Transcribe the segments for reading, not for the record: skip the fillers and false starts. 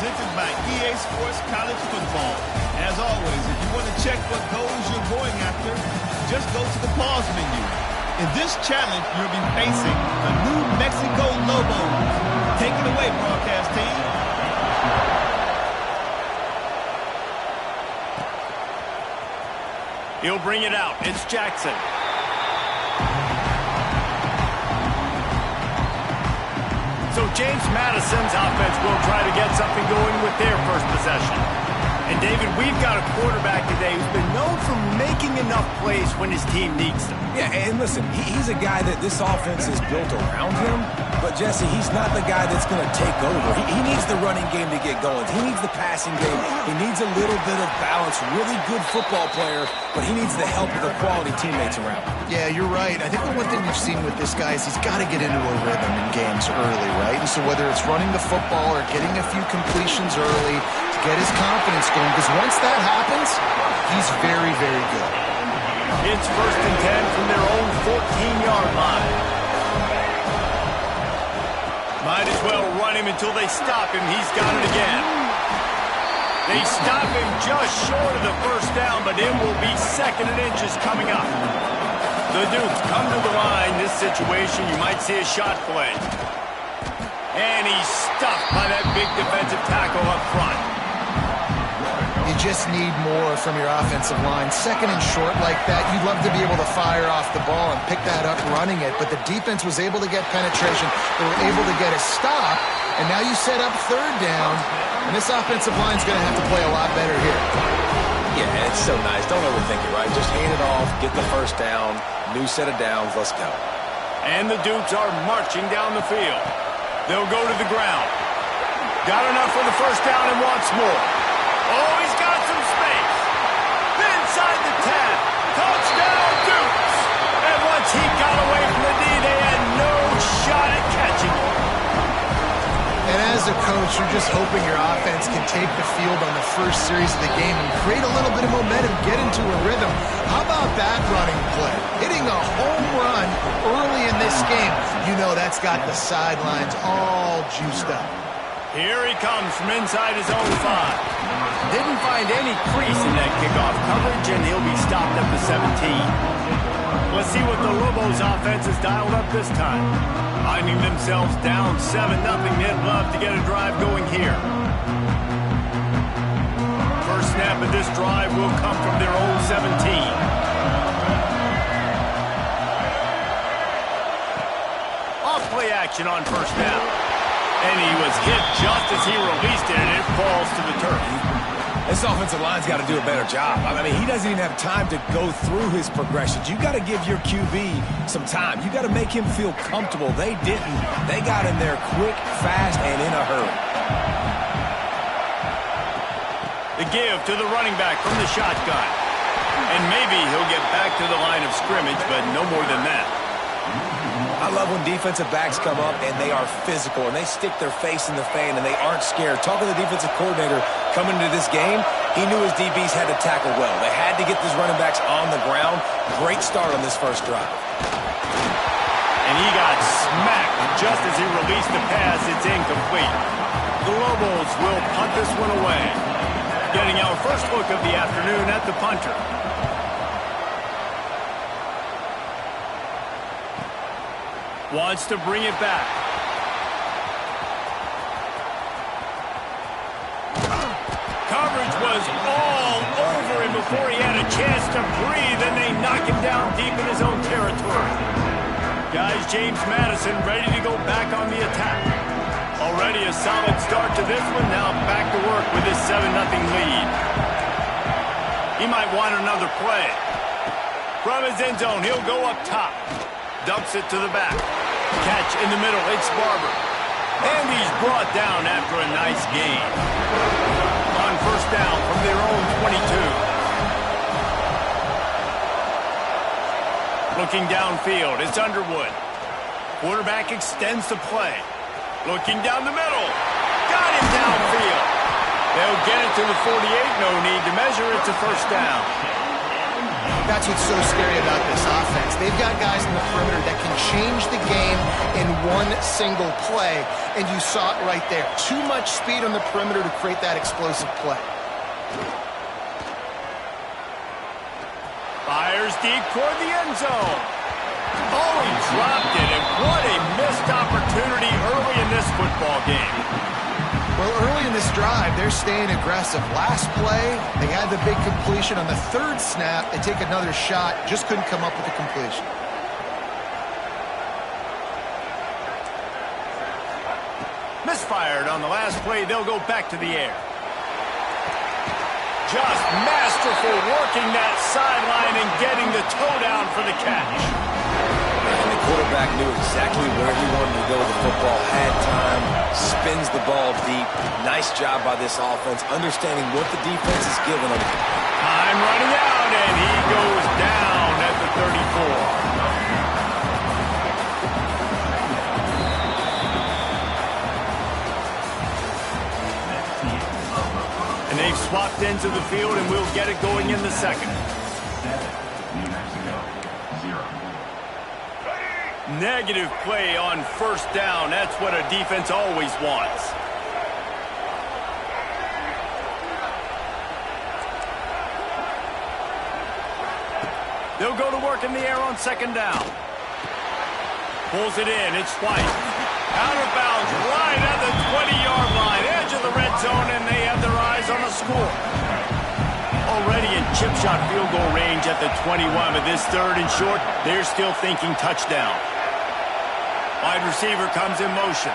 presented by EA Sports College Football. As always, if you want to check what goals you're going after, just go to the pause menu. In this challenge, you'll be facing the New Mexico Lobos. Take it away, broadcast team. He'll bring it out. It's Jackson. So James Madison's offense will try to get something going with their first possession. And, David, we've got a quarterback today who's been known for making enough plays when his team needs them. Yeah, and listen, he's a guy that this offense is built around him. But, Jesse, he's not the guy that's going to take over. He needs the running game to get going. He needs the passing game. He needs a little bit of balance. Really good football player, but he needs the help of the quality teammates around him. Yeah, you're right. I think the one thing we've seen with this guy is he's got to get into a rhythm in games early, right? And so whether it's running the football or getting a few completions early to get his confidence going, because once that happens, he's very, very good. It's 1st and 10 from their own 14-yard line. Might as well run him until they stop him. He's got it again. They stop him just short of the first down, but it will be 2nd and inches coming up. The Dukes come to the line. This situation, you might see a shot play. And he's stuffed by that big defensive tackle up front. You just need more from your offensive line. 2nd and short like that, you'd love to be able to fire off the ball and pick that up running it, but the defense was able to get penetration. They were able to get a stop, and now you set up 3rd down, and this offensive line's going to have to play a lot better here. Yeah, and it's so nice. Don't overthink it, right? Just hand it off, get the first down, new set of downs, let's go. And the Dukes are marching down the field. They'll go to the ground. Got enough for the first down and wants more. Oh, he's got some space. Inside the 10. Touchdown, Dukes. And once he got away from the D, they had no shot at catching him. And as a coach, you're just hoping your offense can take the field on the first series of the game and create a little bit of momentum, get into a rhythm. How about that running play? Hitting a home run early in this game. You know that's got the sidelines all juiced up. Here he comes from inside his own 5. Didn't find any crease in that kickoff coverage, and he'll be stopped at the 17. Let's see what the Lobos offense has dialed up this time. Finding themselves down 7-0, they'd love to get a drive going here. First snap of this drive will come from their own 17. Off play action on first down. And he was hit just as he released it, and it falls to the turf. This offensive line's got to do a better job. I mean, he doesn't even have time to go through his progressions. You got to give your QB some time. You got to make him feel comfortable. They didn't. They got in there quick, fast, and in a hurry. The give to the running back from the shotgun. And maybe he'll get back to the line of scrimmage, but no more than that. I love when defensive backs come up and they are physical and they stick their face in the fan and they aren't scared. Talking to the defensive coordinator coming into this game, he knew his DBs had to tackle well. They had to get these running backs on the ground. Great start on this first drive. And he got smacked just as he released the pass. It's incomplete. The Lobos will punt this one away. Getting our first look of the afternoon at the punter. Wants to bring it back. Coverage was all over him before he had a chance to breathe, and they knock him down deep in his own territory. Guys, James Madison ready to go back on the attack. Already a solid start to this one. Now back to work with his 7-0 lead. He might want another play. From his end zone, he'll go up top. Dumps it to the back. Catch in the middle. It's Barber. And he's brought down after a nice gain. On first down from their own 22. Looking downfield, it's Underwood. Quarterback extends the play. Looking down the middle. Got him downfield. They'll get it to the 48. No need to measure. It's a first down. That's what's so scary about this offense. They've got guys in the perimeter that can change the game in one single play, and you saw it right there. Too much speed on the perimeter to create that explosive play. Fires deep toward the end zone. Oh, he dropped it, and what a missed opportunity early in this football game. Well, early in this drive, they're staying aggressive. Last play, they had the big completion. On the third snap, they take another shot, just couldn't come up with the completion. Misfired on the last play. They'll go back to the air. Just masterful working that sideline and getting the toe down for the catch. And the quarterback knew exactly where he wanted to go with the football, had time, spins the ball deep. Nice job by this offense, understanding what the defense is giving them. Time running out, and he goes down at the 34. And they've swapped ends of the field, and we'll get it going in the second. Negative play on first down. That's what a defense always wants. They'll go to work in the air on second down. Pulls it in. It's White. Out of bounds right at the 20-yard line. Edge of the red zone, and they have their eyes on a score. Already in chip shot field goal range at the 21, but this third and short, they're still thinking touchdown. Wide receiver comes in motion.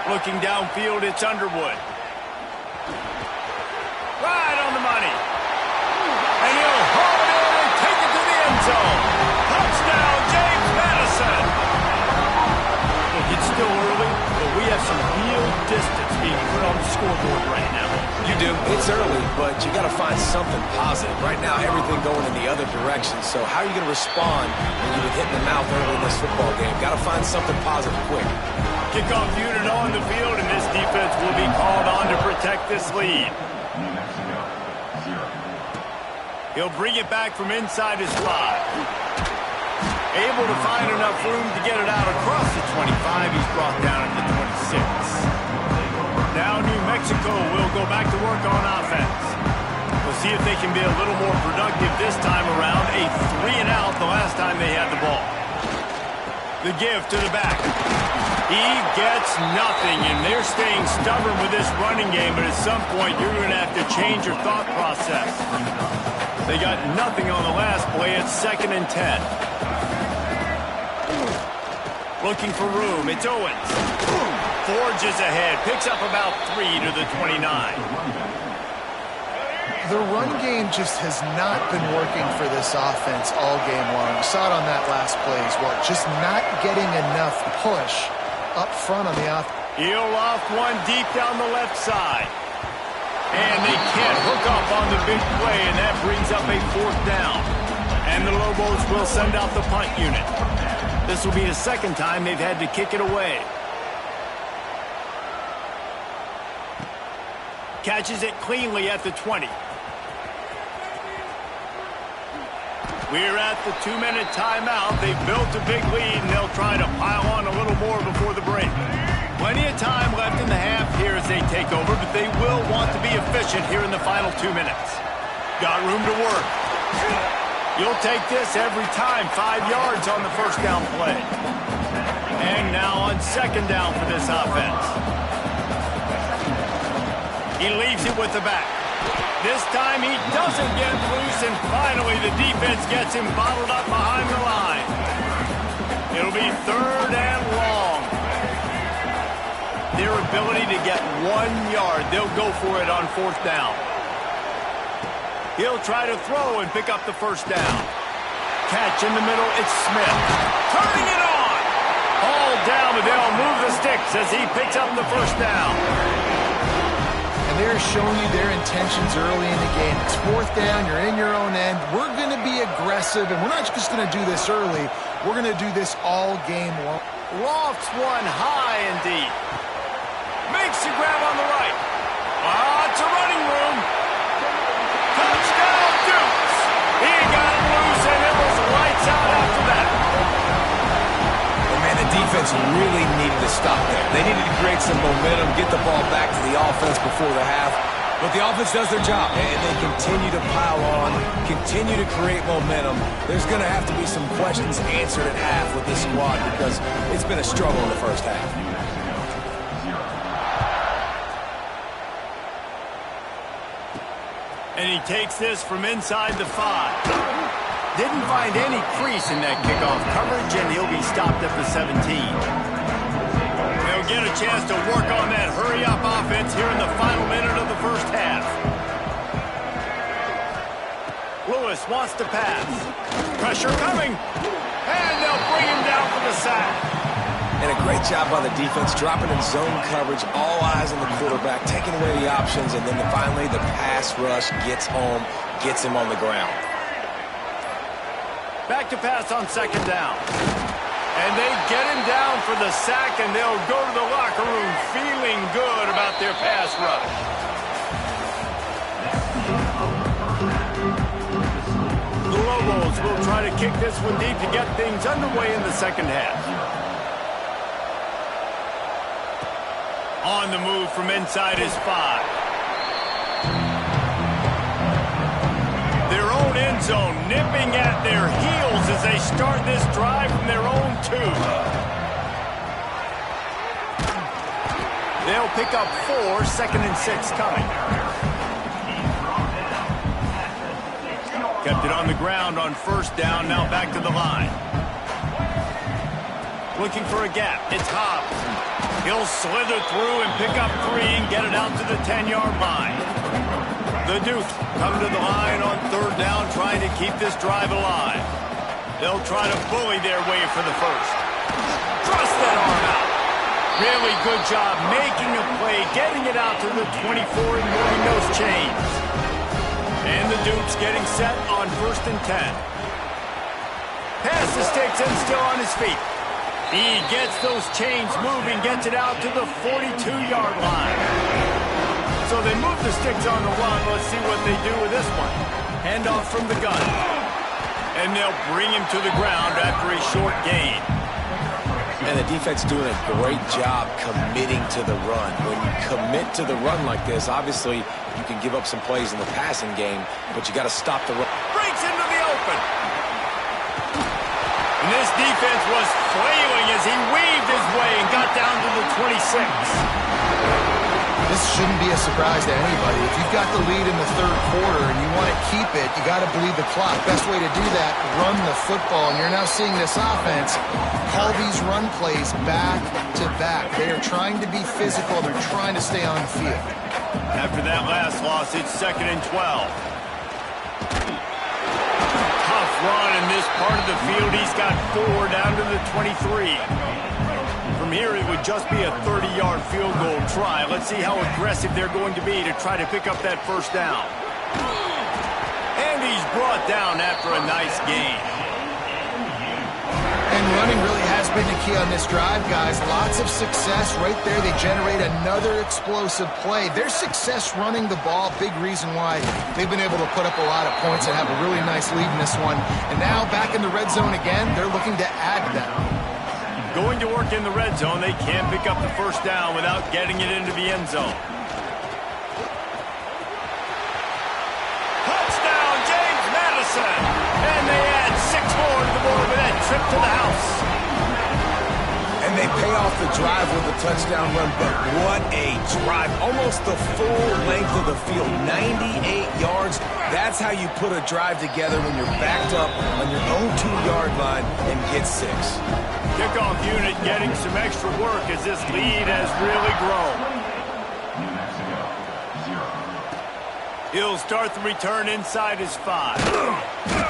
Looking downfield, it's Underwood. Right on the money. And he'll haul it in and take it to the end zone. Touchdown, James Madison. Look, it's still early, but we have some real distance being put on the scoreboard right now. You do. It's early, but you got to find something positive. Right now, everything going in the other direction. So how are you going to respond when you get hit in the mouth early in this football game? Got to find something positive quick. Kickoff unit on the field, and this defense will be called on to protect this lead. He'll bring it back from inside his 5. Able to find enough room to get it out across the 25. He's brought down at the 26. Now New Mexico will go back to work on offense. We'll see if they can be a little more productive this time around. A 3-and-out the last time they had the ball. The give to the back. He gets nothing, and they're staying stubborn with this running game, but at some point you're going to have to change your thought process. They got nothing on the last play. It's 2nd and 10. Looking for room. It's Owens. Forges ahead. Picks up about 3 to the 29. The run game just has not been working for this offense all game long. You saw it on that last play as well. Just not getting enough push up front on the offense. He'll loft one deep down the left side. And they can't hook up on the big play, and that brings up a 4th down. And the Lobos will send out the punt unit. This will be the second time they've had to kick it away. Catches it cleanly at the 20. We're at the 2-minute timeout. They've built a big lead, and they'll try to pile on a little more before the break. Plenty of time left in the half here as they take over, but they will want to be efficient here in the final 2 minutes. Got room to work. You'll take this every time. 5 yards on the first down play. And now on second down for this offense. He leaves it with the back. This time he doesn't get loose, and finally the defense gets him bottled up behind the line. It'll be 3rd and long. Their ability to get 1 yard, they'll go for it on 4th down. He'll try to throw and pick up the first down. Catch in the middle, it's Smith. Turning it on! All down, but they'll move the sticks as he picks up the first down. And they're showing you their intentions early in the game. It's 4th down, you're in your own end. We're going to be aggressive, and we're not just going to do this early. We're going to do this all game long. Lofts one high and deep. Makes the grab on the right. It's a running room. Touchdown, Dukes. He got loose defense really needed to stop there. They needed to create some momentum, get the ball back to the offense before the half. But the offense does their job, and they continue to pile on, continue to create momentum. There's going to have to be some questions answered at half with this squad because it's been a struggle in the first half. And he takes this from inside the 5. Didn't find any crease in that kickoff coverage, and he'll be stopped at the 17. They'll get a chance to work on that hurry-up offense here in the final minute of the first half. Lewis wants to pass. Pressure coming. And they'll bring him down for the sack. And a great job by the defense, dropping in zone coverage, all eyes on the quarterback, taking away the options, and then finally the pass rush gets home, gets him on the ground. Back to pass on second down. And they get him down for the sack, and they'll go to the locker room feeling good about their pass rush. The Lobos will try to kick this one deep to get things underway in the second half. On the move from inside his 5. Their own end zone nipping at their heels as they start this drive from their own 2. They'll pick up 4, 2nd and 6 coming. Kept it on the ground on first down, now back to the line. Looking for a gap, it's Hobbs. He'll slither through and pick up 3 and get it out to the 10-yard line. The Dukes come to the line on third down, trying to keep this drive alive. They'll try to bully their way for the first. Thrust that arm out. Really good job making a play, getting it out to the 24 and moving those chains. And the Dukes getting set on 1st and 10. Pass the sticks and still on his feet. He gets those chains moving, gets it out to the 42-yard line. So they move the sticks on the run. Let's see what they do with this one. Handoff from the gun. And they'll bring him to the ground after a short gain. And the defense doing a great job committing to the run. When you commit to the run like this, obviously you can give up some plays in the passing game, but you got to stop the run. Breaks into the open. And this defense was flailing as he weaved his way and got down to the 26. This shouldn't be a surprise to anybody. If you've got the lead in the third quarter and you want to keep it, you got to bleed the clock. Best way to do that, run the football. And you're now seeing this offense call these run plays back to back. They are trying to be physical. They're trying to stay on the field. After that last loss, it's 2nd and 12. Tough run in this part of the field. He's got 4 down to the 23. From here, it would just be a 30-yard field goal try. Let's see how aggressive they're going to be to try to pick up that first down. And he's brought down after a nice gain. And running really has been the key on this drive, guys. Lots of success right there. They generate another explosive play. Their success running the ball, big reason why they've been able to put up a lot of points and have a really nice lead in this one. And now back in the red zone again, they're looking to add that. Going to work in the red zone, they can't pick up the first down without getting it into the end zone. Touchdown, James Madison! And they add 6 more to the board with that trip to the house. And they pay off the drive with a touchdown run, but what a drive. Almost the full length of the field, 98 yards. That's how you put a drive together when you're backed up on your own 2-yard line and get 6. Kickoff unit getting some extra work as this lead has really grown. He'll start the return inside his 5.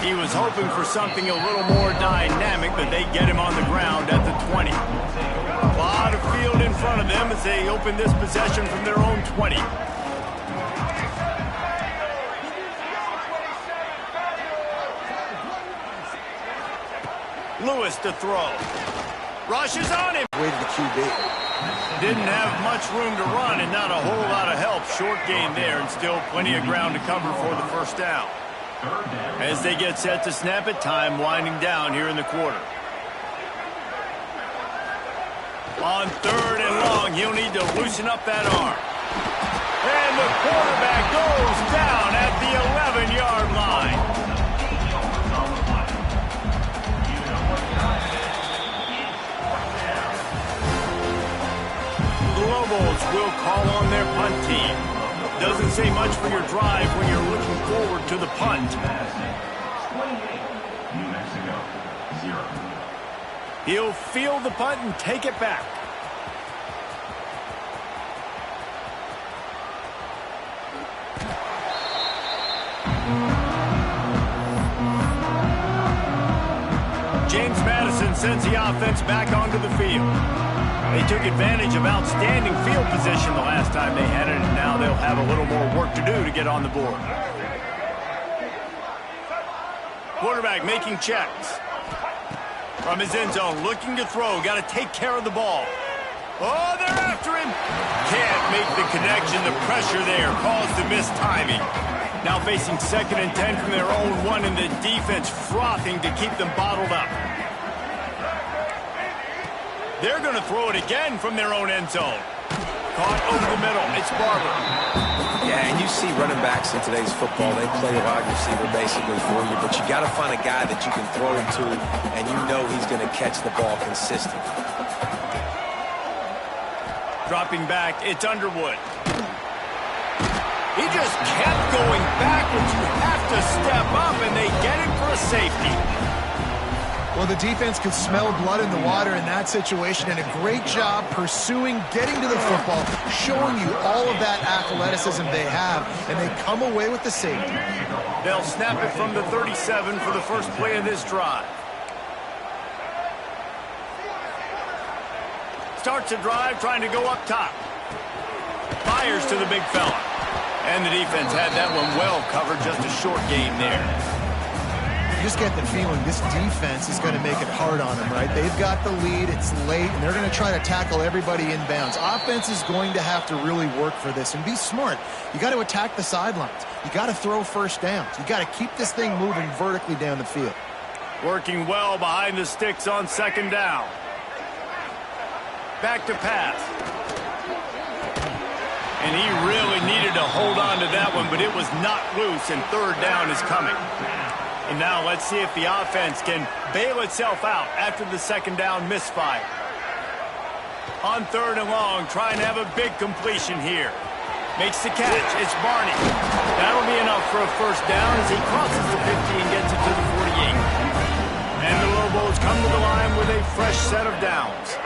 He was hoping for something a little more dynamic, but they get him on the ground at the 20. A lot of field in front of them as they open this possession from their own 20. Lewis to throw. Rushes on him. Way to the QB. Didn't have much room to run and not a whole lot of help. Short gain there and still plenty of ground to cover for the first down. As they get set to snap it, time winding down here in the quarter. On 3rd and long, he'll need to loosen up that arm. And the quarterback goes down at the 11-yard line. The Lobos will call on their punt team. Doesn't say much for your drive when you're looking forward to the punt. He'll field the punt and take it back. James Madison sends the offense back onto the field. They took advantage of outstanding field position the last time they had it, and now they'll have a little more work to do to get on the board. Quarterback making checks. From his end zone, looking to throw. Got to take care of the ball. Oh, they're after him. Can't make the connection. The pressure there caused the missed timing. Now facing 2nd and 10 from their own 1, and the defense frothing to keep them bottled up. They're going to throw it again from their own end zone. Caught over the middle. It's Barber. Yeah, and you see running backs in today's football, they play a wide receiver basically for you, but you got to find a guy that you can throw it to, and you know he's going to catch the ball consistently. Dropping back, it's Underwood. He just kept going backwards. You have to step up, and they get it for a safety. Well, the defense could smell blood in the water in that situation, and a great job pursuing, getting to the football, showing you all of that athleticism they have, and they come away with the safety. They'll snap it from the 37 for the first play of this drive. Starts a drive trying to go up top. Fires to the big fella. And the defense had that one well covered, just a short game there. You just get the feeling this defense is going to make it hard on them, right? They've got the lead, it's late, and they're going to try to tackle everybody inbounds. Offense is going to have to really work for this and be smart. You got to attack the sidelines. You got to throw first downs. You got to keep this thing moving vertically down the field. Working well behind the sticks on 2nd down. Back to pass. And he really needed to hold on to that one, but it was not loose, and 3rd down is coming. And now let's see if the offense can bail itself out after the 2nd down misfire. On 3rd and long, trying to have a big completion here. Makes the catch. It's Barney. That'll be enough for a first down as he crosses the 50 and gets it to the 48. And the Lobos come to the line with a fresh set of downs.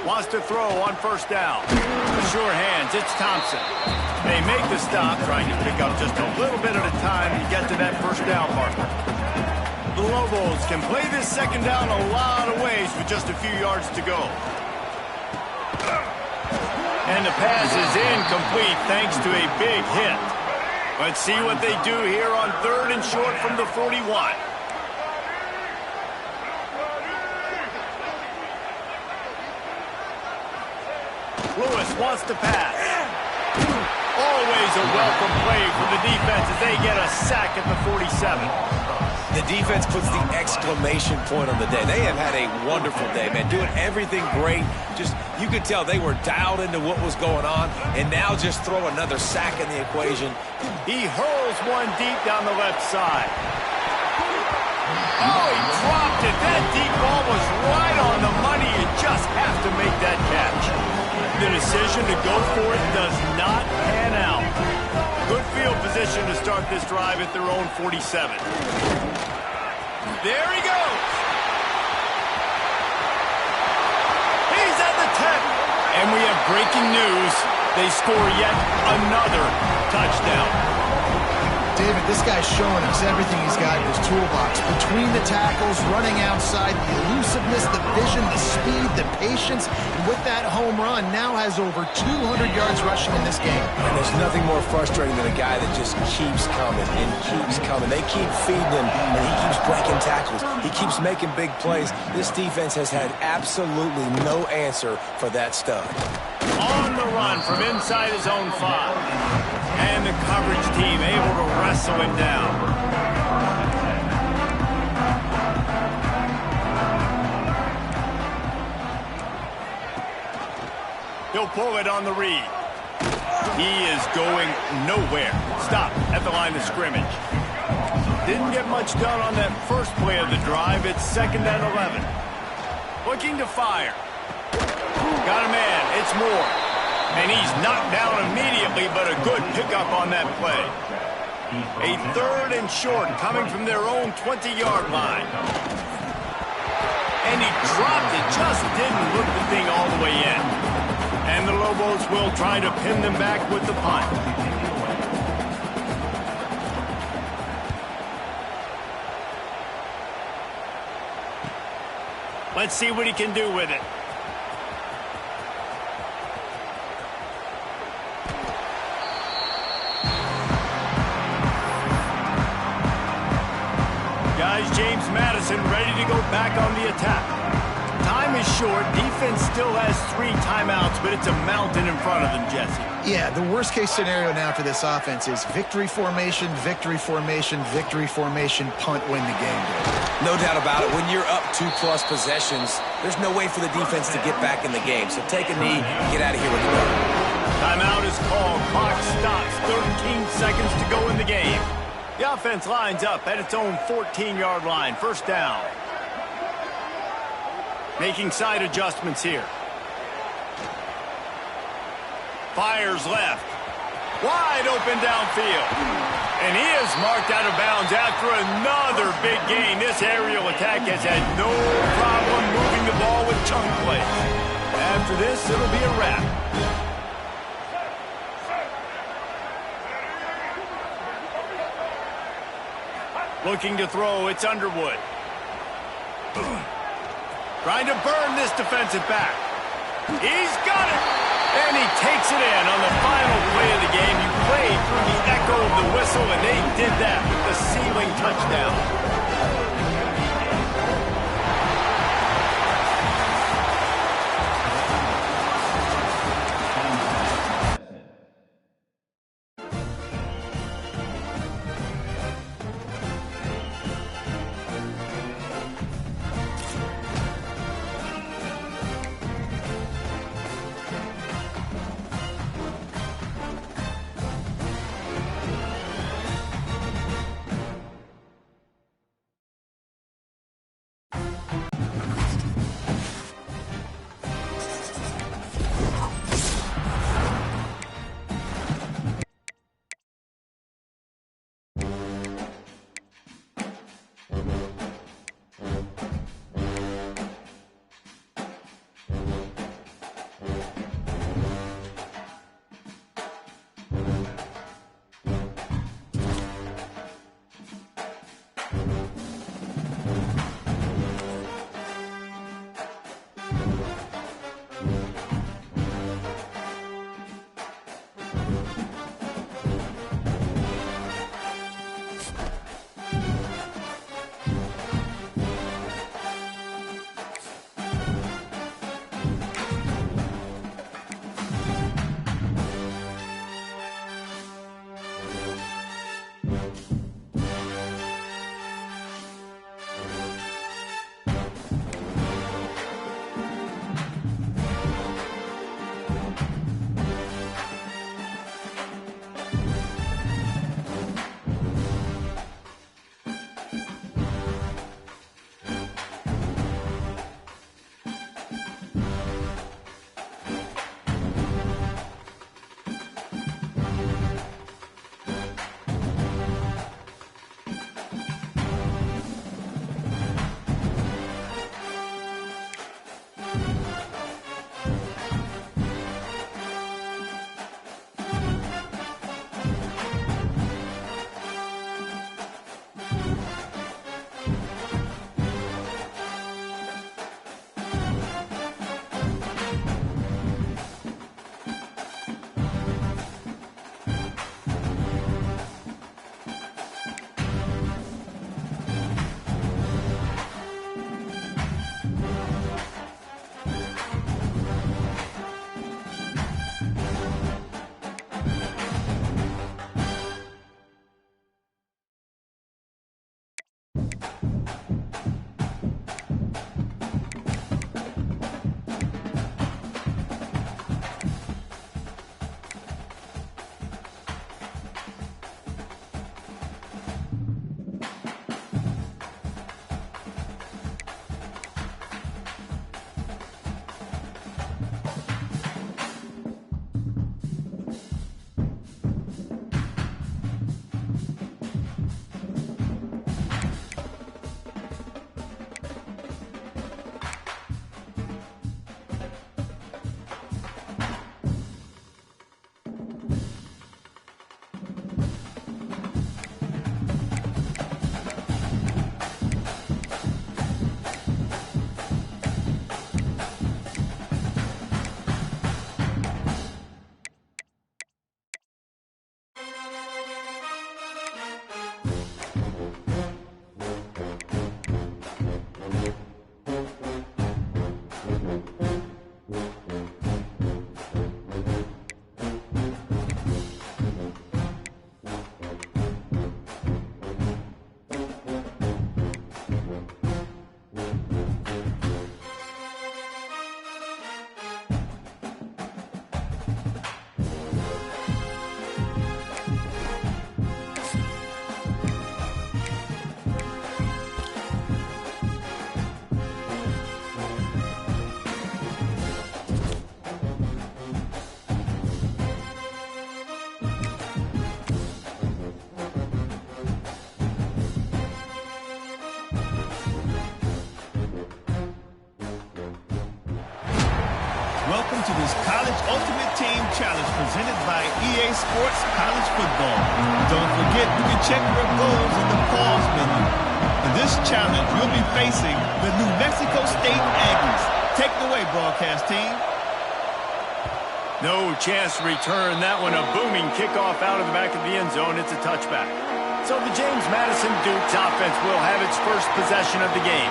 Wants to throw on 1st down. Sure hands, it's Thompson. They make the stop, trying to pick up just a little bit at a time to get to that 1st down marker. The Lobos can play this 2nd down a lot of ways with just a few yards to go. And the pass is incomplete thanks to a big hit. Let's see what they do here on 3rd and short from the 41. Lewis wants to pass. Always a welcome play for the defense as they get a sack at the 47. The defense puts the exclamation point on the day. They have had a wonderful day, man, doing everything great. Just, you could tell they were dialed into what was going on, and now just throw another sack in the equation. He hurls one deep down the left side. Oh, he dropped it. That deep ball was right on the money. You just have to make that catch. The decision to go for it does not pan out. Good field position to start this drive at their own 47. There he goes. He's at the 10. And we have breaking news. They score yet another touchdown. David, this guy's showing us everything he's got in his toolbox. Between the tackles, running outside, the elusiveness, the vision, the speed, the patience. And with that home run, now has over 200 yards rushing in this game. And there's nothing more frustrating than a guy that just keeps coming and keeps coming. They keep feeding him, and he keeps breaking tackles. He keeps making big plays. This defense has had absolutely no answer for that stud. On the run from inside his own 5. And the coverage team able to wrestle him down. He'll pull it on the read. He is going nowhere. Stop at the line of scrimmage. Didn't get much done on that first play of the drive. It's 2nd and 11. Looking to fire. Got a man. It's Moore. And he's knocked down immediately, but a good pickup on that play. A 3rd and short coming from their own 20-yard line. And he dropped it. Just didn't look the thing all the way in. And the Lobos will try to pin them back with the punt. Let's see what he can do with it. Guys, James Madison ready to go back on the attack. Time is short. Defense still has 3 timeouts, but it's a mountain in front of them, Jesse. Yeah, the worst-case scenario now for this offense is victory formation, victory formation, victory formation, punt, win the game. No doubt about it. When you're up 2+ possessions, there's no way for the defense to get back in the game. So take a knee, get out of here with the ball. Timeout is called. Clock stops. 13 seconds to go in the game. The offense lines up at its own 14-yard line. First down. Making side adjustments here. Fires left. Wide open downfield. And he is marked out of bounds after another big gain. This aerial attack has had no problem moving the ball with chunk plays. After this, it'll be a wrap. Looking to throw, it's Underwood. Trying to burn this defensive back. He's got it! And he takes it in on the final play of the game. You played through the echo of the whistle, and they did that with the ceiling touchdown. Welcome to this College Ultimate Team Challenge presented by EA Sports College Football. Don't forget, you can check your goals in the pause menu. In this challenge, you'll be facing the New Mexico State Aggies. Take it away, broadcast team. No chance to return that one. A booming kickoff out of the back of the end zone. It's a touchback. So the James Madison Dukes offense will have its first possession of the game.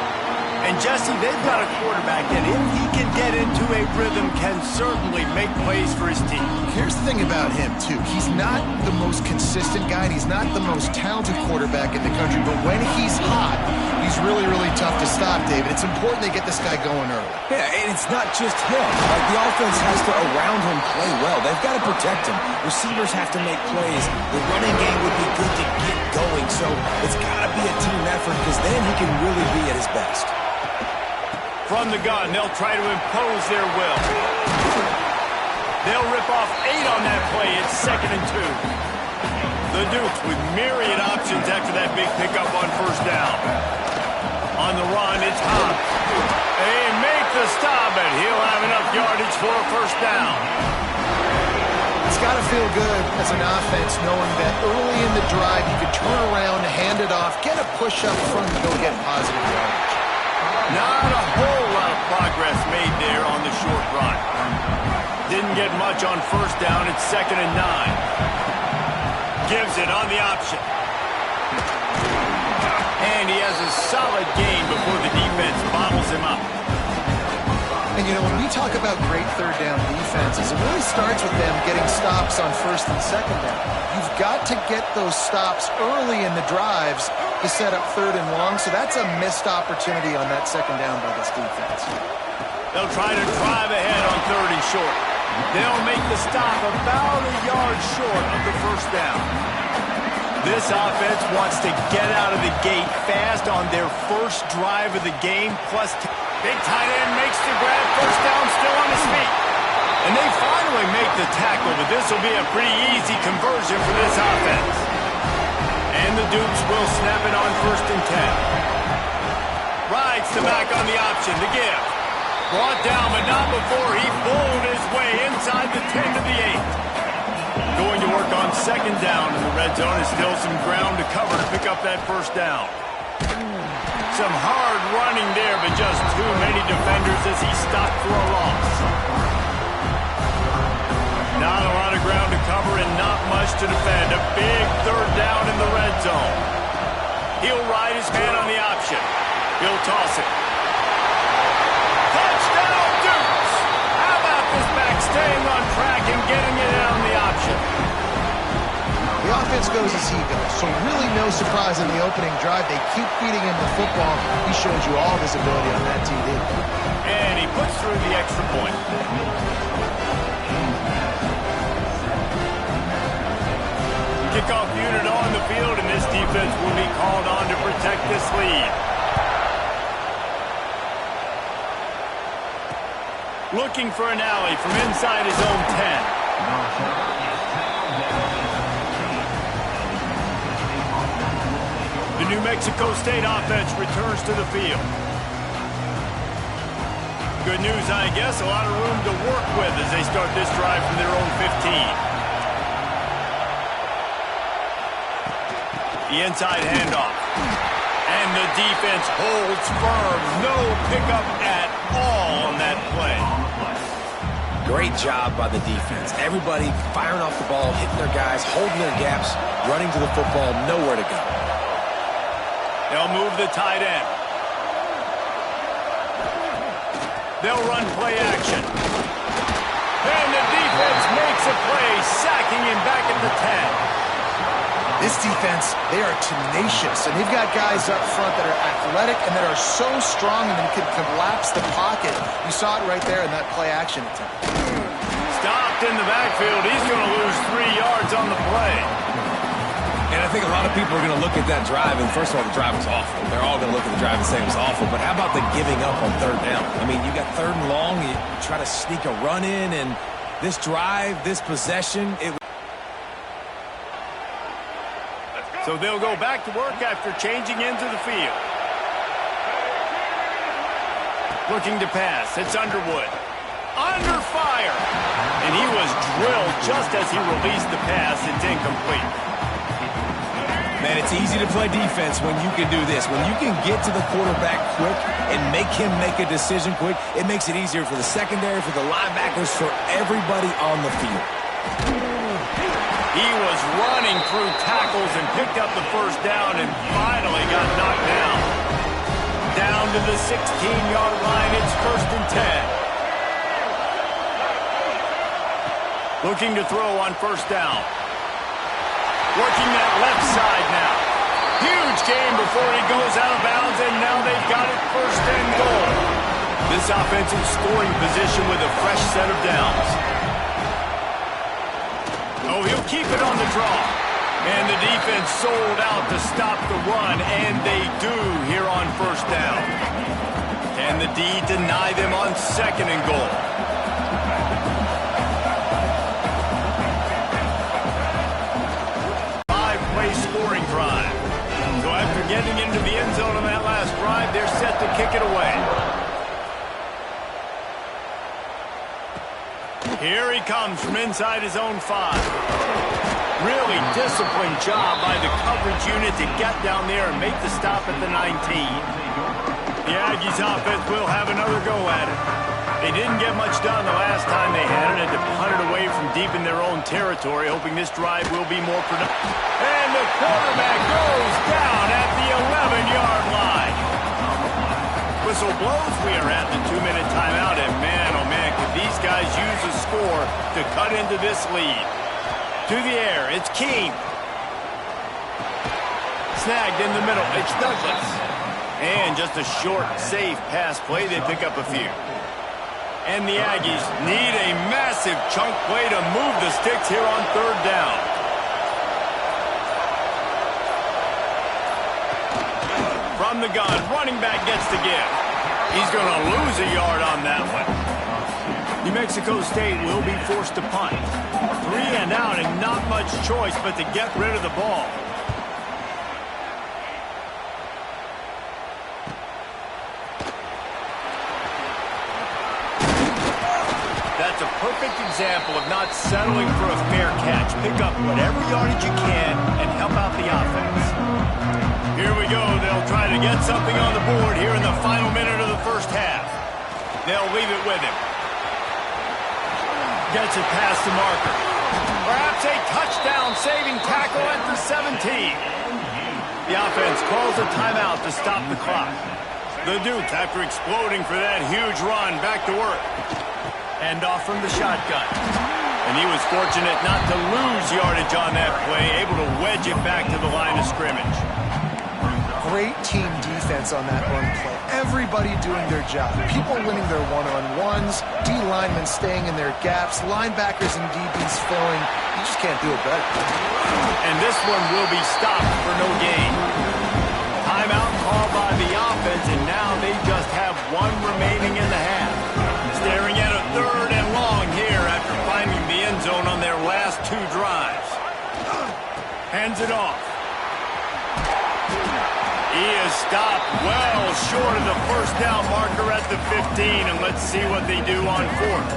And Jesse, they've got a quarterback that if he can get into a rhythm, can certainly make plays for his team. Here's the thing about him, too. He's not the most consistent guy, and he's not the most talented quarterback in the country, but when he's hot, he's really, really tough to stop, David. It's important they get this guy going early. Yeah, and it's not just him. Like, the offense has to, around him, play well. They've got to protect him. Receivers have to make plays. The running game would be good to get going, so it's got to be a team effort, because then he can really be at his best. From the gun, they'll try to impose their will. They'll rip off 8 on that play. It's 2nd and 2. The Dukes with myriad options after that big pickup on first down. On the run, it's Hobbs. They make the stop, and he'll have enough yardage for a first down. It's got to feel good as an offense knowing that early in the drive you can turn around, hand it off, get a push up front, and go get positive yardage. Not a whole lot of progress made there on the short run. Didn't get much on first down. It's 2nd and 9. Gives it on the option. And he has a solid gain before the defense bottles him up. And, you know, when we talk about great third down defenses, it really starts with them getting stops on first and second down. You've got to get those stops early in the drives to set up third and long, so that's a missed opportunity on that second down by this defense. They'll try to drive ahead on 3rd and short. They'll make the stop about a yard short of the first down. This offense wants to get out of the gate fast on their first drive of the game, plus big tight end makes the grab, first down, still on his feet. And they finally make the tackle, but this will be a pretty easy conversion for this offense. And the Dukes will snap it on 1st and 10. Rides the back on the option, the give. Brought down, but not before he bowled his way inside the 10 to the 8. Going to work on 2nd down in the red zone. Is still some ground to cover to pick up that first down. Some hard running there, but just too many defenders as he stopped for a loss. Not a lot of ground to cover and not much to defend. A big 3rd down in the red zone. He'll ride his man on the option. He'll toss it. Touchdown, Dukes! How about this back staying on track and getting it in on the option? The offense goes as he goes, so really no surprise in the opening drive. They keep feeding him the football. He showed you all of his ability on that TD. And he puts through the extra point. Kickoff unit on the field, and this defense will be called on to protect this lead. Looking for an alley from inside his own 10. The New Mexico State offense returns to the field. Good news, I guess, a lot of room to work with as they start this drive from their own 15. The inside handoff. And the defense holds firm. No pickup at all on that play. Great job by the defense. Everybody firing off the ball, hitting their guys, holding their gaps, running to the football, nowhere to go. They'll move the tight end. They'll run play action. And the defense makes a play, sacking him back at the 10. This defense, they are tenacious, and they've got guys up front that are athletic and that are so strong and can collapse the pocket. You saw it right there in that play action attempt. Stopped in the backfield. He's going to lose 3 yards on the play. And I think a lot of people are going to look at that drive, and first of all, the drive was awful. They're all going to look at the drive and say it was awful, but how about the giving up on 3rd down? I mean, you got 3rd and long, you try to sneak a run in, and this drive, this possession, So they'll go back to work after changing into the field. Looking to pass. It's Underwood. under fire. And he was drilled just as he released the pass. It's incomplete. Man, it's easy to play defense when you can do this. When you can get to the quarterback quick and make him make a decision quick, it makes it easier for the secondary, for the linebackers, for everybody on the field. He was running through tackles and picked up the first down and finally got knocked down. Down to the 16-yard line, it's 1st and 10. Looking to throw on 1st down. Working that left side now. Huge game before he goes out of bounds, and now they've got it 1st and goal. This offensive scoring position with a fresh set of downs. Oh, he'll keep it on the draw. And the defense sold out to stop the run, and they do here on 1st down. Can the D deny them on 2nd and goal? Scoring drive. So after getting into the end zone on that last drive, they're set to kick it away. Here he comes from inside his own 5. Really disciplined job by the coverage unit to get down there and make the stop at the 19. The Aggies offense will have another go at it. They didn't get much done the last time they had it, and to punt it away from deep in their own territory, hoping this drive will be more productive. And the quarterback goes down at the 11-yard line. Whistle blows. We are at the 2-minute timeout, and man, oh man, could these guys use a score to cut into this lead. To the air, it's Keene. Snagged in the middle, it's Douglas. And just a short, safe pass play, they pick up a few. And the Aggies need a massive chunk play to move the sticks here on 3rd down. From the gun, running back gets the give. He's going to lose a yard on that one. New Mexico State will be forced to punt. 3 and out and not much choice but to get rid of the ball. That's a perfect example of not settling for a fair catch. Pick up whatever yardage you can and help out the offense. Here we go. They'll try to get something on the board here in the final minute of the 1st half. They'll leave it with him. Gets it past the marker. Perhaps a touchdown-saving tackle at the 17. The offense calls a timeout to stop the clock. The Dukes, after exploding for that huge run, back to work. And off from the shotgun. And he was fortunate not to lose yardage on that play, able to wedge it back to the line of scrimmage. Great team defense on that run play. Everybody doing their job. People winning their one-on-ones, D linemen staying in their gaps, linebackers and DBs filling. You just can't do it better. And this one will be stopped for no gain. Timeout called by the offense, and now they just have one remaining in the half. Staring at a 3rd and long here after finding the end zone on their last 2 drives. Hands it off. He is stopped well short of the 1st down marker at the 15, and let's see what they do on 4th.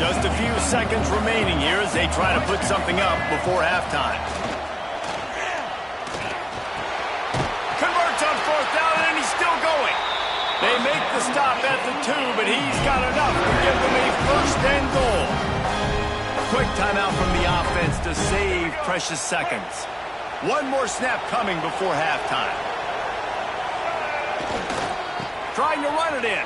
Just a few seconds remaining here as they try to put something up before halftime. Converts on 4th down, and he's still going. They make the stop at the 2, but he's got enough to give them a 1st and goal. Quick timeout from the offense to save precious seconds. One more snap coming before halftime. Trying to run it in.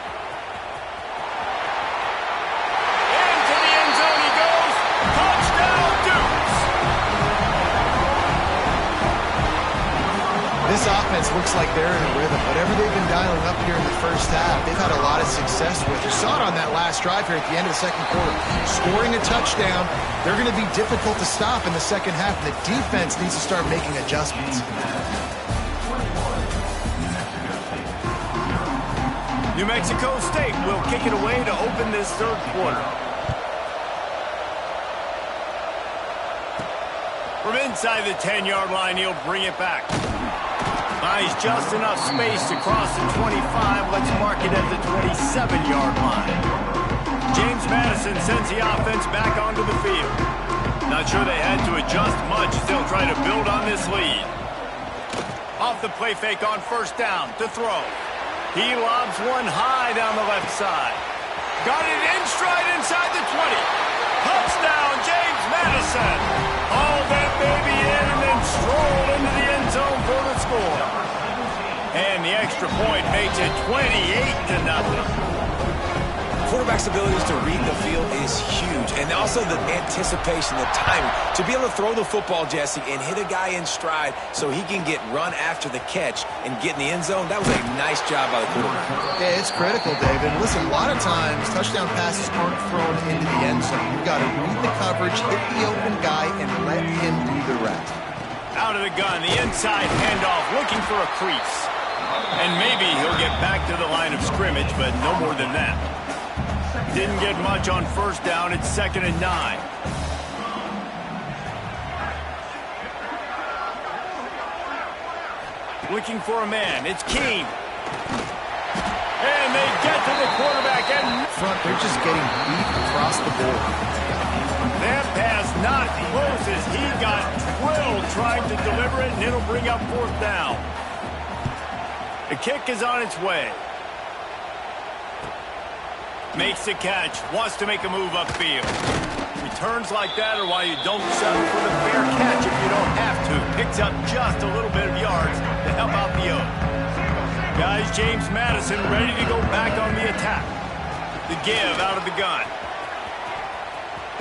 Into the end zone he goes. Touchdown, Dukes! This offense looks like they're in a rhythm. Whatever they've been dialing up here in the 1st half, they've had a lot of success with. You saw it on that last drive here at the end of the 2nd quarter. Scoring a touchdown, they're going to be difficult to stop in the 2nd half, and the defense needs to start making adjustments. New Mexico State will kick it away to open this 3rd quarter. From inside the 10-yard line, he'll bring it back. Buys just enough space to cross the 25. Let's mark it at the 27-yard line. James Madison sends the offense back onto the field. Not sure they had to adjust much as they'll try to build on this lead. Off the play fake on first down to throw. He lobs one high down the left side. Got it in stride inside the 20. Touchdown, James Madison. Hauled that baby in and then strolled into the end zone for the score. And the extra point makes it 28-0. Quarterback's abilities to read the field is huge, and also the anticipation, the timing. To be able to throw the football, Jesse, and hit a guy in stride so he can get run after the catch and get in the end zone, that was a nice job by the quarterback. Yeah, it's critical, David. Listen, a lot of times touchdown passes aren't thrown into the end zone. You've got to read the coverage, hit the open guy, and let him do the rest. Out of the gun, the inside handoff, looking for a crease. And maybe he'll get back to the line of scrimmage, but no more than that. Didn't get much on first down. It's 2nd and 9. Looking for a man. It's Keene. And they get to the quarterback. And front, they're just getting beat across the board. That pass not close as he got drilled trying to deliver it, and it'll bring up 4th down. The kick is on its way. Makes the catch, wants to make a move upfield. Returns like that are why you don't settle for the fair catch if you don't have to. Picks up just a little bit of yards to help out the O. Guys, James Madison ready to go back on the attack. The give out of the gun.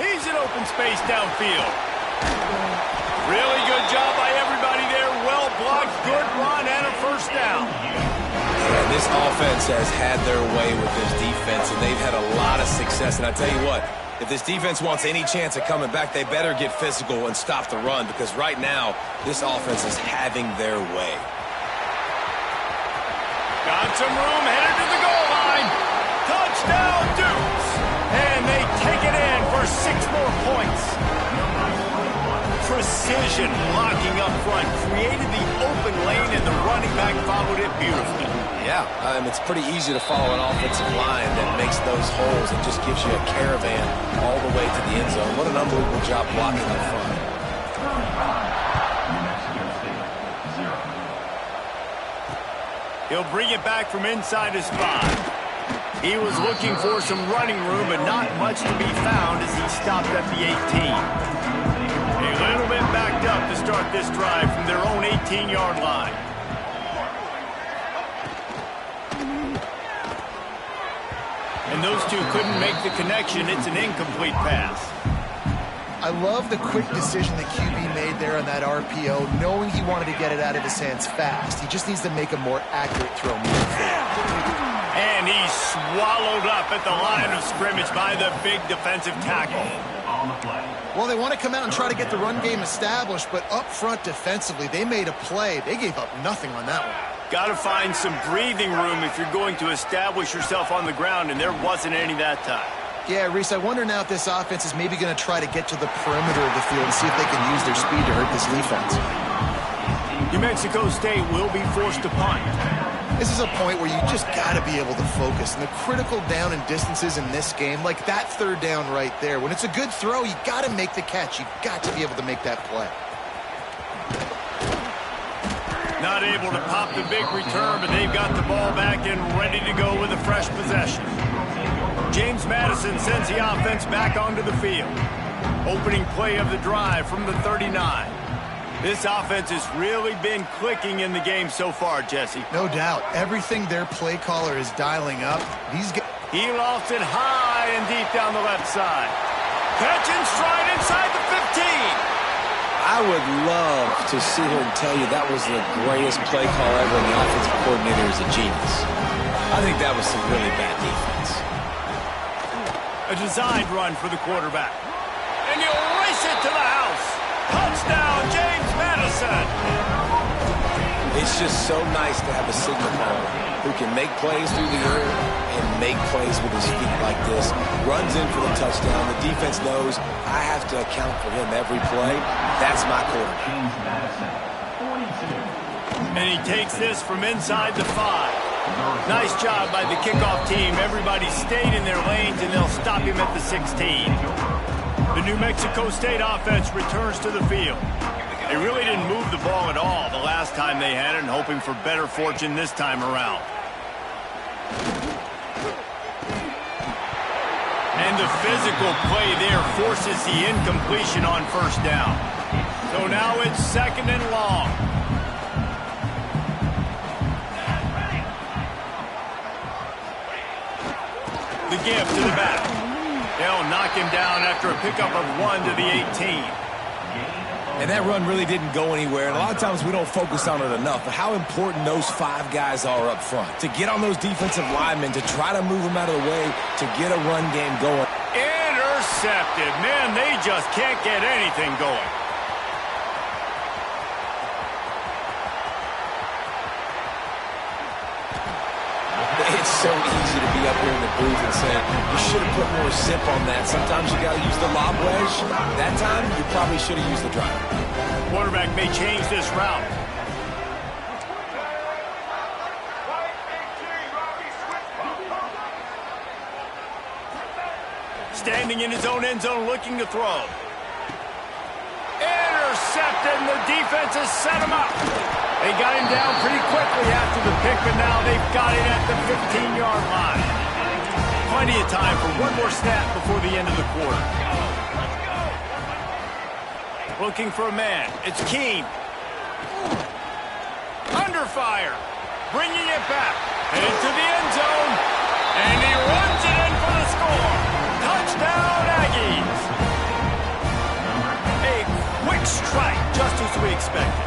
He's in open space downfield. Really good job by everybody there. Well blocked, good run, and a first down. Yeah, this offense has had their way with this defense, and they've had a lot of success. And I tell you what, if this defense wants any chance of coming back, they better get physical and stop the run, because right now, this offense is having their way. Got some room, headed to the goal line. Touchdown, Dukes! And they take it in for 6 more points. Precision blocking up front, created the open lane, and the running back followed it beautifully. Yeah, it's pretty easy to follow an offensive line that makes those holes and just gives you a caravan all the way to the end zone. What an unbelievable job blocking up front. He'll bring it back from inside his 5. He was looking for some running room, but not much to be found as he stopped at the 18. A little bit backed up to start this drive from their own 18-yard line. And those two couldn't make the connection. It's an incomplete pass. I love the quick decision that QB made there on that RPO, knowing he wanted to get it out of his hands fast. He just needs to make a more accurate throw moving forward. And he's swallowed up at the line of scrimmage by the big defensive tackle. Well, they want to come out and try to get the run game established, but up front defensively, they made a play. They gave up nothing on that one. Got to find some breathing room if you're going to establish yourself on the ground, and there wasn't any that time. Yeah, Reese, I wonder now if this offense is maybe going to try to get to the perimeter of the field and see if they can use their speed to hurt this defense. New Mexico State will be forced to punt. This is a point where you just got to be able to focus. And the critical down and distances in this game, like that 3rd down right there, when it's a good throw, you got to make the catch. You've got to be able to make that play. Not able to pop the big return, but they've got the ball back and ready to go with a fresh possession. James Madison sends the offense back onto the field. Opening play of the drive from the 39. This offense has really been clicking in the game so far, Jesse. No doubt. Everything their play caller is dialing up. He lofts it high and deep down the left side. Catch and stride inside the 15. I would love to sit here and tell you that was the greatest play call ever, and the offensive coordinator is a genius. I think that was some really bad defense. A designed run for the quarterback. And he'll race it to the house. Touchdown, James Madison. It's just so nice to have a signal caller who can make plays through the air and make plays with his feet like this. Runs in for the touchdown. The defense knows I have to account for him every play. That's my quarterback. And he takes this from inside the 5. Nice job by the kickoff team. Everybody stayed in their lanes, and they'll stop him at the 16. The New Mexico State offense returns to the field. They really didn't move the ball at all the last time they had it, and hoping for better fortune this time around. And the physical play there forces the incompletion on first down. So now it's 2nd and long. The give to the back. They'll knock him down after a pickup of 1 to the 18. And that run really didn't go anywhere. And a lot of times we don't focus on it enough, but how important those 5 guys are up front. To get on those defensive linemen, to try to move them out of the way, to get a run game going. Intercepted. Man, they just can't get anything going. It's so easy to be up here in the booth and say, you should have put more zip on that. Sometimes you got to use the lob wedge. That time, you probably should have used the drive. Quarterback may change this route. Standing in his own end zone, looking to throw. Intercepted, and the defense has set him up. They got him down pretty quickly after the pick, but now they've got it at the 15-yard line. Plenty of time for one more snap before the end of the quarter. Looking for a man. It's Keene. Under fire. Bringing it back. Into the end zone. And he runs it in for the score. Touchdown, Aggies. A quick strike, just as we expected.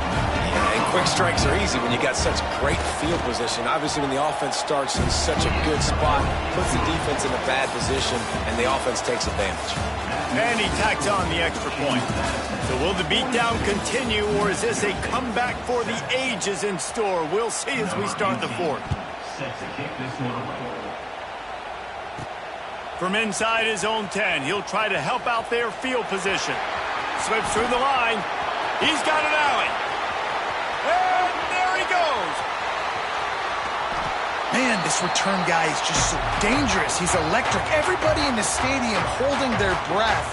Yeah, and quick strikes are easy when you got such great field position. Obviously, when the offense starts in such a good spot, puts the defense in a bad position, and the offense takes advantage. And he tacks on the extra point. So will the beatdown continue, or is this a comeback for the ages in store? We'll see as we start the 4th. From inside his own 10, he'll try to help out their field position. Slips through the line. He's got an alley. And there he goes. Man, this return guy is just so dangerous. He's electric. Everybody in the stadium holding their breath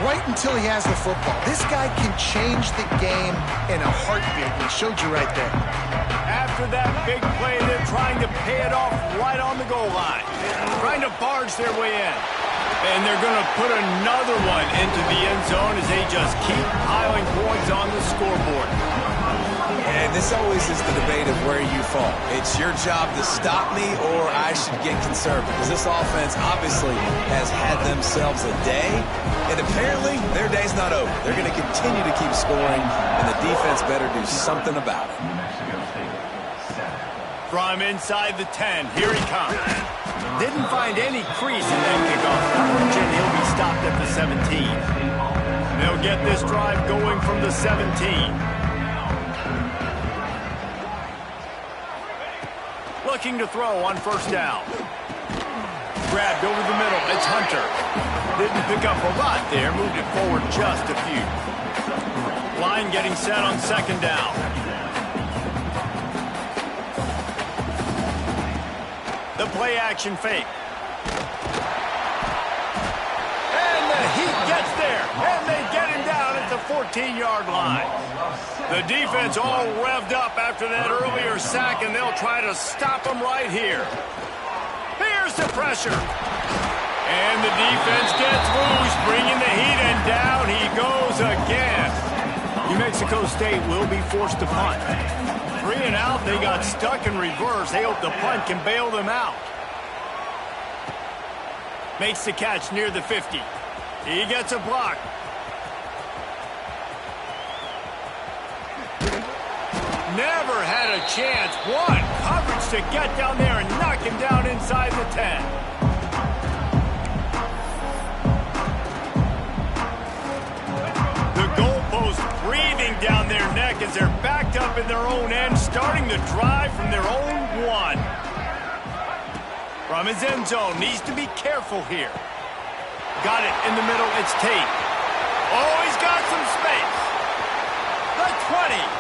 right until he has the football. This guy can change the game in a heartbeat. He showed you right there. After that big play, they're trying to pay it off right on the goal line. Trying to barge their way in. And they're going to put another one into the end zone as they just keep piling points on the scoreboard. And this always is the debate of where you fall. It's your job to stop me, or I should get concerned, because this offense obviously has had themselves a day, and apparently their day's not over. They're going to continue to keep scoring, and the defense better do something about it. From inside the 10, here he comes. Didn't find any crease in that kickoff coverage, and he'll be stopped at the 17. They'll get this drive going from the 17. Looking to throw on first down. Grabbed over the middle. It's Hunter. Didn't pick up a lot there. Moved it forward just a few. Line getting set on 2nd down. The play action fake. And the Heat gets there. And they get him down at the 14-yard line. The defense all revved up after that earlier sack, and they'll try to stop him right here. Here's the pressure. And the defense gets loose, bringing the Heat, and down he goes again. New Mexico State will be forced to punt. 3 and out, they got stuck in reverse. They hope the punt can bail them out. Makes the catch near the 50. He gets a block. Never had a chance. One coverage to get down there and knock him down inside the 10. The goalpost breathing down their neck as they're backed up in their own end, starting the drive from their own 1. From his end zone, needs to be careful here. Got it in the middle, it's Tate. Oh, he's got some space. The 20.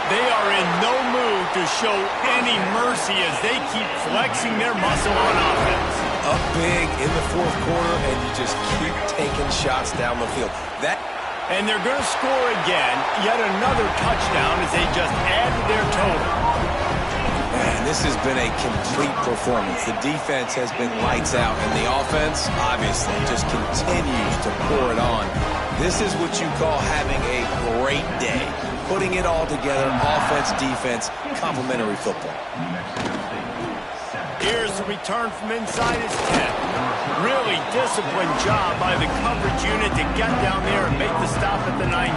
They are in no mood to show any mercy as they keep flexing their muscle on offense. Up big in the fourth quarter, and you just keep taking shots down the field. And they're going to score again, yet another touchdown as they just add to their total. Man, this has been a complete performance. The defense has been lights out, and the offense, obviously, just continues to pour it on. This is what you call having a great day. Putting it all together, offense, defense, complementary football. Here's the return from inside his 10. Really disciplined job by the coverage unit to get down there and make the stop at the 19.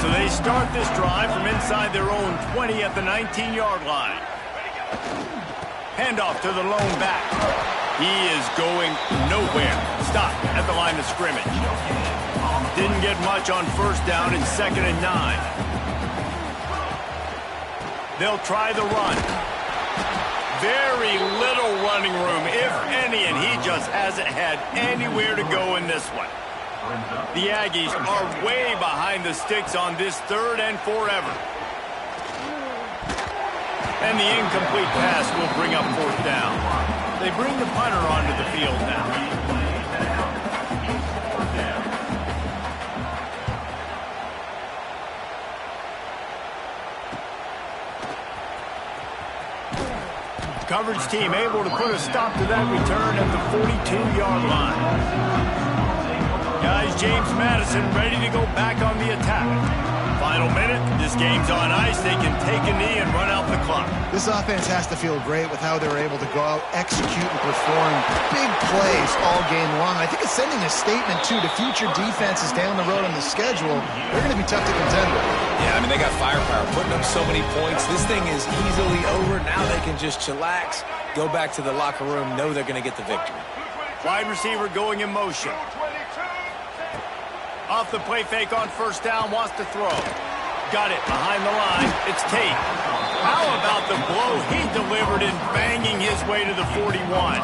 So they start this drive from inside their own 20 at the 19-yard line. Handoff to the lone back. He is going nowhere. Stop at the line of scrimmage. Didn't get much on first down in 2nd and 9. They'll try the run. Very little running room, if any, and he just hasn't had anywhere to go in this one. The Aggies are way behind the sticks on this 3rd and forever. And the incomplete pass will bring up 4th down. They bring the punter onto the field now. Coverage team able to put a stop to that return at the 42-yard line. Guys, James Madison ready to go back on the attack. Final minute, this game's on ice. They can take a knee and run out the clock. This offense has to feel great with how they're able to go out, execute, and perform big plays all game long. I think it's sending a statement, too, to future defenses down the road on the schedule. They're going to be tough to contend with. Yeah, I mean, they got firepower, putting up so many points. This thing is easily over. Now they can just chillax, go back to the locker room, know they're going to get the victory. Wide receiver going in motion. Off the play fake on first down, wants to throw. Got it behind the line. It's Tate. How about the blow he delivered in banging his way to the 41?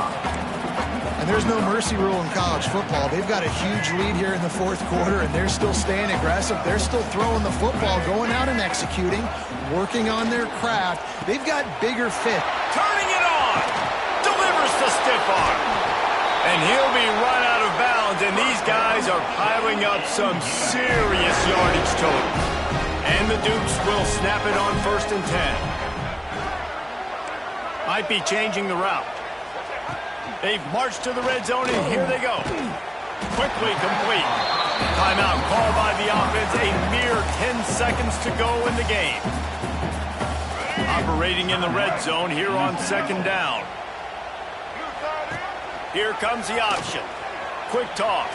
And there's no mercy rule in college football. They've got a huge lead here in the fourth quarter, and they're still staying aggressive. They're still throwing the football, going out and executing, working on their craft. They've got bigger fit. Turning it on. Delivers the stiff arm. And he'll be run out of bounds, and these guys are piling up some serious yardage totals. And the Dukes will snap it on 1st and 10. Might be changing the route. They've marched to the red zone, and here they go. Quickly complete. Timeout called by the offense. A mere 10 seconds to go in the game. Operating in the red zone here on 2nd down. Here comes the option. Quick toss.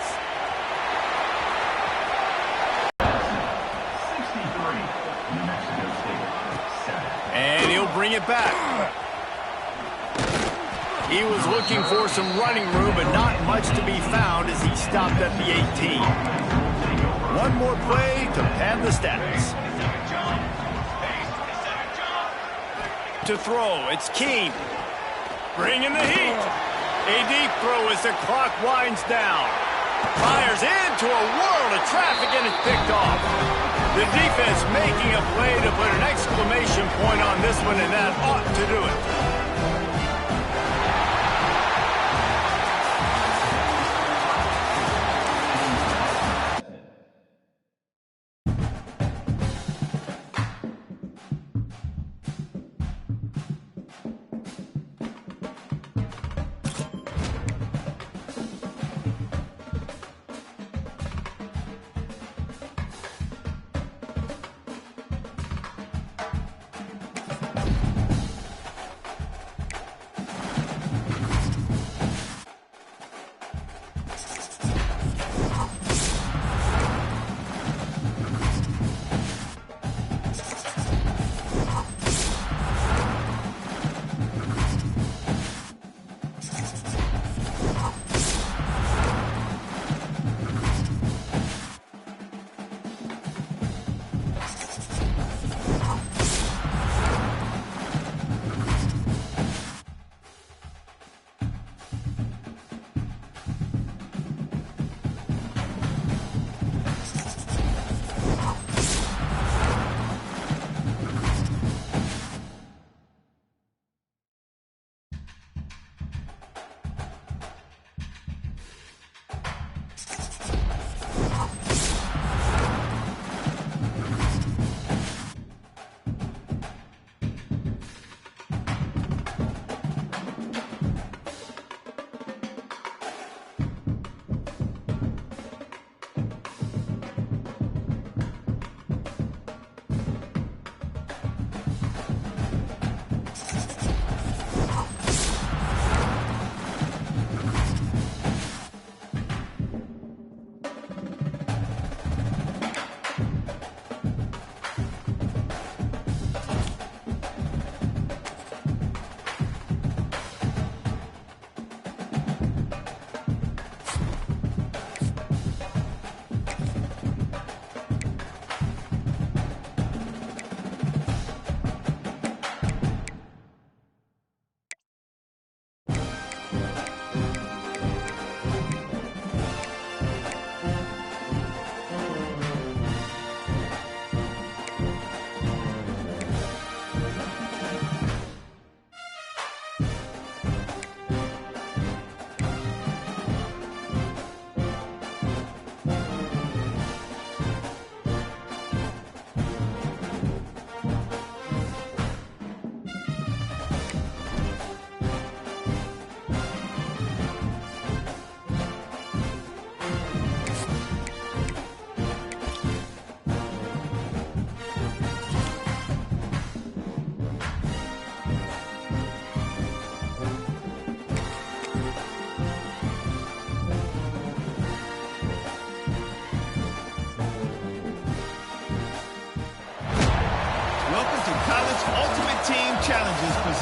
And he'll bring it back. He was looking for some running room, but not much to be found as he stopped at the 18. One more play to pad the stats. To throw, it's Keene. Bringing the heat. A deep throw as the clock winds down. Fires into a world of traffic and it's picked off. The defense making a play to put an exclamation point on this one, and that ought to do it.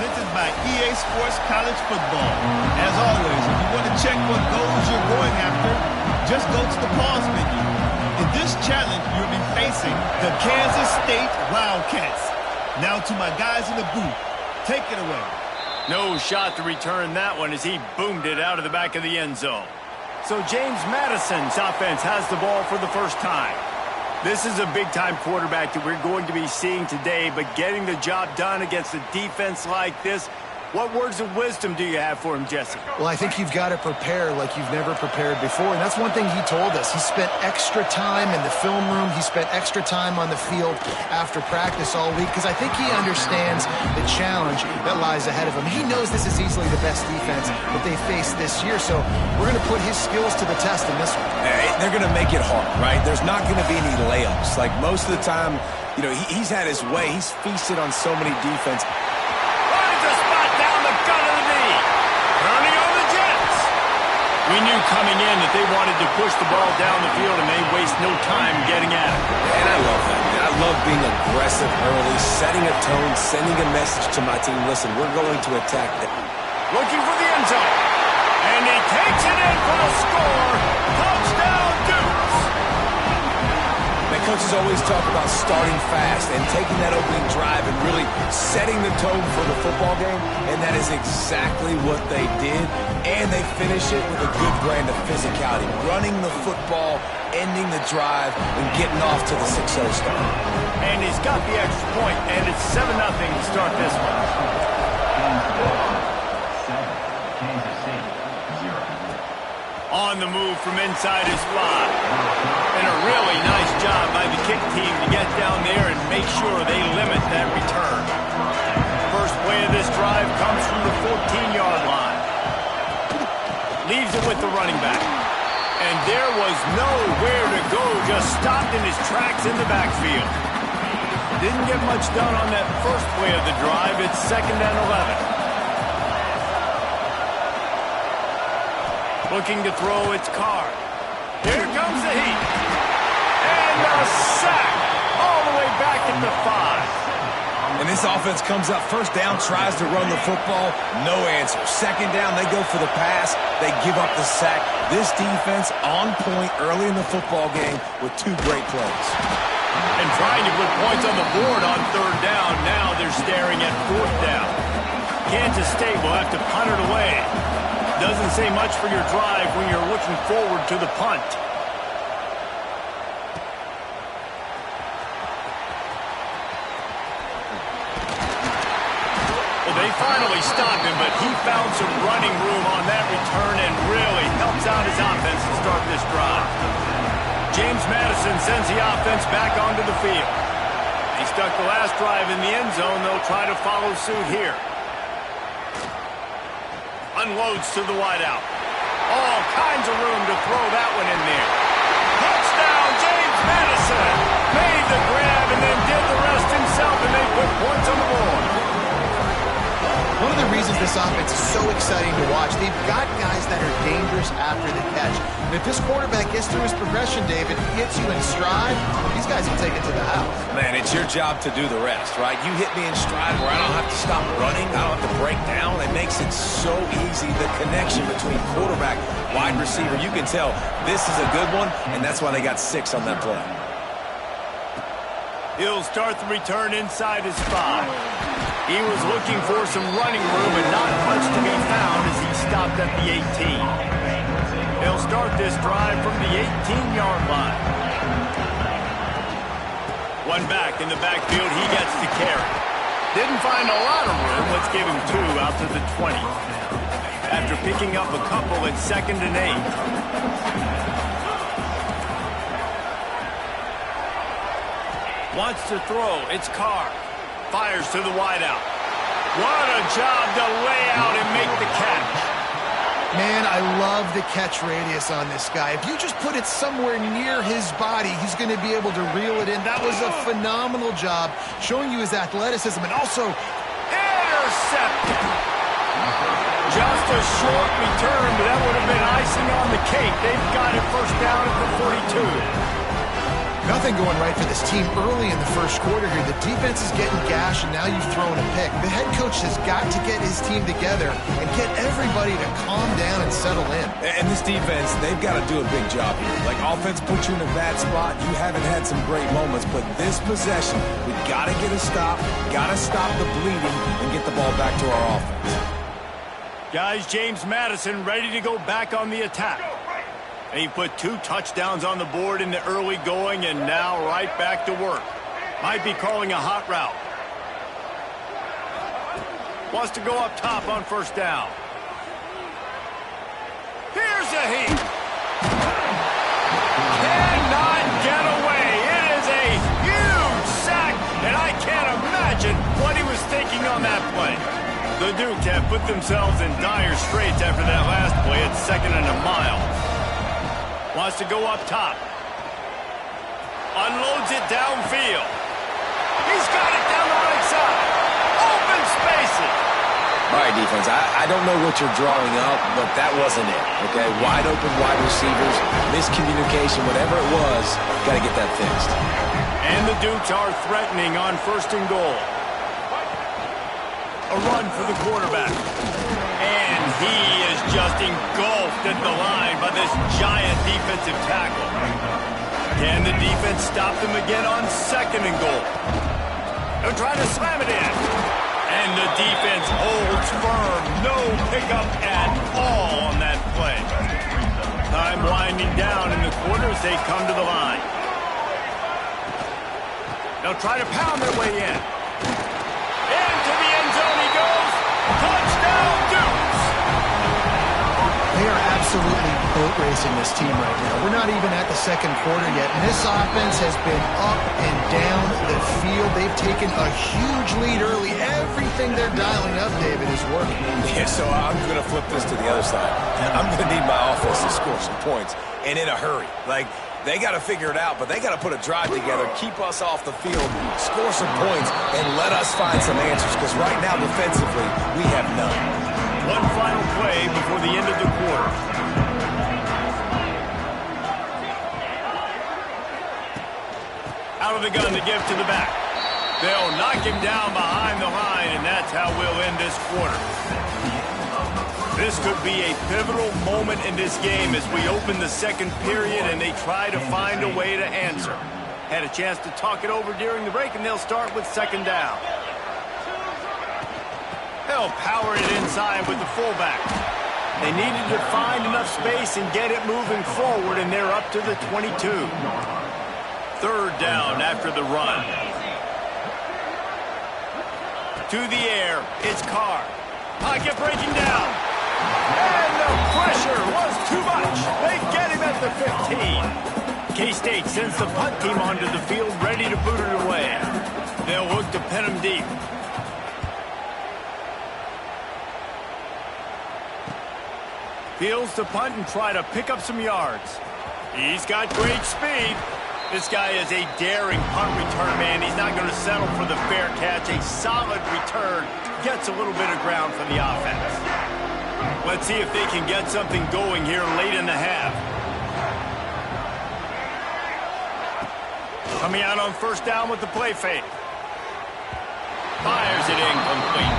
presented by EA Sports College Football. As always, if you want to check what goals you're going after, just go to the pause menu. In this challenge, you'll be facing the Kansas State Wildcats. Now to my guys in the booth. Take it away. No shot to return that one as he boomed it out of the back of the end zone. So James Madison's offense has the ball for the first time. This is a big-time quarterback that we're going to be seeing today, but getting the job done against a defense like this, what words of wisdom do you have for him, Jesse? Well, I think you've got to prepare like you've never prepared before, and that's one thing he told us. He spent extra time in the film room. He spent extra time on the field after practice all week because I think he understands the challenge that lies ahead of him. He knows this is easily the best defense that they face this year, so we're going to put his skills to the test in this one. They're going to make it hard, right? There's not going to be any layups. Like most of the time, you know, he's had his way. He's feasted on so many defense. We knew coming in that they wanted to push the ball down the field, and they waste no time getting at it. And I love that. I love being aggressive early, setting a tone, sending a message to my team. Listen, we're going to attack them. Looking for the end zone. And he takes it in for a score. Touchdown, Dukes. Man, coaches always talk about starting fast and taking that opening drive and really setting the tone for the football game, and that is exactly what they did. And they finish it with a good brand of physicality, running the football, ending the drive, and getting off to the 6-0 start. And he's got the extra point, and it's 7-0 to start this one. On the move from inside his 5. And a really nice job by the kick team to get down there and make sure they limit that return. First play of this drive comes from the 14-yard line. Leaves it with the running back. And there was nowhere to go, just stopped in his tracks in the backfield. Didn't get much done on that first play of the drive. It's 2nd and 11. Looking to throw, it's Carr. Here comes the heat. And a sack all the way back at the 5. And this offense comes up first down, tries to run the football, no answer. Second down, they go for the pass, they give up the sack. This defense on point early in the football game with 2 great plays. And trying to put points on the board on 3rd down. Now they're staring at 4th down. Kansas State will have to punt it away. Doesn't say much for your drive when you're looking forward to the punt. They finally stopped him, but he found some running room on that return and really helps out his offense to start this drive. James Madison sends the offense back onto the field. He stuck the last drive in the end zone. They'll try to follow suit here. Unloads to the wideout. All kinds of room to throw that one in there. Touchdown, James Madison! Made the grab and then did the rest himself, and they put points on the board. One of the reasons this offense is so exciting to watch, they've got guys that are dangerous after the catch. And if this quarterback gets through his progression, David, hits you in stride, these guys will take it to the house. Man, it's your job to do the rest, right? You hit me in stride where I don't have to stop running, I don't have to break down. It makes it so easy, the connection between quarterback, wide receiver. You can tell this is a good one, and that's why they got 6 on that play. He'll start the return inside his 5. He was looking for some running room and not much to be found as he stopped at the 18. They'll start this drive from the 18-yard line. One back in the backfield, he gets the carry. Didn't find a lot of room. Let's give him 2 out to the 20. After picking up a couple at 2nd and 8. Wants to throw. It's Carr. Fires to the wideout. What a job to lay out and make the catch. Man, I love the catch radius on this guy. If you just put it somewhere near his body, he's going to be able to reel it in. That was a phenomenal job showing you his athleticism and also intercepted. Just a short return, but that would have been icing on the cake. They've got it first down at the 42. Nothing going right for this team early in the first quarter here. The defense is getting gashed, and now you've thrown a pick. The head coach has got to get his team together and get everybody to calm down and settle in. And this defense, they've got to do a big job here. Like, offense puts you in a bad spot. You haven't had some great moments, but this possession, we got to get a stop, got to stop the bleeding, and get the ball back to our offense. Guys, James Madison ready to go back on the attack. He put 2 touchdowns on the board in the early going, and now right back to work. Might be calling a hot route. Wants to go up top on first down. Here's a heat. Cannot get away. It is a huge sack, and I can't imagine what he was thinking on that play. The Dukes have put themselves in dire straits after that last play at 2nd and a mile. Wants to go up top. Unloads it downfield. He's got it down the right side. Open spaces. All right, defense, I don't know what you're drawing up, but that wasn't it, okay? Wide open wide receivers, miscommunication, whatever it was, got to get that fixed. And the Dukes are threatening on 1st and goal. A run for the quarterback. And he is just engulfed at the line by this giant defensive tackle. Can the defense stop them again on 2nd and goal? They're trying to slam it in. And the defense holds firm. No pickup at all on that play. Time winding down in the quarter as they come to the line. They'll try to pound their way in. Into the end zone he goes. Touchdown, Dukes! They are absolutely boat racing this team right now. We're not even at the 2nd quarter yet, and this offense has been up and down the field. They've taken a huge lead early. Everything they're dialing up, David, is working. Yeah, so I'm going to flip this to the other side. I'm going to need my offense to score some points, and in a hurry. Like, they got to figure it out, but they got to put a drive together, keep us off the field, score some points, and let us find some answers, because right now, defensively, we have none. One final play before the end of the quarter. Out of the gun to give to the back. They'll knock him down behind the line, and that's how we'll end this quarter. This could be a pivotal moment in this game as we open the 2nd period and they try to find a way to answer. Had a chance to talk it over during the break, and they'll start with 2nd down. They'll power it inside with the fullback. They needed to find enough space and get it moving forward, and they're up to the 22. 3rd down after the run. To the air, it's Carr. Pocket breaking down. And the pressure was too much. They get him at the 15. K-State sends the punt team onto the field, ready to boot it away. They'll look to pin him deep. Fields to punt and try to pick up some yards. He's got great speed. This guy is a daring punt return man. He's not going to settle for the fair catch. A solid return. Gets a little bit of ground for the offense. Let's see if they can get something going here late in the half. Coming out on 1st down with the play fake. Fires it incomplete.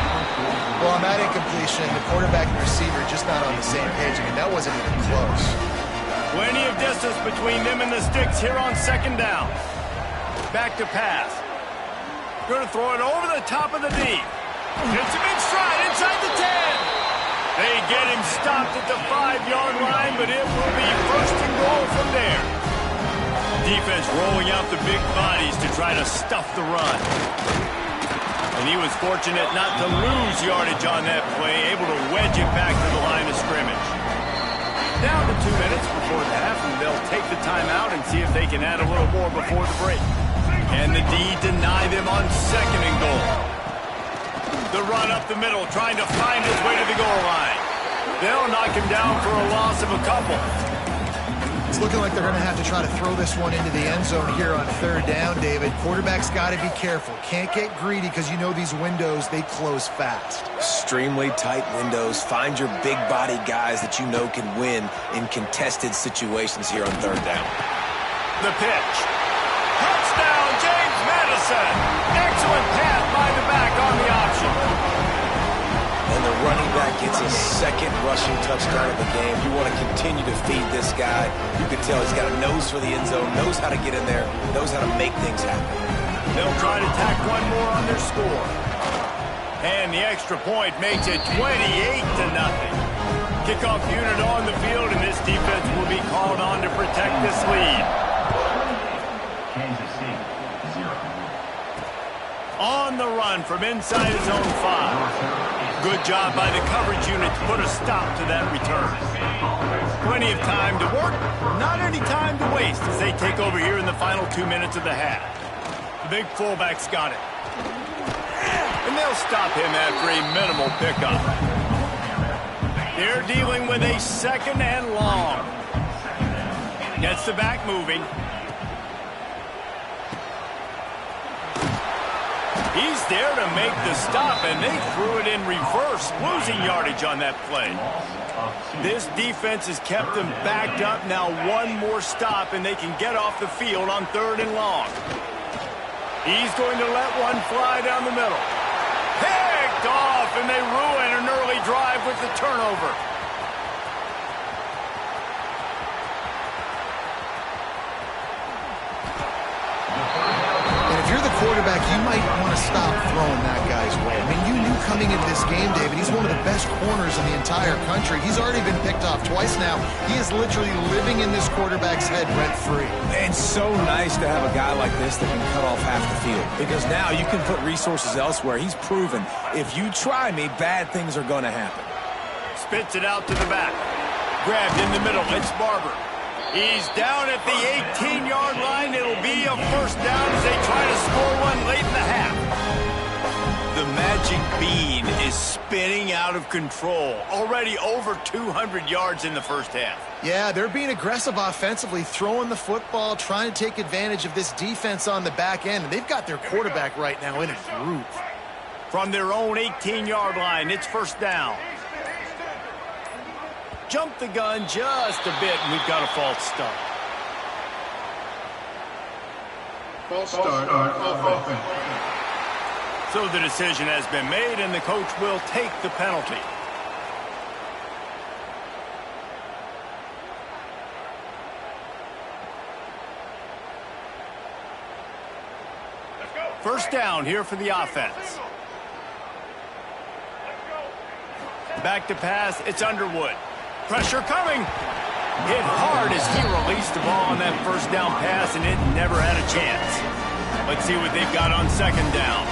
Well, on that incompletion, the quarterback and receiver just not on the same page. I mean, that wasn't even close. Plenty of distance between them and the sticks here on 2nd down. Back to pass. Going to throw it over the top of the D. Gets him in stride inside the 10. They get him stopped at the 5-yard line, but it will be 1st and goal from there. Defense rolling out the big bodies to try to stuff the run. And he was fortunate not to lose yardage on that play, able to wedge it back to the line of scrimmage. Down to 2 minutes before the half, and they'll take the timeout and see if they can add a little more before the break. And the D deny them on 2nd and goal. The run up the middle, trying to find his way to the goal line. They'll knock him down for a loss of a couple. It's looking like they're going to have to try to throw this one into the end zone here on 3rd down, David. Quarterback's got to be careful. Can't get greedy because you know these windows, they close fast. Extremely tight windows. Find your big body guys that you know can win in contested situations here on 3rd down. The pitch. Madison. Excellent pass by the back on the option. And the running back gets his second rushing touchdown of the game. You want to continue to feed this guy. You can tell he's got a nose for the end zone, knows how to get in there, knows how to make things happen. They'll try to tack one more on their score. And the extra point makes it 28-0. Kickoff unit on the field, and this defense will be called on to protect this lead. On the run from inside his own 5. Good job by the coverage unit to put a stop to that return. Plenty of time to work, not any time to waste as they take over here in the final 2 minutes of the half. The big fullback's got it. And they'll stop him after a minimal pickup. They're dealing with a second and long. Gets the back moving. He's there to make the stop, and they threw it in reverse, losing yardage on that play. This defense has kept them backed up. Now one more stop, and they can get off the field on 3rd and long. He's going to let one fly down the middle. Picked off, and they ruin an early drive with the turnover. And if you're the quarterback, you might want to stop throwing that guy's way. I mean, you knew coming into this game, David, he's one of the best corners in the entire country. He's already been picked off twice now. He is literally living in this quarterback's head rent-free. And so nice to have a guy like this that can cut off half the field, because now you can put resources elsewhere. He's proven if you try me, bad things are going to happen. Spits it out to the back. Grabbed in the middle. It's Barber. He's down at the 18-yard line. It'll be a first down as they try to score one late in the half. The magic bean is spinning out of control. Already over 200 yards in the first half. Yeah, they're being aggressive offensively, throwing the football, trying to take advantage of this defense on the back end. And they've got their quarterback right now in a groove. From their own 18-yard line, it's first down. Jump the gun just a bit, and we've got a false start. False start on offense. So the decision has been made, and the coach will take the penalty. First down here for the offense. Back to pass, it's Underwood. Pressure coming. Hit hard as he released the ball on that first down pass, and it never had a chance. Let's see what they've got on second down.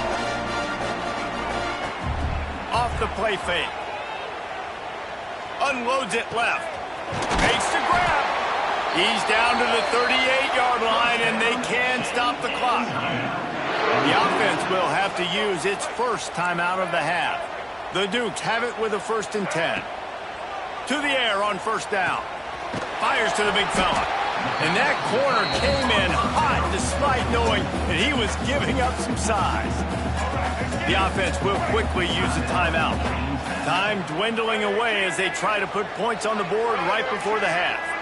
Off the play fake. Unloads it left. Makes the grab. He's down to the 38-yard line, and they can stop the clock. The offense will have to use its first timeout of the half. The Dukes have it with a 1st and 10. To the air on first down. Fires to the big fella. And that corner came in hot despite knowing that he was giving up some size. The offense will quickly use a timeout. Time dwindling away as they try to put points on the board right before the half.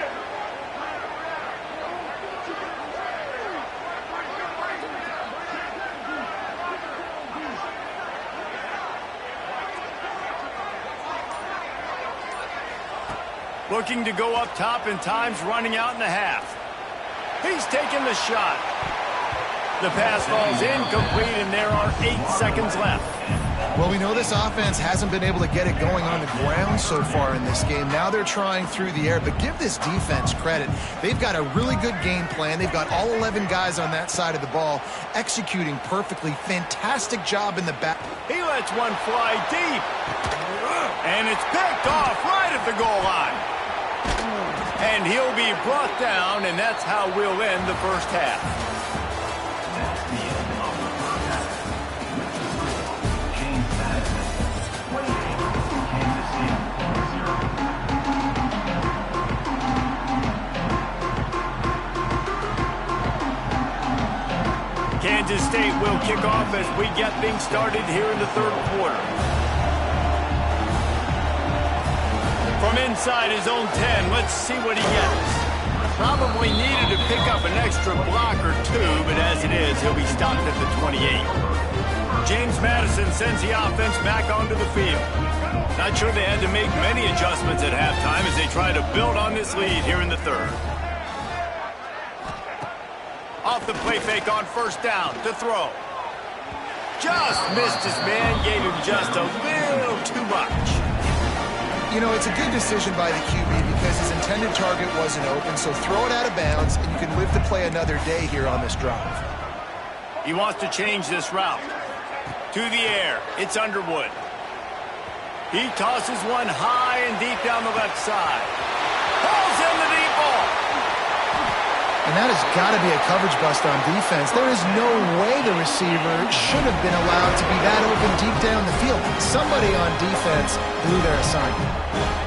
Looking to go up top, and time's running out in the half. He's taking the shot. The pass falls incomplete, and there are 8 seconds left. Well, we know this offense hasn't been able to get it going on the ground so far in this game. Now they're trying through the air, but give this defense credit. They've got a really good game plan. They've got all 11 guys on that side of the ball executing perfectly. Fantastic job in the back. He lets one fly deep. And it's picked off right at the goal line. And he'll be brought down, and that's how we'll end the first half. Kansas State will kick off as we get things started here in the 3rd quarter. From inside his own 10, let's see what he gets. Probably needed to pick up an extra block or two, but as it is, he'll be stopped at the 28. James Madison sends the offense back onto the field. Not sure they had to make many adjustments at halftime as they try to build on this lead here in the third. Off the play fake on first down to throw. Just missed his man, gave him just a little too much. You know, it's a good decision by the QB because his intended target wasn't open, so throw it out of bounds, and you can live to play another day here on this drive. He wants to change this route. To the air, it's Underwood. He tosses one high and deep down the left side. Pulls in the deep ball. And that has got to be a coverage bust on defense. There is no way the receiver should have been allowed to be that open deep down the field. Somebody on defense blew their assignment.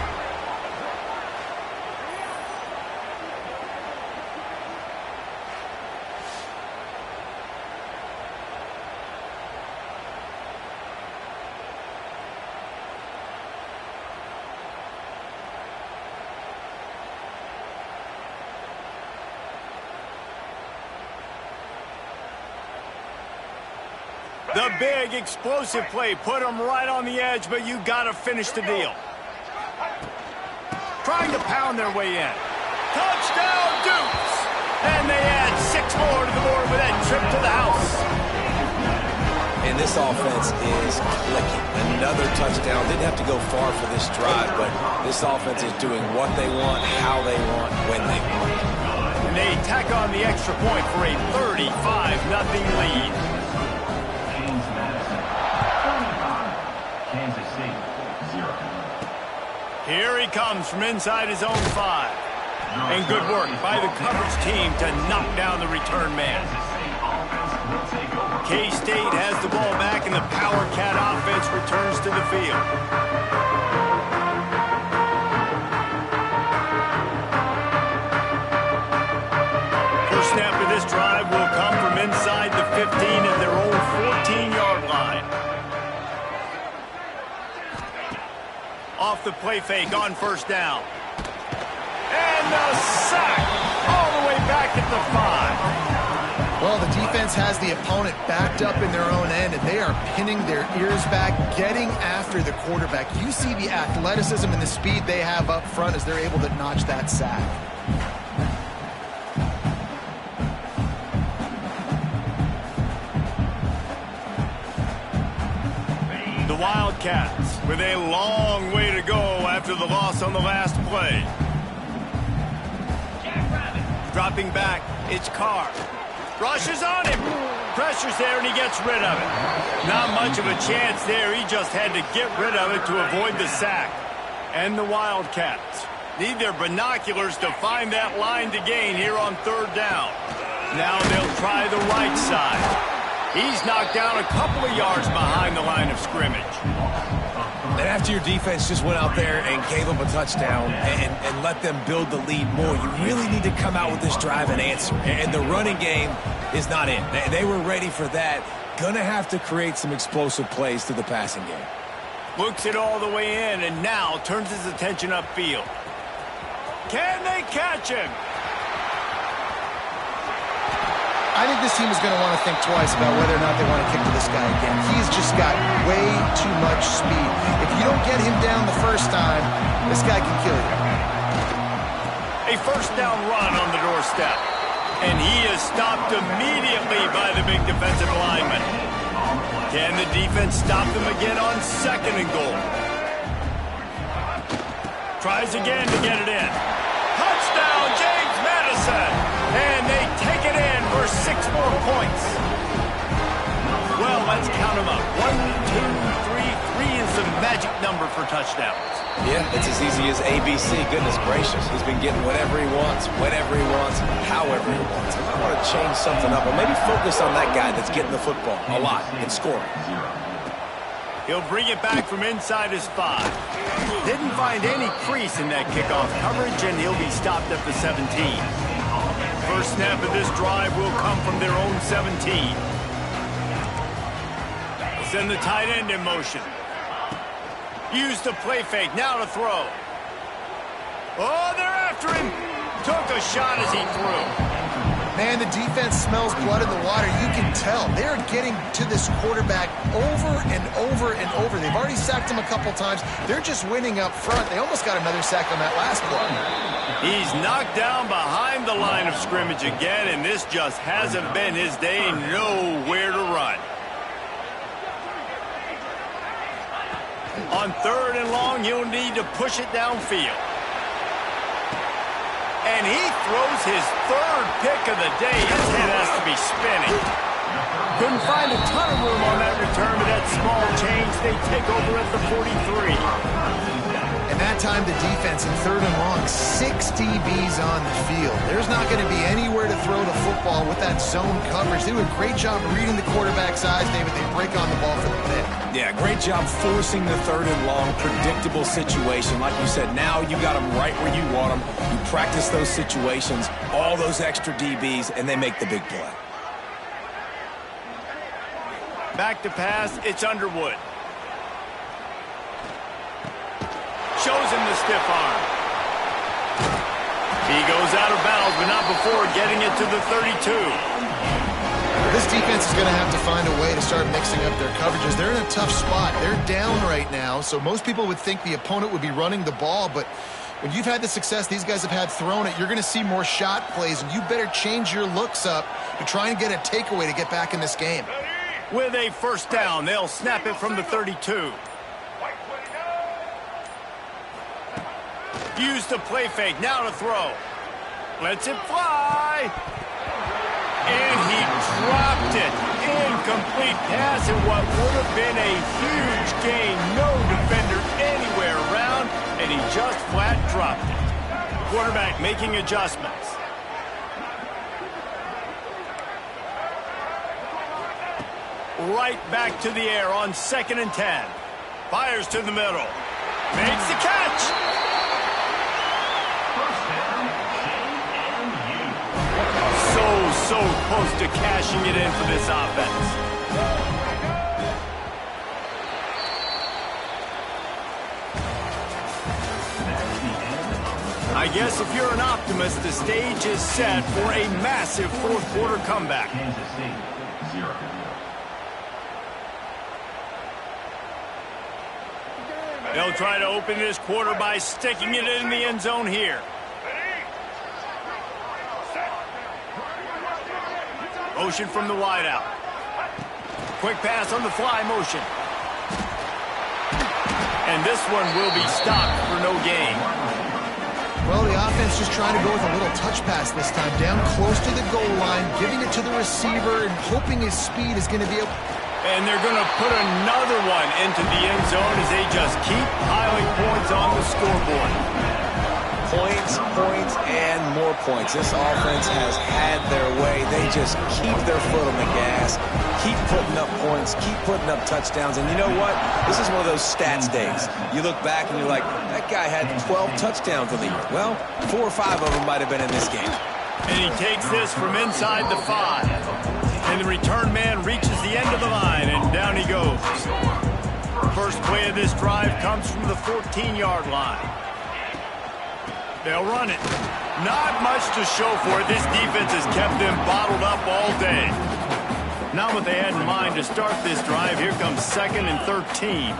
The big, explosive play put him right on the edge, but you got to finish the deal. Trying to pound their way in. Touchdown, Dukes! And they add 6 more to the board with that trip to the house. And this offense is clicking. Another touchdown. Didn't have to go far for this drive, but this offense is doing what they want, how they want, when they want. And they tack on the extra point for a 35-0 lead. Here he comes from inside his own 5. And good work by the coverage team to knock down the return man. K-State has the ball back and the Power Cat offense returns to the field. First snap of this drive will come from inside the 15 at their own 14-yard line. Off the play fake on first down. And the sack all the way back at the 5. Well, the defense has the opponent backed up in their own end, and they are pinning their ears back, getting after the quarterback. You see the athleticism and the speed they have up front as they're able to notch that sack. The Wildcats with a long way to go after the loss on the last play. Dropping back, it's Carr. Rushes on him. Pressure's there, and he gets rid of it. Not much of a chance there. He just had to get rid of it to avoid the sack. And the Wildcats need their binoculars to find that line to gain here on third down. Now they'll try the right side. He's knocked down a couple of yards behind the line of scrimmage. And after your defense just went out there and gave them a touchdown and let them build the lead more, you really need to come out with this drive and answer. And the running game is not in. They were ready for that. Gonna have to create some explosive plays to the passing game. Looks it all the way in and now turns his attention upfield. Can they catch him? I think this team is going to want to think twice about whether or not they want to kick to this guy again. He's just got way too much speed. If you don't get him down the first time, this guy can kill you. A first down run on the doorstep. And he is stopped immediately by the big defensive lineman. Can the defense stop them again on second and goal? Tries again to get it in. Touchdown, James Madison! And they take it in for 6 more points. Well, let's count them up. 1, 2, 3. 3 is the magic number for touchdowns. Yeah, it's as easy as ABC. Goodness gracious. He's been getting whatever he wants, whenever he wants, however he wants. I want to change something up, or maybe focus on that guy that's getting the football a lot and scoring. He'll bring it back from inside his 5. Didn't find any crease in that kickoff coverage, and he'll be stopped at the 17. First snap of this drive will come from their own 17. Send the tight end in motion. Use the play fake, now to throw. Oh, they're after him. took a shot as he threw. Man, the defense smells blood in the water. You can tell. They're getting to this quarterback over and over and over. They've already sacked him a couple times. They're just winning up front. They almost got another sack on that last play. He's knocked down behind the line of scrimmage again, and this just hasn't been his day. Nowhere to run. On 3rd and long, he'll need to push it downfield. And he throws his 3rd pick of the day. His head has to be spinning. Couldn't find a ton of room on that return, but that small change, they take over at the 43. And that time, the defense in 3rd and long, 6 DBs on the field. There's not going to be anywhere to throw the football with that zone coverage. They do a great job reading the quarterback's eyes, David. They break on the ball for the pick. Yeah, great job forcing the 3rd and long, predictable situation. Like you said, now you got them right where you want them. You practice those situations, all those extra DBs, and they make the big play. Back to pass, it's Underwood. Shows him the stiff arm. He goes out of bounds, but not before getting it to the 32. This defense is going to have to find a way to start mixing up their coverages. They're in a tough spot. They're down right now, so most people would think the opponent would be running the ball, but when you've had the success these guys have had throwing it, you're going to see more shot plays, and you better change your looks up to try and get a takeaway to get back in this game. With a 1st down, they'll snap it from the 32. Use the play fake, now to throw. Lets it fly. And he dropped it. Incomplete pass in what would have been a huge gain. No defender anywhere around, and he just flat dropped it. Quarterback making adjustments. Right back to the air on 2nd and 10. Fires to the middle. Makes the catch. So close to cashing it in for this offense. I guess if you're an optimist, the stage is set for a massive 4th quarter comeback. They'll try to open this quarter by sticking it in the end zone here. Motion from the wideout. Quick pass on the fly motion. And this one will be stopped for no gain. Well, the offense just trying to go with a little touch pass this time. Down close to the goal line, giving it to the receiver and hoping his speed is going to be able... And they're going to put another one into the end zone as they just keep piling points on the scoreboard. Points, points, and more points. This offense has had their way. They just keep their foot on the gas, keep putting up points, keep putting up touchdowns. And you know what? This is one of those stats days. You look back and you're like, that guy had 12 touchdowns in the year. Well, 4 or 5 of them might have been in this game. And he takes this from inside the 5. And the return man reaches the end of the line, and down he goes. First play of this drive comes from the 14-yard line. They'll run it. Not much to show for it. This defense has kept them bottled up all day. Not what they had in mind to start this drive. Here comes 2nd and 13.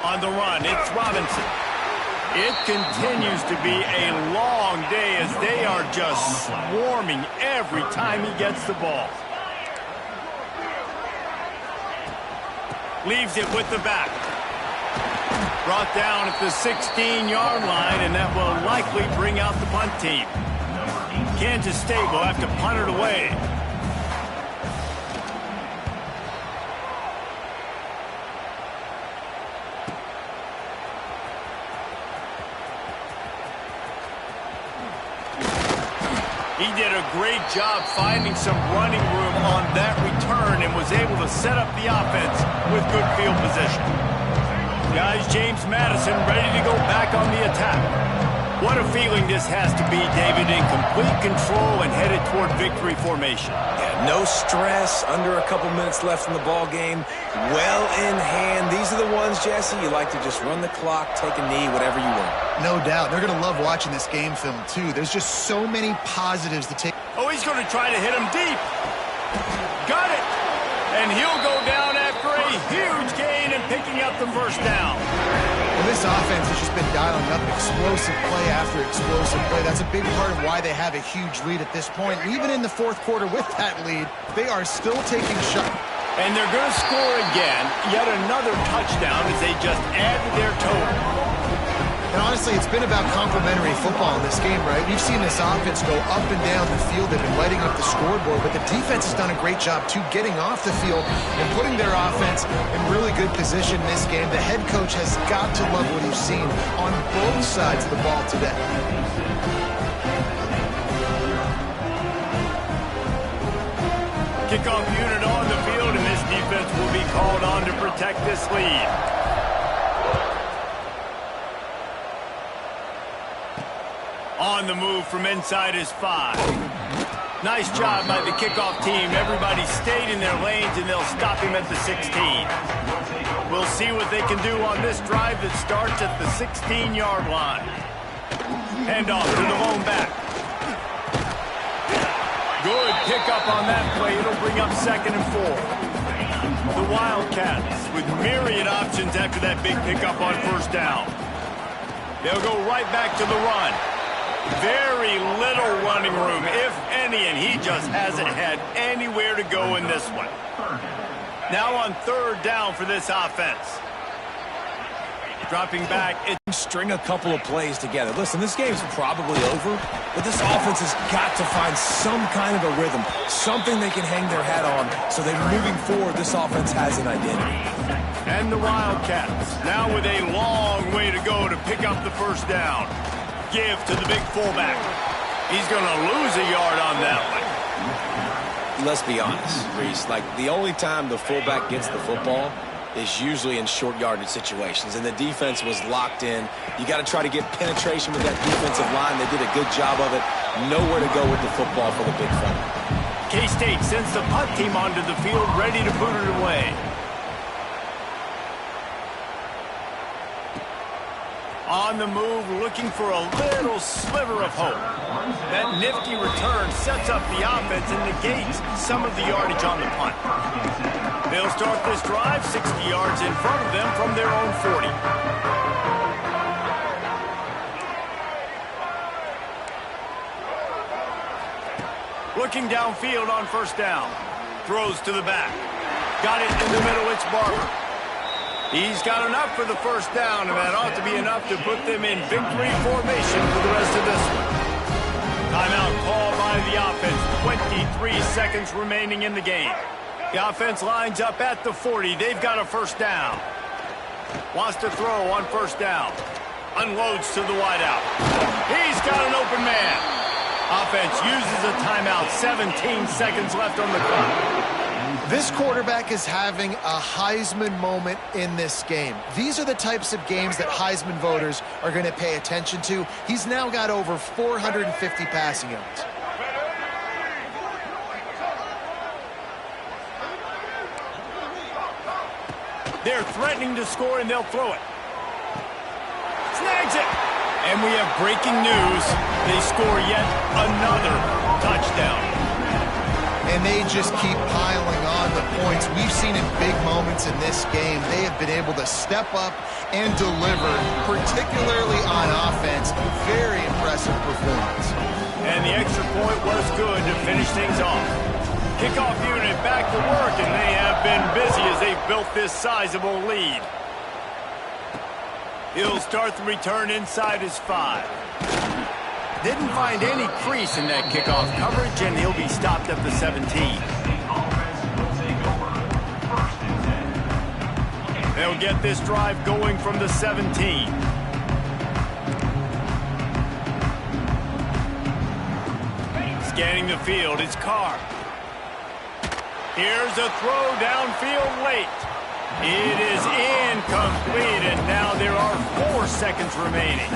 On the run, it's Robinson. It continues to be a long day as they are just swarming every time he gets the ball. Leaves it with the back. Brought down at the 16-yard line, and that will likely bring out the punt team. Kansas State will have to punt it away. He did a great job finding some running room on that return and was able to set up the offense with good field position. Guys, James Madison ready to go back on the attack. What a feeling this has to be, David, in complete control and headed toward victory formation. Yeah, no stress, under a couple minutes left in the ball game, well in hand. These are the ones, Jesse, you like to just run the clock, take a knee, whatever you want. No doubt. They're going to love watching this game film, too. There's just so many positives to take. Oh, he's going to try to hit him deep. Got it. And he'll go down after a huge gain and picking up the first down. Well, this offense has just been dialing up explosive play after explosive play. That's a big part of why they have a huge lead at this point. And even in the fourth quarter with that lead, they are still taking shots. And they're going to score again, yet another touchdown as they just add to their total. And honestly, it's been about complementary football in this game, right? We've seen this offense go up and down the field. They've been lighting up the scoreboard, but the defense has done a great job, too, getting off the field and putting their offense in really good position in this game. The head coach has got to love what he's seen on both sides of the ball today. Kickoff unit on the field, and this defense will be called on to protect this lead. On the move from inside his 5. Nice job by the kickoff team. Everybody stayed in their lanes, and they'll stop him at the 16. We'll see what they can do on this drive that starts at the 16-yard line. Handoff to the lone back. Good pickup on that play. It'll bring up 2nd and 4. The Wildcats with myriad options after that big pickup on first down. They'll go right back to the run. Very little running room, if any, and he just hasn't had anywhere to go in this one. Now on 3rd down for this offense. Dropping back. String a couple of plays together. Listen, this game's probably over, but this offense has got to find some kind of a rhythm, something they can hang their hat on, so that moving forward, this offense has an identity. And the Wildcats, now with a long way to go to pick up the first down. Give to the big fullback. He's going to lose a yard on that one. Let's be honest, Reese. Like, the only time the fullback gets the football is usually in short yardage situations, and the defense was locked in. You got to try to get penetration with that defensive line. They did a good job of it. Nowhere to go with the football for the big fella. K-State sends the punt team onto the field, ready to boot it away. On the move, looking for a little sliver of hope. That nifty return sets up the offense and negates some of the yardage on the punt. They'll start this drive 60 yards in front of them from their own 40. Looking downfield on first down. Throws to the back. Got it in the middle, it's Barber. He's got enough for the first down, and that ought to be enough to put them in victory formation for the rest of this one. Timeout called by the offense. 23 seconds remaining in the game. The offense lines up at the 40. They've got a first down. Wants to throw on first down. Unloads to the wideout. He's got an open man. Offense uses a timeout. 17 seconds left on the clock. This quarterback is having a Heisman moment in this game. These are the types of games that Heisman voters are going to pay attention to. He's now got over 450 passing yards. They're threatening to score, and they'll throw it. Snags it. And we have breaking news. They score yet another touchdown. And they just keep piling on the points. We've seen in big moments in this game, they have been able to step up and deliver, particularly on offense. Very impressive performance. And the extra point was good to finish things off. Kickoff unit back to work, and they have been busy as they've built this sizable lead. He'll start the return inside his 5. Didn't find any crease in that kickoff coverage, and he'll be stopped at the 17. They'll get this drive going from the 17. Scanning the field, it's Carr. Here's a throw downfield late. It is incomplete, and now there are 4 seconds remaining.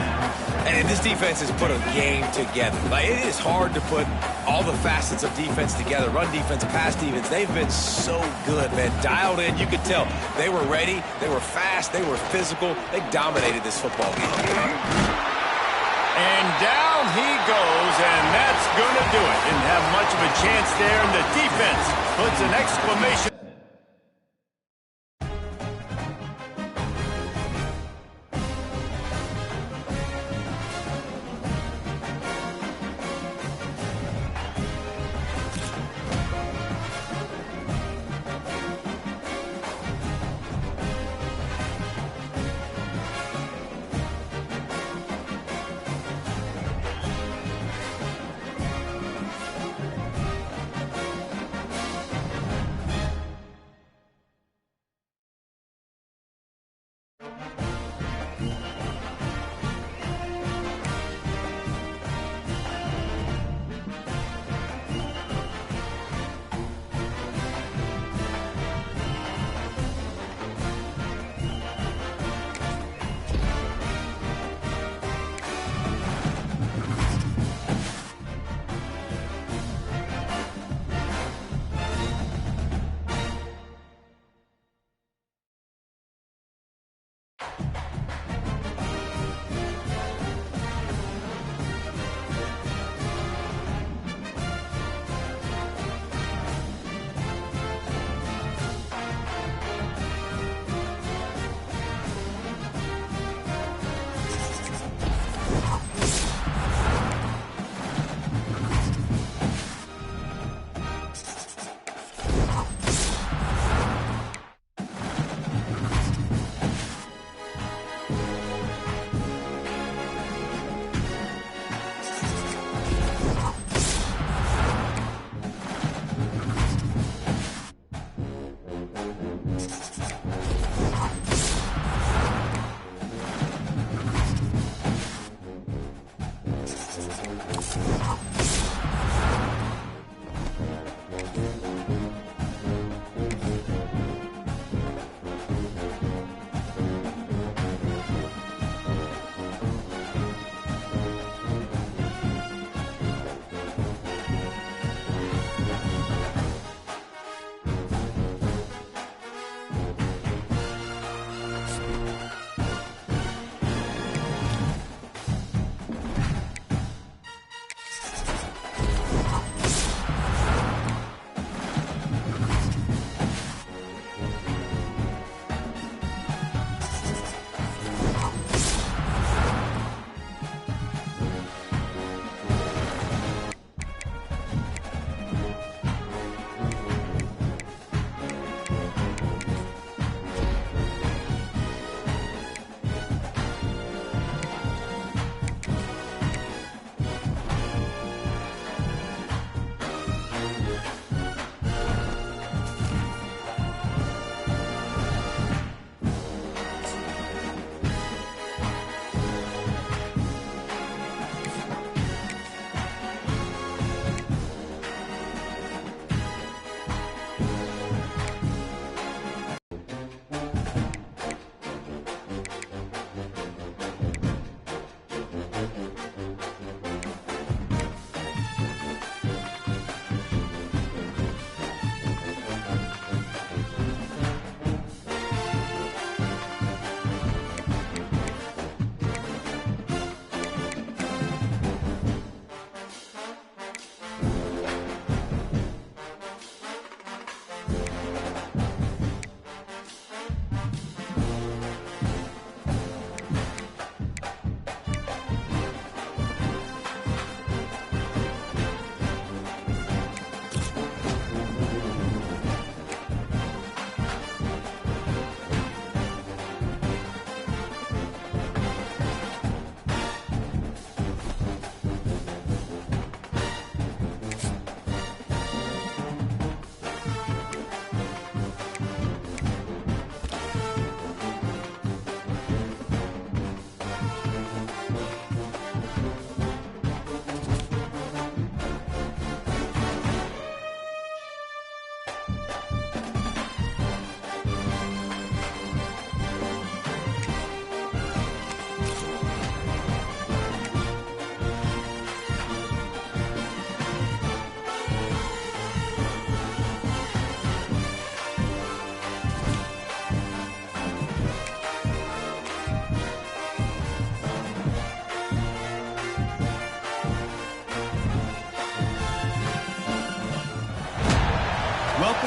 And this defense has put a game together. Like, it is hard to put all the facets of defense together. Run defense, pass defense. They've been so good, man. Dialed in. You could tell they were ready. They were fast. They were physical. They dominated this football game. And down he goes, and that's going to do it. Didn't have much of a chance there, and the defense puts an exclamation.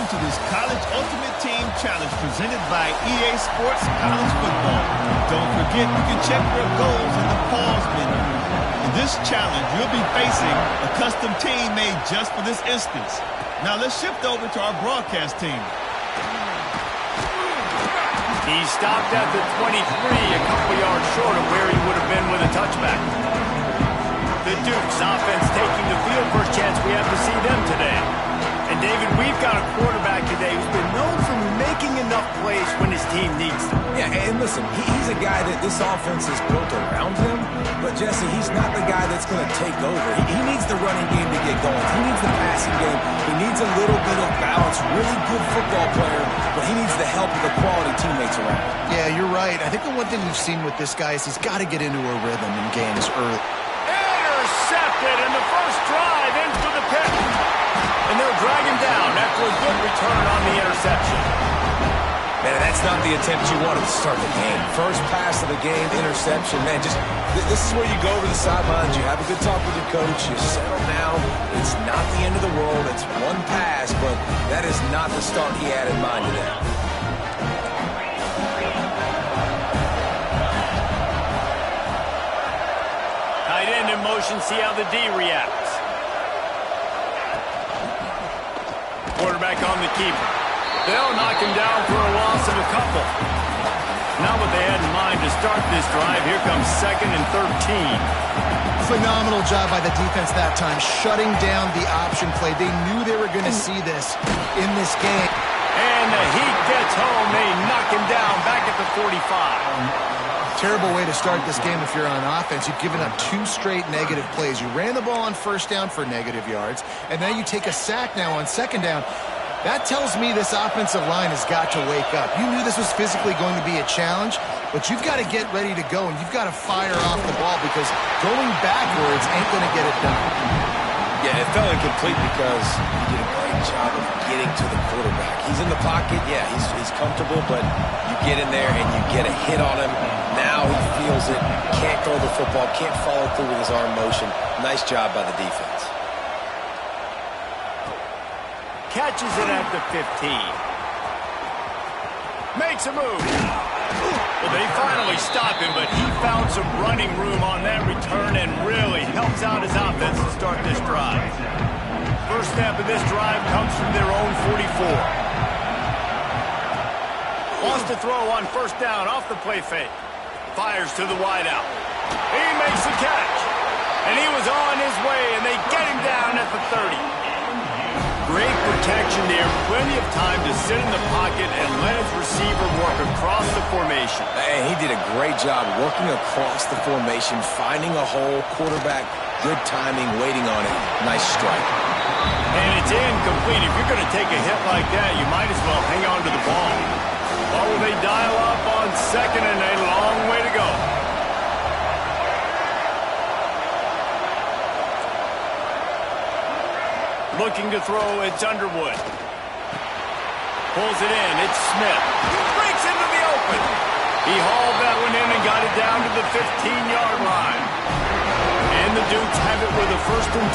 to this College Ultimate Team Challenge presented by EA Sports College Football. Don't forget, you can check your goals in the pause menu. In this challenge, you'll be facing a custom team made just for this instance. Now let's shift over to our broadcast team. He stopped at the 23, a couple yards short of where he would have been with a touchback. The Dukes offense taking the field. First chance we have to see them today. And David, we've got a quarterback today who's been known for making enough plays when his team needs them. Yeah, and listen, he's a guy that this offense is built around him. But, Jesse, he's not the guy that's going to take over. He needs the running game to get going. He needs the passing game. He needs a little bit of balance. Really good football player, but he needs the help of the quality teammates around. Yeah, you're right. I think the one thing we've seen with this guy is he's got to get into a rhythm in games early. Intercepted, and the first drive into the pit. And they'll drag him down after a good return on the interception. Man, that's not the attempt you wanted to start the game. First pass of the game, interception. Man, just this is where you go over the sidelines. You have a good talk with your coach. You settle down. It's not the end of the world. It's one pass, but that is not the start he had in mind today. Tight end in motion. See how the D reacts. Quarterback on the keeper. They'll knock him down for a loss of a couple. Not what they had in mind to start this drive. Here comes 2nd and 13. Phenomenal job by the defense that time, shutting down the option play. They knew they were going to see this in this game. And the heat gets home. They knock him down back at the 45. Terrible way to start this game if you're on offense. You've given up 2 straight negative plays. You ran the ball on first down for negative yards, and then you take a sack now on second down. That tells me this offensive line has got to wake up. You knew this was physically going to be a challenge, but you've got to get ready to go, and you've got to fire off the ball because going backwards ain't going to get it done. Yeah, it fell incomplete because he did a great job of getting to the quarterback. He's in the pocket. Yeah, he's comfortable, but you get in there and you get a hit on him. Now he feels it. Can't throw the football. Can't follow through with his arm motion. Nice job by the defense. Catches it at the 15. Makes a move. Well, they finally stop him, but he found some running room on that return and really helps out his offense to start this drive. First snap of this drive comes from their own 44. Wants to throw on first down off the play fake. Fires to the wideout. He makes the catch. And he was on his way, and they get him down at the 30. Great protection there. Plenty of time to sit in the pocket and let his receiver work across the formation. And he did a great job working across the formation, finding a hole, quarterback, good timing, waiting on it. Nice strike. And it's incomplete. If you're going to take a hit like that, you might as well hang on to the ball. Oh, they dial up on second and a long way to go. Looking to throw, it's Underwood. Pulls it in, it's Smith. Breaks into the open. He hauled that one in and got it down to the 15-yard line. And the Dukes have it with a 1st and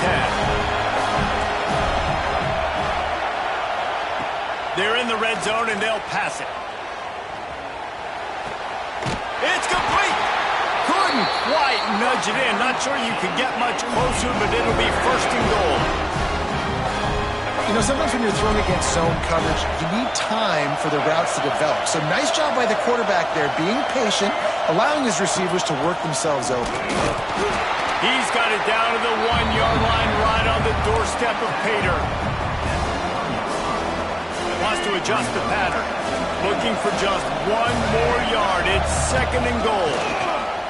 10. They're in the red zone and they'll pass it. It's complete. Couldn't quite nudge it in. Not sure you could get much closer, but it'll be 1st and goal. You know, sometimes when you're throwing against zone coverage, you need time for the routes to develop. So nice job by the quarterback there, being patient, allowing his receivers to work themselves open. He's got it down to the 1-yard line right on the doorstep of Pater. Wants to adjust the pattern. Looking for just 1 more yard. It's 2nd and goal.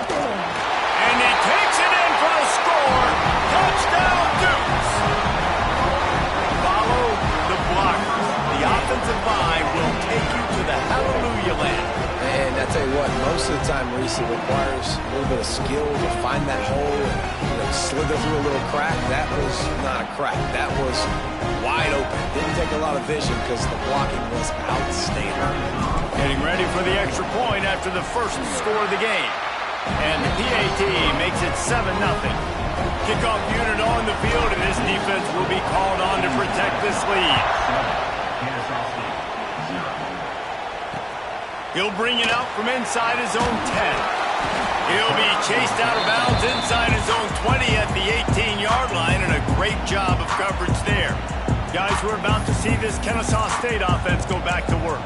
And he takes it in for the score. Touchdown, Dukes. Follow the blockers. The offensive line will take you to the hallelujah land. And I tell you what, most of the time, Reese, it requires a little bit of skill to find that hole and slither through a little crack. That was not a crack. That was wide open. Didn't take a lot of vision because the blocking was outstanding. Getting ready for the extra point after the first score of the game. And the PAT makes it 7-0. Kickoff unit on the field, and this defense will be called on to protect this lead. He'll bring it out from inside his own 10. He'll be chased out of bounds inside his own 20 at the 18-yard line, and a great job of coverage there. Guys, we're about to see this Kennesaw State offense go back to work.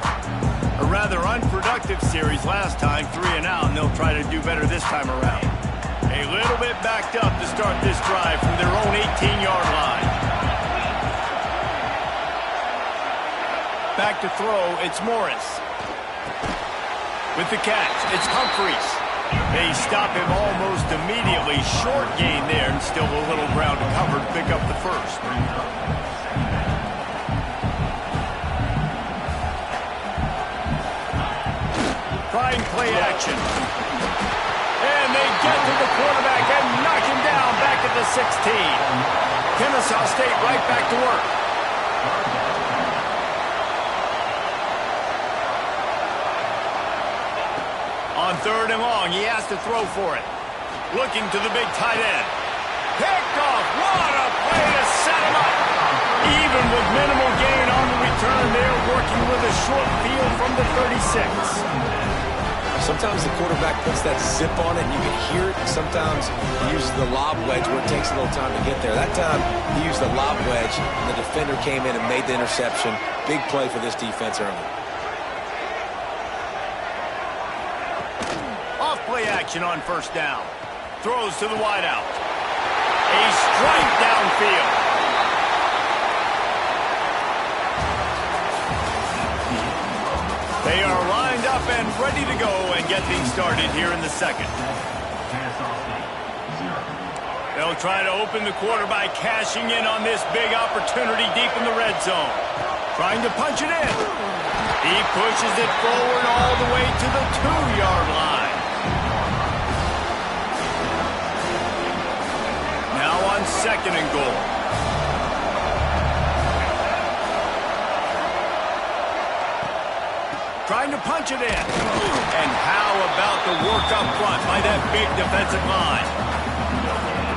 A rather unproductive series last time, 3 and out, and they'll try to do better this time around. A little bit backed up to start this drive from their own 18-yard line. Back to throw, it's Morris. With the catch, it's Humphreys. They stop him almost immediately. Short gain there, and still a little ground to cover to pick up the first. Trying play action. And they get to the quarterback and knock him down back at the 16. Kennesaw State right back to work. On 3rd and long, he has to throw for it. Looking to the big tight end. Picked off. What a play to set him up. Even with minimal gain on the return, they're working with a short field from the 36. Sometimes the quarterback puts that zip on it and you can hear it. Sometimes he uses the lob wedge where it takes a little time to get there. That time he used the lob wedge and the defender came in and made the interception. Big play for this defense early. Off play action on 1st down. Throws to the wideout. A strike downfield. They are lined up and ready to go and get things started here in the second. They'll try to open the quarter by cashing in on this big opportunity deep in the red zone. Trying to punch it in. He pushes it forward all the way to the 2-yard line. Now on 2nd and goal. Trying to punch it in. And how about the work up front by that big defensive line?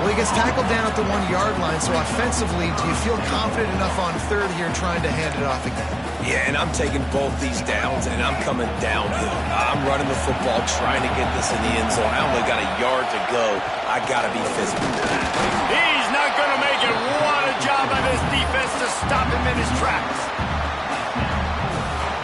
Well, he gets tackled down at the 1-yard line, so offensively, do you feel confident enough on 3rd here trying to hand it off again? Yeah, and I'm taking both these downs, and I'm coming downhill. I'm running the football, trying to get this in the end zone. I only got a yard to go. I got to be physical. He's not going to make it. What a job by this defense to stop him in his tracks.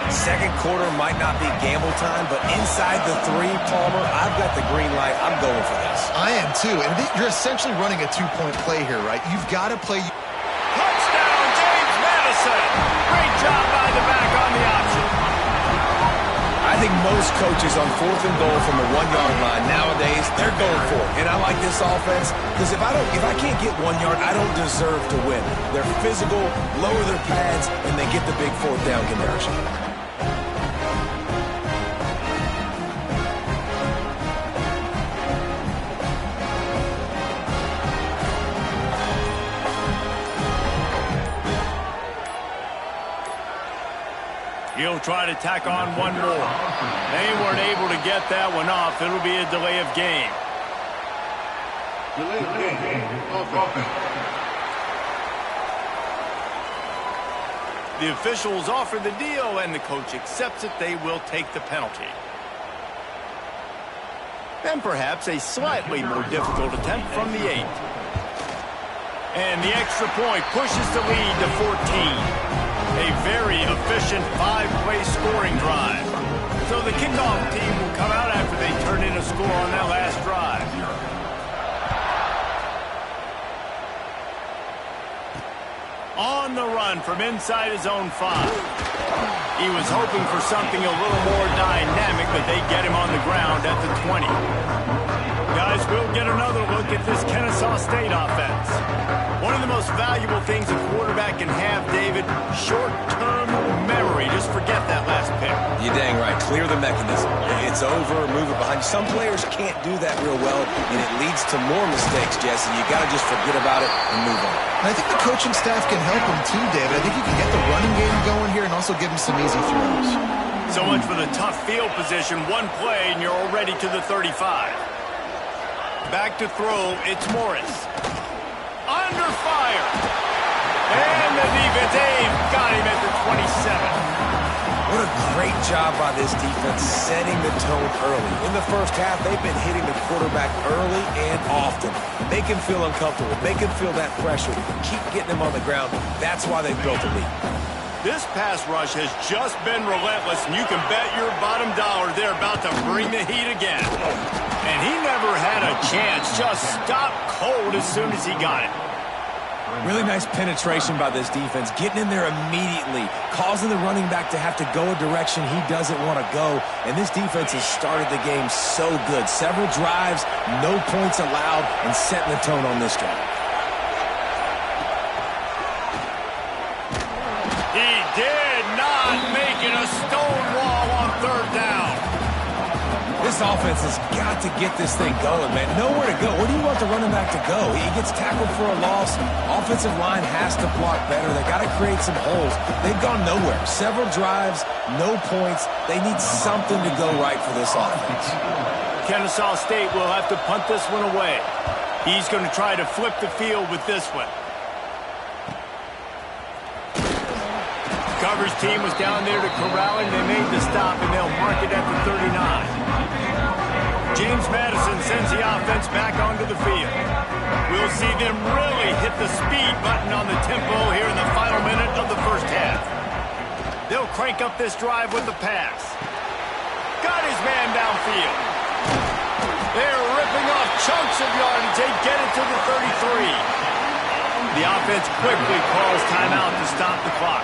Second quarter might not be gamble time, but inside the 3, Palmer, I've got the green light. I'm going for this. I am too, and you're essentially running a 2-point play here, right? You've got to play. Touchdown, James Madison. Great job by the back on the option. I think most coaches on 4th and goal from the 1-yard line nowadays, they're going for it. And I like this offense because if I can't get 1 yard, I don't deserve to win. They're physical, lower their pads, and they get the big 4th down conversion. He'll try to tack on one more. They weren't able to get that one off. It'll be a delay of game. Delay of game. Offense. The officials offer the deal, and the coach accepts it. They will take the penalty. And perhaps a slightly more difficult attempt from the 8. And the extra point pushes the lead to 14. A very efficient 5-play scoring drive. So the kickoff team will come out after they turn in a score on that last drive. On the run from inside his own 5. He was hoping for something a little more dynamic, but they get him on the ground at the 20. Guys, we'll get another look at this Kennesaw State offense. One of the most valuable things a quarterback can have, David, short-term memory. Just forget that last pick. You're dang right. Clear the mechanism. It's over, move it behind. Some players can't do that real well, and it leads to more mistakes, Jesse. You got to just forget about it and move on. And I think the coaching staff can help him too, David. I think you can get the running game going here and also give him some easy throws. So much for the tough field position. One play, and you're already to the 35. Back to throw, it's Morris. Under fire. And the defense got him at the 27. Well, What a great job by this defense setting the tone early. In the first half, they've been hitting the quarterback early and often. Make him feel uncomfortable. Make him feel that pressure. Keep getting him on the ground. That's why they've built a lead. This pass rush has just been relentless, and you can bet your bottom dollar they're about to bring the heat again. And he never had a chance. Just stopped cold as soon as he got it. Really nice penetration by this defense, getting in there immediately, causing the running back to have to go a direction he doesn't want to go. And this defense has started the game so good. Several drives, no points allowed, and setting the tone on this drive. He did not make it a stone wall on third down. This offense has got to get this thing going, man. Nowhere to go. Where do you want the running back to go? He gets tackled for a loss. Offensive line has to block better. They got to create some holes. They've gone nowhere. Several drives, no points. They need something to go right for this offense. Kennesaw State will have to punt this one away. He's going to try to flip the field with this one. Coverage team was down there to corral him. They made the stop, and they'll mark it at the 39. James Madison sends the offense back onto the field. We'll see them really hit the speed button on the tempo here in the final minute of the first half. They'll crank up this drive with the pass. Got his man downfield. They're ripping off chunks of yardage. They get it to the 33. The offense quickly calls timeout to stop the clock.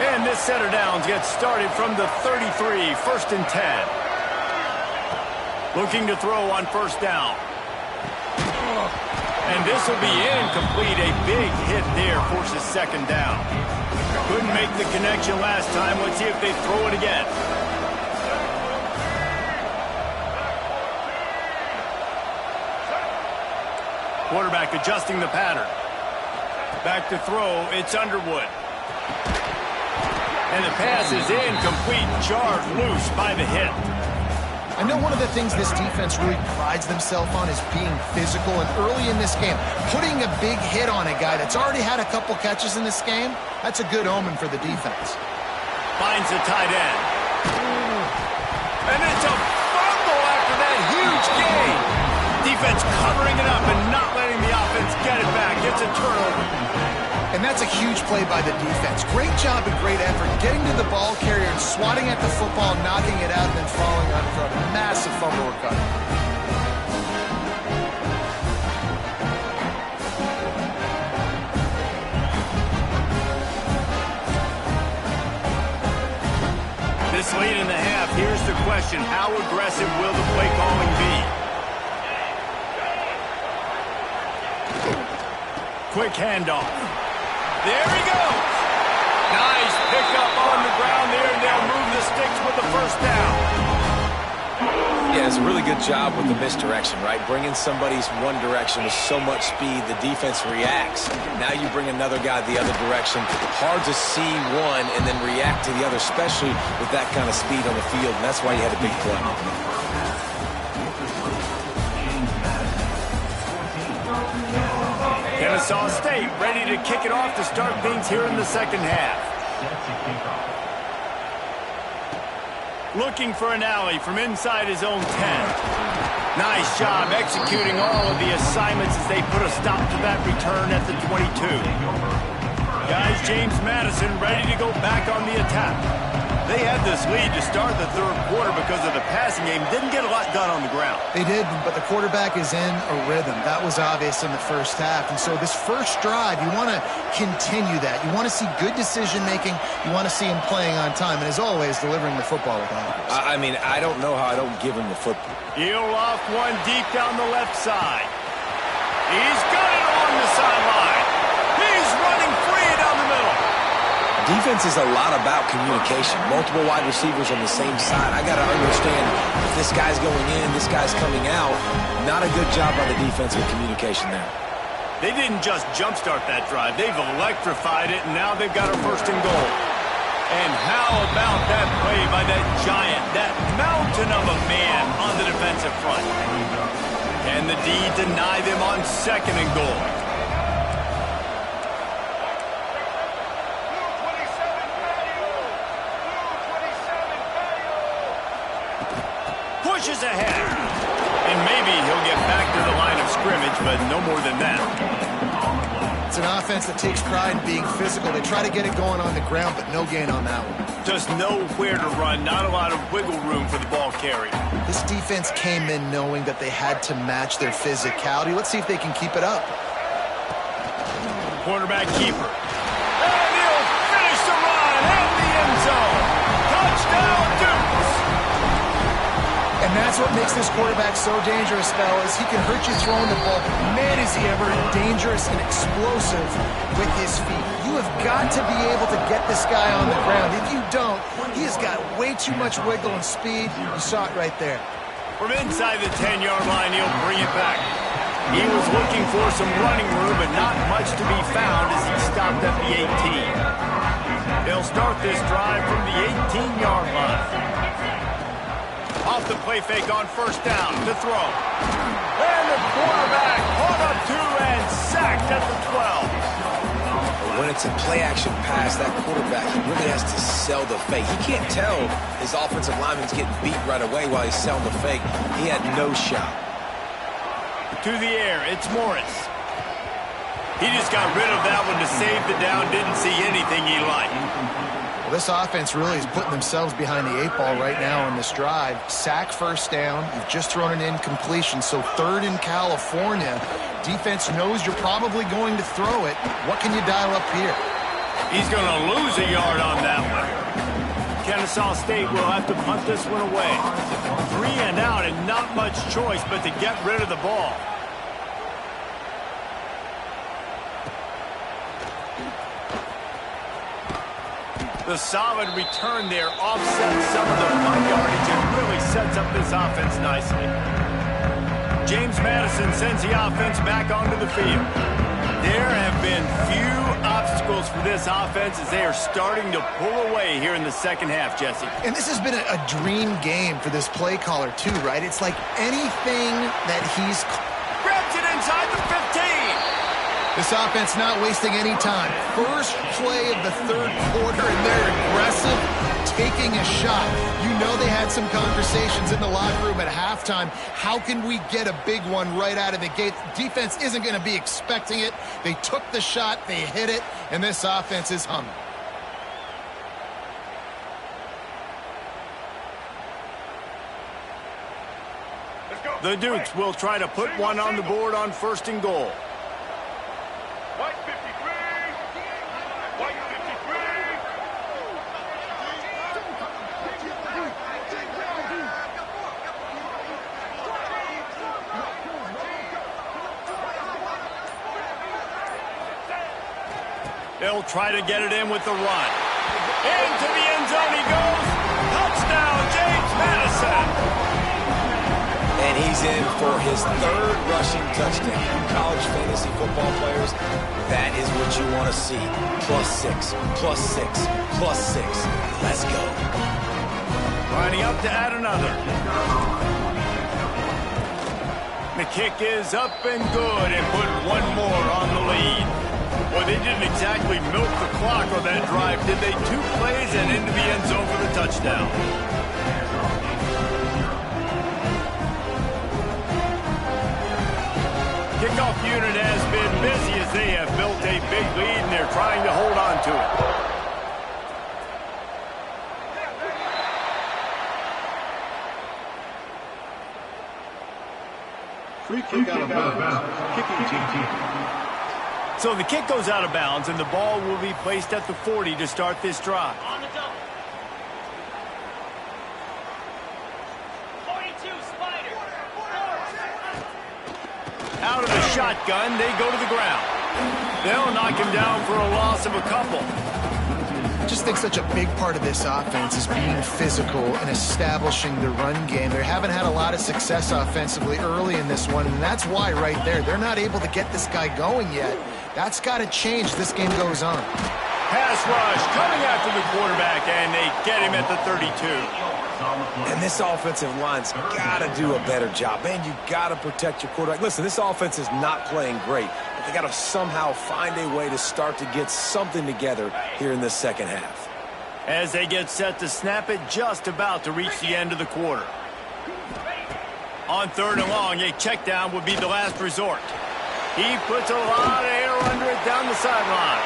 And this set of downs gets started from the 33, 1st and 10. Looking to throw on first down. And this will be incomplete. A big hit there forces second down. Couldn't make the connection last time. Let's see if they throw it again. Quarterback adjusting the pattern. Back to throw. It's Underwood. And the pass is incomplete. Jarred loose by the hit. I know one of the things this defense really prides themselves on is being physical, and early in this game, putting a big hit on a guy that's already had a couple catches in this game, that's a good omen for the defense. Finds the tight end. And it's a fumble after that huge gain. Defense covering it up and not letting the offense get it back. It's a turnover. And that's a huge play by the defense. Great job and great effort getting to the ball carrier and swatting at the football, knocking it out, and then falling on for a massive fumble recovery. This late in the half, here's the question. How aggressive will the play calling be? Quick handoff. There he goes. Nice pickup on the ground there, and they'll move the sticks with the first down. Yeah, it's a really good job with the misdirection, right? Bringing somebody's one direction with so much speed, the defense reacts. Now you bring another guy the other direction. Hard to see one and then react to the other, especially with that kind of speed on the field, and that's why you had a big play. Kennesaw State ready to kick it off to start things here in the second half. Looking for an alley from inside his own 10. Nice job executing all of the assignments as they put a stop to that return at the 22. Guys, James Madison ready to go back on the attack. They had this lead to start the third quarter because of the passing game. Didn't get a lot done on the ground. They did, but the quarterback is in a rhythm. That was obvious in the first half. And so this first drive, you want to continue that. You want to see good decision-making. You want to see him playing on time. And as always, delivering the football with accuracy. I mean, I don't know how I don't give him the football. He'll off one deep down the left side. He's got it along the sideline. He's running free down the middle. Defense is a lot about communication. Multiple wide receivers on the same side. I got to understand if this guy's going in, this guy's coming out. Not a good job by the defense with communication there. They didn't just jumpstart that drive. They've electrified it, and now they've got a 1st and goal. And how about that play by that giant, that mountain of a man on the defensive front? Can the D deny them on 2nd and goal? but no more than that. It's an offense that takes pride in being physical. They try to get it going on the ground, but no gain on that one. Just nowhere to run, not a lot of wiggle room for the ball carrier. This defense came in knowing that they had to match their physicality. Let's see if they can keep it up. Quarterback keeper. And he'll finish the run in the end zone. Touchdown, Dukes. And that's what makes this quarterback so dangerous, fellas. He can hurt you throwing the ball. Man, is he ever dangerous and explosive with his feet. You have got to be able to get this guy on the ground. If you don't, he has got way too much wiggle and speed. You saw it right there. From inside the 10-yard line, he'll bring it back. He was looking for some running room, but not much to be found as he stopped at the 18. They'll start this drive from the 18-yard line. Off the play fake on first down to throw. And the quarterback caught up to and sacked at the 12. When it's a play-action pass, that quarterback, he really has to sell the fake. He can't tell his offensive lineman's getting beat right away while he's selling the fake. He had no shot. To the air, it's Morris. He just got rid of that one to save the down, didn't see anything he liked. Well, this offense really is putting themselves behind the 8-ball right now on this drive. Sack first down. You've just thrown an incompletion, so third in California. Defense knows you're probably going to throw it. What can you dial up here? He's going to lose a yard on that one. Kennesaw State will have to punt this one away. 3 and out and not much choice but to get rid of the ball. The solid return there offsets some of the punt yardage and really sets up this offense nicely. James Madison sends the offense back onto the field. There have been few obstacles for this offense as they are starting to pull away here in the second half, Jesse. And this has been a dream game for this play caller too, right? It's like anything that he's... Grabs it inside the 15. This offense not wasting any time. First play of the third quarter, and they're aggressive, taking a shot. You know they had some conversations in the locker room at halftime. How can we get a big one right out of the gate? Defense isn't going to be expecting it. They took the shot, they hit it, and this offense is humming. The Dukes will try to put one on the board on first and goal. White 53. White 53. They'll try to get it in with the run. Into the end zone he goes. Touchdown, James Madison. And he's in for his third rushing touchdown. You college fantasy football players, that is what you want to see. +6, +6, +6. Let's go. Lining up to add another. The kick is up and good and put one more on the lead. Well, they didn't exactly milk the clock on that drive, did they? 2 plays and into the end zone for the touchdown. Kickoff unit has been busy as they have built a big lead and they're trying to hold on to it. Free kick out of bounds. Kicking team. So the kick goes out of bounds and the ball will be placed at the 40 to start this drive. On the double. 42, Spider. Out of the shotgun, they go to the ground. They'll knock him down for a loss of a couple. I just think such a big part of this offense is being physical and establishing the run game. They haven't had a lot of success offensively early in this one, and that's why right there, they're not able to get this guy going yet. That's got to change. This game goes on. Pass rush coming after the quarterback, and they get him at the 32. And this offensive line's got to do a better job. Man, you got to protect your quarterback. Listen, this offense is not playing great, but they got to somehow find a way to start to get something together here in the second half. As they get set to snap it, just about to reach the end of the quarter. On 3rd and long, a check down would be the last resort. He puts a lot of air under it down the sideline.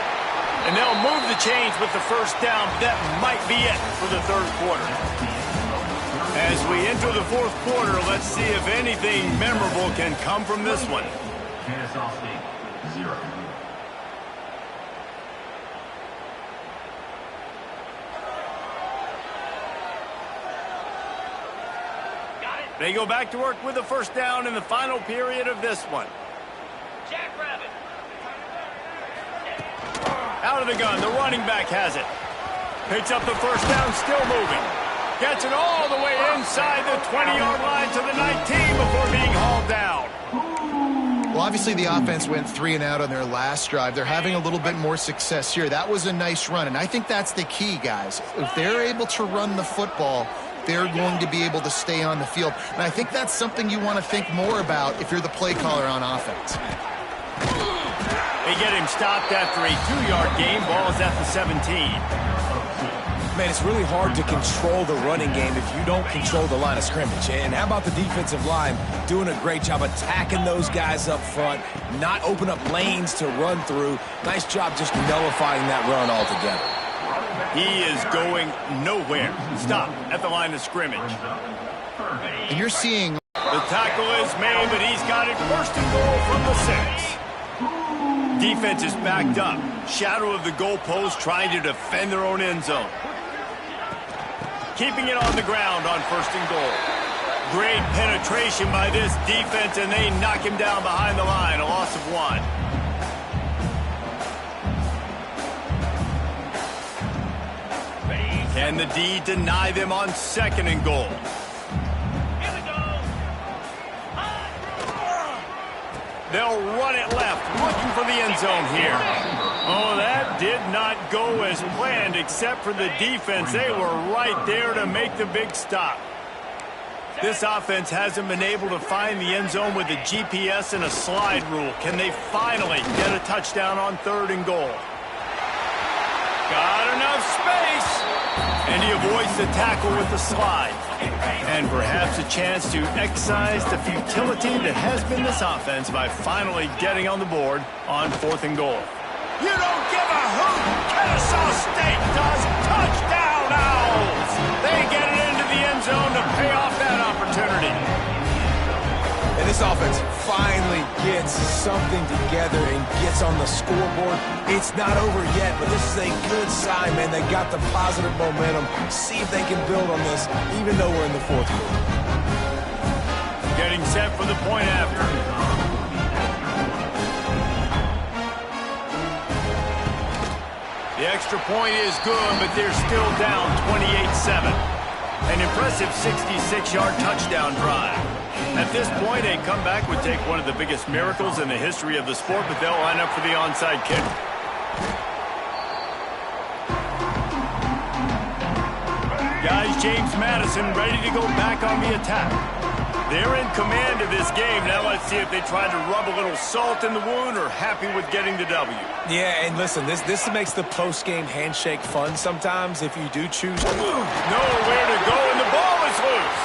And they'll move the chains with the first down. That might be it for the third quarter. As we enter the fourth quarter, let's see if anything memorable can come from this one. Kennesaw State, 0. They go back to work with the first down in the final period of this one. Jackrabbit. Out of the gun, the running back has it. Picks up the first down, still moving. Gets it all the way inside the 20-yard line to the 19 before being hauled down. Well, obviously the offense went 3 and out on their last drive. They're having a little bit more success here. That was a nice run, and I think that's the key, guys. If they're able to run the football, they're going to be able to stay on the field. And I think that's something you want to think more about if you're the play caller on offense. They get him stopped after a 2-yard gain. Ball is at the 17. Man, it's really hard to control the running game if you don't control the line of scrimmage. And how about the defensive line doing a great job attacking those guys up front, not open up lanes to run through. Nice job just nullifying that run altogether. He is going nowhere. Stop at the line of scrimmage. And you're seeing... The tackle is made, but he's got it first and goal from the 6. Defense is backed up. Shadow of the goalpost trying to defend their own end zone. Keeping it on the ground on first and goal. Great penetration by this defense, and they knock him down behind the line. A loss of 1. Can the D deny them on second and goal? Here we go. They'll run it left, looking for the end zone here. Oh, that did not go as planned, except for the defense. They were right there to make the big stop. This offense hasn't been able to find the end zone with a GPS and a slide rule. Can they finally get a touchdown on third and goal? Got enough space. And he avoids the tackle with the slide. And perhaps a chance to excise the futility that has been this offense by finally getting on the board on fourth and goal. You don't give a hoot. Kennesaw State does. Touchdown, Owls. They get it into the end zone to pay off that opportunity. And this offense finally gets something together and gets on the scoreboard. It's not over yet, but this is a good sign, man. They got the positive momentum. See if they can build on this, even though we're in the fourth quarter. Getting set for the point after. The extra point is good, but they're still down 28-7. An impressive 66-yard touchdown drive. At this point, a comeback would take one of the biggest miracles in the history of the sport, but they'll line up for the onside kick. Guys, James Madison ready to go back on the attack. They're in command of this game. Now let's see if they try to rub a little salt in the wound or happy with getting the W. Yeah, and listen, this makes the post-game handshake fun sometimes if you do choose to. Nowhere to go, and the ball is loose.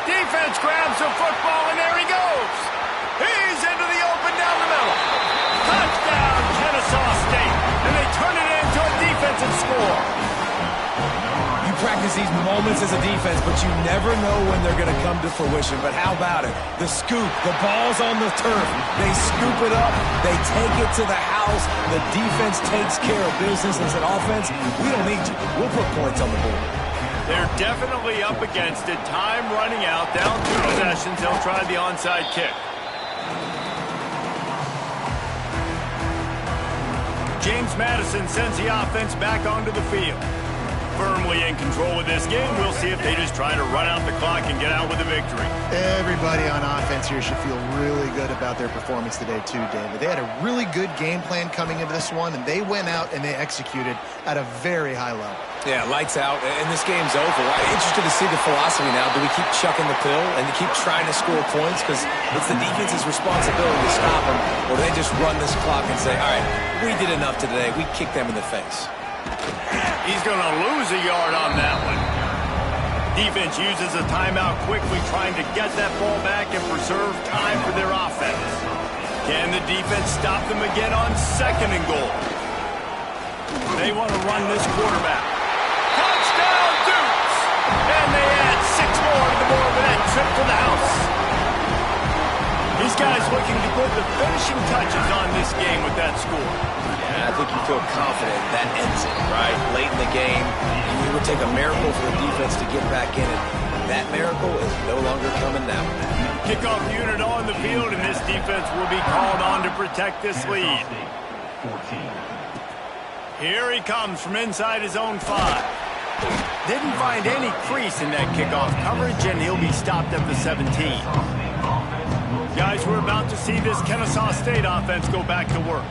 Defense grabs the football, and there he goes. He's into the open down the middle. Touchdown, Kennesaw State. And they turn it into a defensive score. You practice these moments as a defense, but you never know when they're going to come to fruition. But how about it? The scoop, the ball's on the turf. They scoop it up. They take it to the house. The defense takes care of business and said, offense, we don't need you. We'll put points on the board. They're definitely up against it. Time running out. Down 2 possessions. They'll try the onside kick. James Madison sends the offense back onto the field. Firmly in control of this game. We'll see if they just try to run out the clock and get out with a victory. Everybody on offense here should feel really good about their performance today too, David. They had a really good game plan coming into this one, and they went out and they executed at a very high level. Yeah, lights out, and this game's over. I'm interested to see the philosophy now. Do we keep chucking the pill and keep trying to score points? Because it's the defense's responsibility to stop them, or they just run this clock and say, all right, we did enough today. We kicked them in the face. He's going to lose a yard on that one. Defense uses a timeout quickly, trying to get that ball back and preserve time for their offense. Can the D defense stopped them again on 2nd and goal. They want to run this quarterback. Touchdown, Dukes! And they add 6 more to the board with that trip to the house. These guys looking to put the finishing touches on this game with that score. Yeah, I think you feel confident that ends it, right? Late in the game, it would take a miracle for the defense to get back in it. That miracle is no longer coming now. Kickoff unit on the field, and this defense will be called on to protect this lead. 14. Here he comes from inside his own 5. Didn't find any crease in that kickoff coverage, and he'll be stopped at the 17. Guys, we're about to see this Kennesaw State offense go back to work.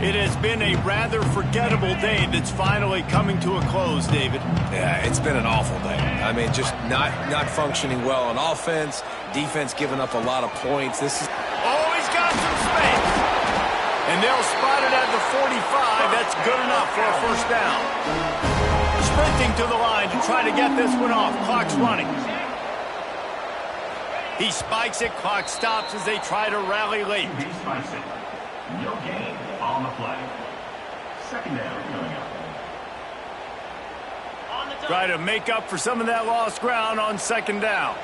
It has been a rather forgettable day that's finally coming to a close, David. Yeah, it's been an awful day. I mean, just not functioning well on offense, defense giving up a lot of points. This is... Oh, he's got some space. And they'll spot it at the 45. That's good enough for a first down. Sprinting to the line to try to get this one off. Clock's running. He spikes it. Clock stops as they try to rally late. He spikes it. No gain on the play. 2nd down coming up. Try to make up for some of that lost ground on 2nd down.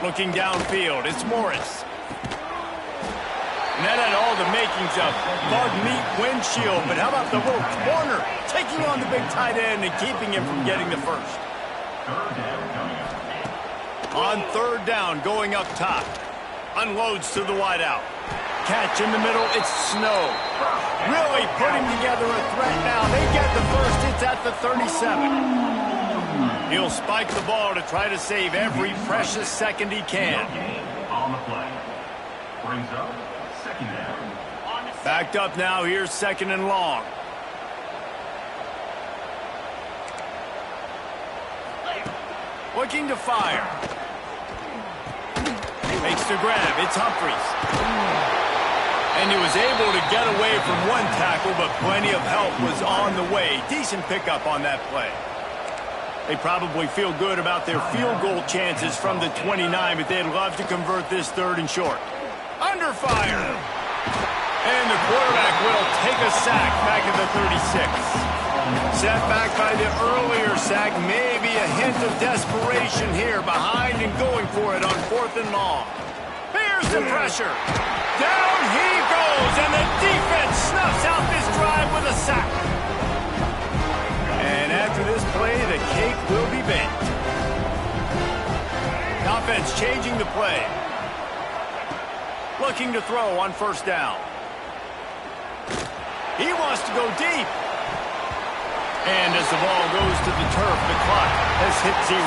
Looking downfield, it's Morris. And that had all the makings of bug meat windshield, but how about the ropes? Warner taking on the big tight end and keeping him from getting the first. 3rd down coming up. On 3rd down, going up top. Unloads to the wideout. Catch in the middle, it's Snow. Really putting together a threat now. They get the first, it's at the 37. He'll spike the ball to try to save every precious second he can. No gain on the play. Brings up 2nd down. Backed up now, here's 2nd and long. Looking to fire. Makes the grab. It's Humphries. And he was able to get away from one tackle, but plenty of help was on the way. Decent pickup on that play. They probably feel good about their field goal chances from the 29, but they'd love to convert this 3rd and short. Under fire. And the quarterback will take a sack back at the 36. Set back by the earlier sack, maybe a hint of desperation here, behind and going for it on 4th and long. Here's the pressure. Down he goes, and the defense snuffs out this drive with a sack. And after this play, the cake will be baked. Offense changing the play. Looking to throw on 1st down. He wants to go deep. And as the ball goes to the turf, the clock has hit 0.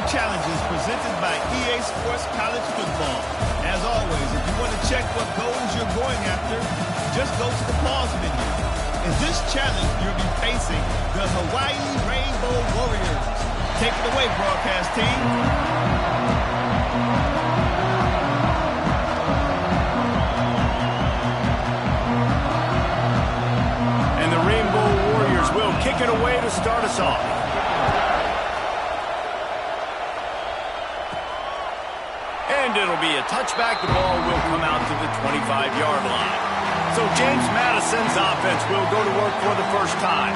Challenges presented by EA Sports College Football. As always, if you want to check what goals you're going after, just go to the pause menu. In this challenge, you'll be facing the Hawaii Rainbow Warriors. Take it away, broadcast team. And the Rainbow Warriors will kick it away to start us off. And it'll be a touchback. The ball will come out to the 25-yard line. So James Madison's offense will go to work for the first time.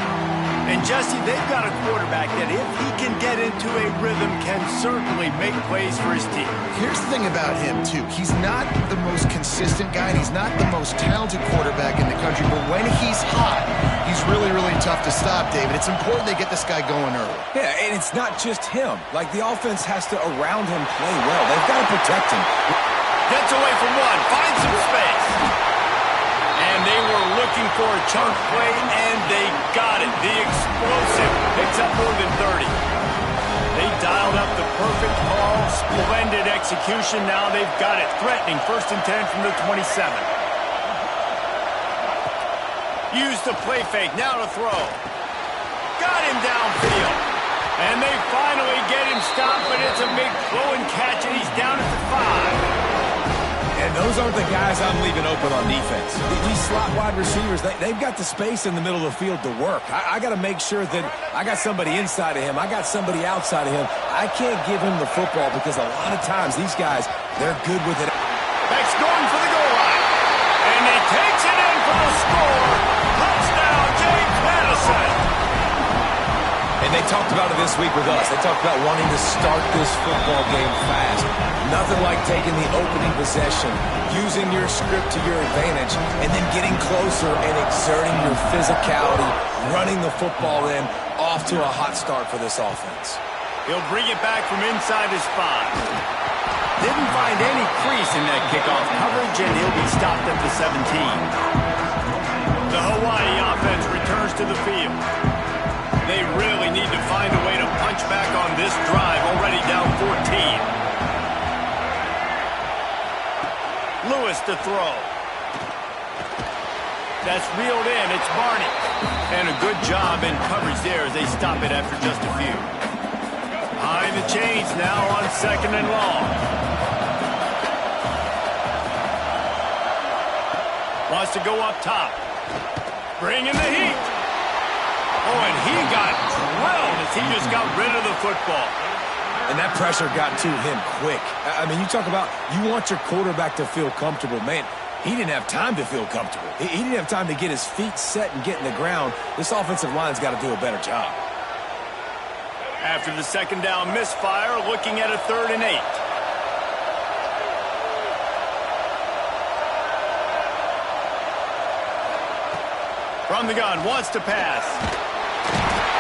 And Jesse, they've got a quarterback that if he can get into a rhythm can certainly make plays for his team. Here's the thing about him, too. He's not the most consistent guy, and he's not the most talented quarterback in the country. But when he's hot, he's really, really tough to stop, David. It's important they get this guy going early. Yeah, and it's not just him. Like, the offense has to, around him, play well. They've got to protect him. Gets away from one, finds some space. And they were looking for a chunk play, and they got it. The explosive picks up more than 30. They dialed up the perfect call, splendid execution. Now they've got it. Threatening 1st and 10 from the 27. Use the play fake. Now to throw. Got him downfield. And they finally get him stopped, but it's a big throw and catch, and he's down at the 5. And those aren't the guys I'm leaving open on defense. These slot wide receivers, they've got the space in the middle of the field to work. I got to make sure that I got somebody inside of him. I got somebody outside of him. I can't give him the football because a lot of times these guys, they're good with it. Beck's going for the goal line. And he takes it in for the score. Touchdown, James Madison. And they talked about it this week with us. They talked about wanting to start this football game fast. Nothing like taking the opening possession, using your script to your advantage, and then getting closer and exerting your physicality, running the football in, off to a hot start for this offense. He'll bring it back from inside his 5. Didn't find any crease in that kickoff coverage, and he'll be stopped at the 17. The Hawaii offense returns to the field. They really need to find a way to punch back on this drive, already down 14. Lewis to throw. That's reeled in. It's Barney. And a good job in coverage there as they stop it after just a few. Behind the chains now on 2nd and long. Wants to go up top. Bring in the heat. Oh, and he got drilled as he just got rid of the football. And that pressure got to him quick. I mean, you talk about you want your quarterback to feel comfortable. Man, he didn't have time to feel comfortable. He didn't have time to get his feet set and get in the ground. This offensive line's got to do a better job. After the 2nd down misfire, looking at a 3rd and 8. From the gun, wants to pass.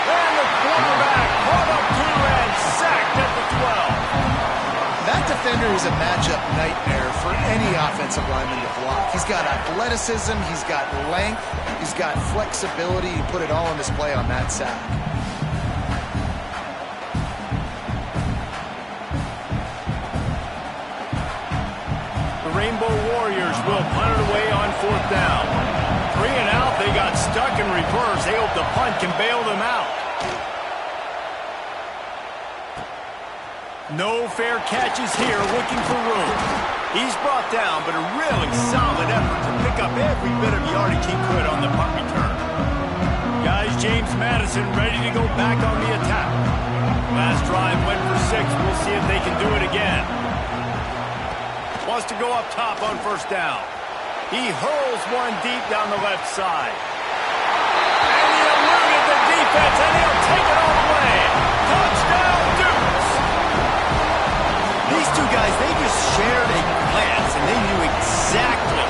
And the quarterback caught up to and sacked at the 12. That defender is a matchup nightmare for any offensive lineman to block. He's got athleticism, he's got length, he's got flexibility. He put it all on display on that sack. The Rainbow Warriors will punt it away on 4th down. 3 and out, they got stuck in reverse. They hope the punt can bail them out. No fair catches here, looking for room. He's brought down, but a really solid effort to pick up every bit of yardage he could on the punt return. Guys, James Madison ready to go back on the attack. Last drive went for 6. We'll see if they can do it again. Wants to go up top on first down. He hurls one deep down the left side. And he eluded the defense, and he'll take it all the way. Touchdown, Dukes! These two guys, they just shared a glance, and they knew exactly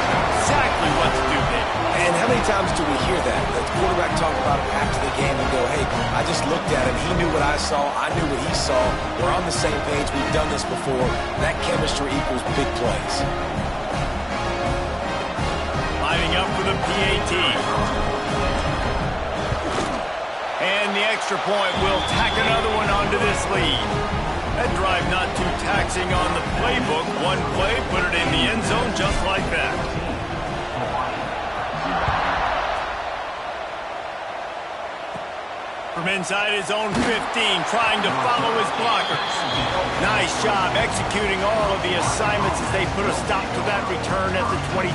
what to do there. And how many times do we hear that? The quarterback talk about it after the game and go, hey, I just looked at him. He knew what I saw. I knew what he saw. We're on the same page. We've done this before. That chemistry equals big plays. Lining up for the PAT. And the extra point will tack another one onto this lead. That drive not too taxing on the playbook. One play, put it in the end zone just like that. From inside his own 15, trying to follow his blockers. Nice job executing all of the assignments as they put a stop to that return at the 22.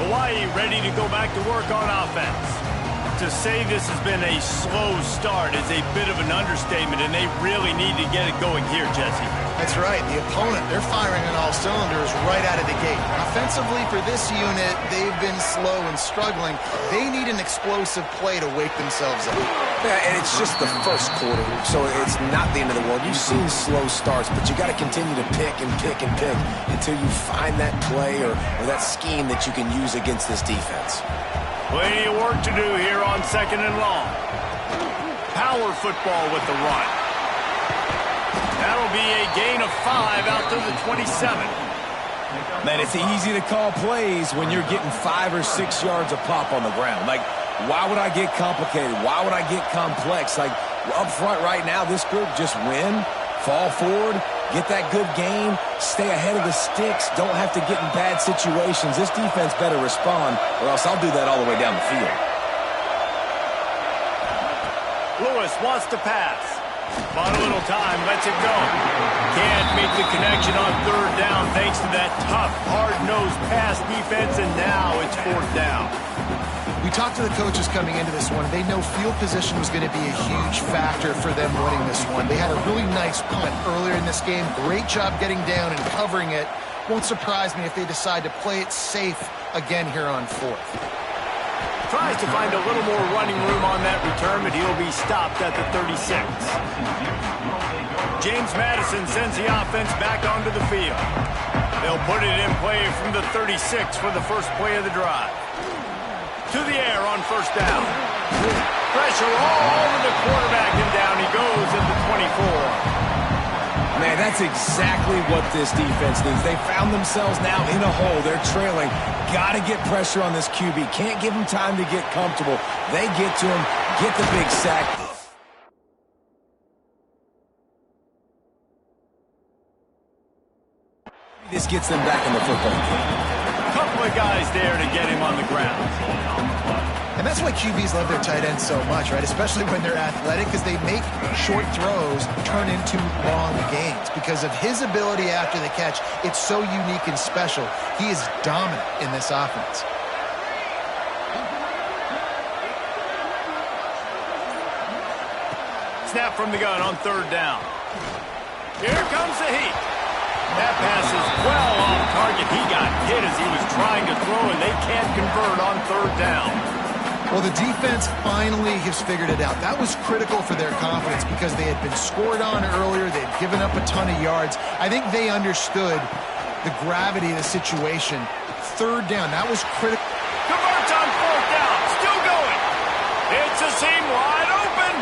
Hawaii ready to go back to work on offense. To say this has been a slow start is a bit of an understatement, and they really need to get it going here, Jesse. That's right. The opponent, they're firing on all cylinders right out of the gate. Offensively, for this unit, they've been slow and struggling. They need an explosive play to wake themselves up. Yeah, and it's just the first quarter, so it's not the end of the world. You've seen slow starts, but you got to continue to pick and pick and pick until you find that play or that scheme that you can use against this defense. Plenty of work to do here on 2nd and long. Power football with the run. That'll be a gain of 5 out to the 27. Man, it's easy to call plays when you're getting 5 or 6 yards a pop on the ground. Like, why would I get complicated? Why would I get complex? Like, up front right now, this group just win, fall forward, get that good gain, stay ahead of the sticks, don't have to get in bad situations. This defense better respond, or else I'll do that all the way down the field. Lewis wants to pass. Bought a little time, lets it go. Can't make the connection on 3rd down thanks to that tough, hard-nosed pass defense, and now it's 4th down. We talked to the coaches coming into this one. They know field position was going to be a huge factor for them winning this one. They had a really nice punt earlier in this game. Great job getting down and covering it. Won't surprise me if they decide to play it safe again here on 4th. Tries to find a little more running room on that return, but he'll be stopped at the 36. James Madison sends the offense back onto the field. They'll put it in play from the 36 for the first play of the drive. To the air on 1st down. Pressure all over the quarterback, and down he goes at the 24. Man, that's exactly what this defense needs. They found themselves now in a hole. They're trailing. Got to get pressure on this QB. Can't give him time to get comfortable. They get to him, get the big sack. This gets them back in the football game. Couple of guys there to get him on the ground. And that's why QBs love their tight ends so much, right? Especially when they're athletic, because they make short throws turn into long gains. Because of his ability after the catch, it's so unique and special. He is dominant in this offense. Snap from the gun on 3rd down. Here comes the heat. That pass is well off target. He got hit as he was trying to throw, and they can't convert on 3rd down. Well, the defense finally has figured it out. That was critical for their confidence because they had been scored on earlier. They had given up a ton of yards. I think they understood the gravity of the situation. 3rd down, that was critical. Converts on 4th down. Still going. It's a seam wide open.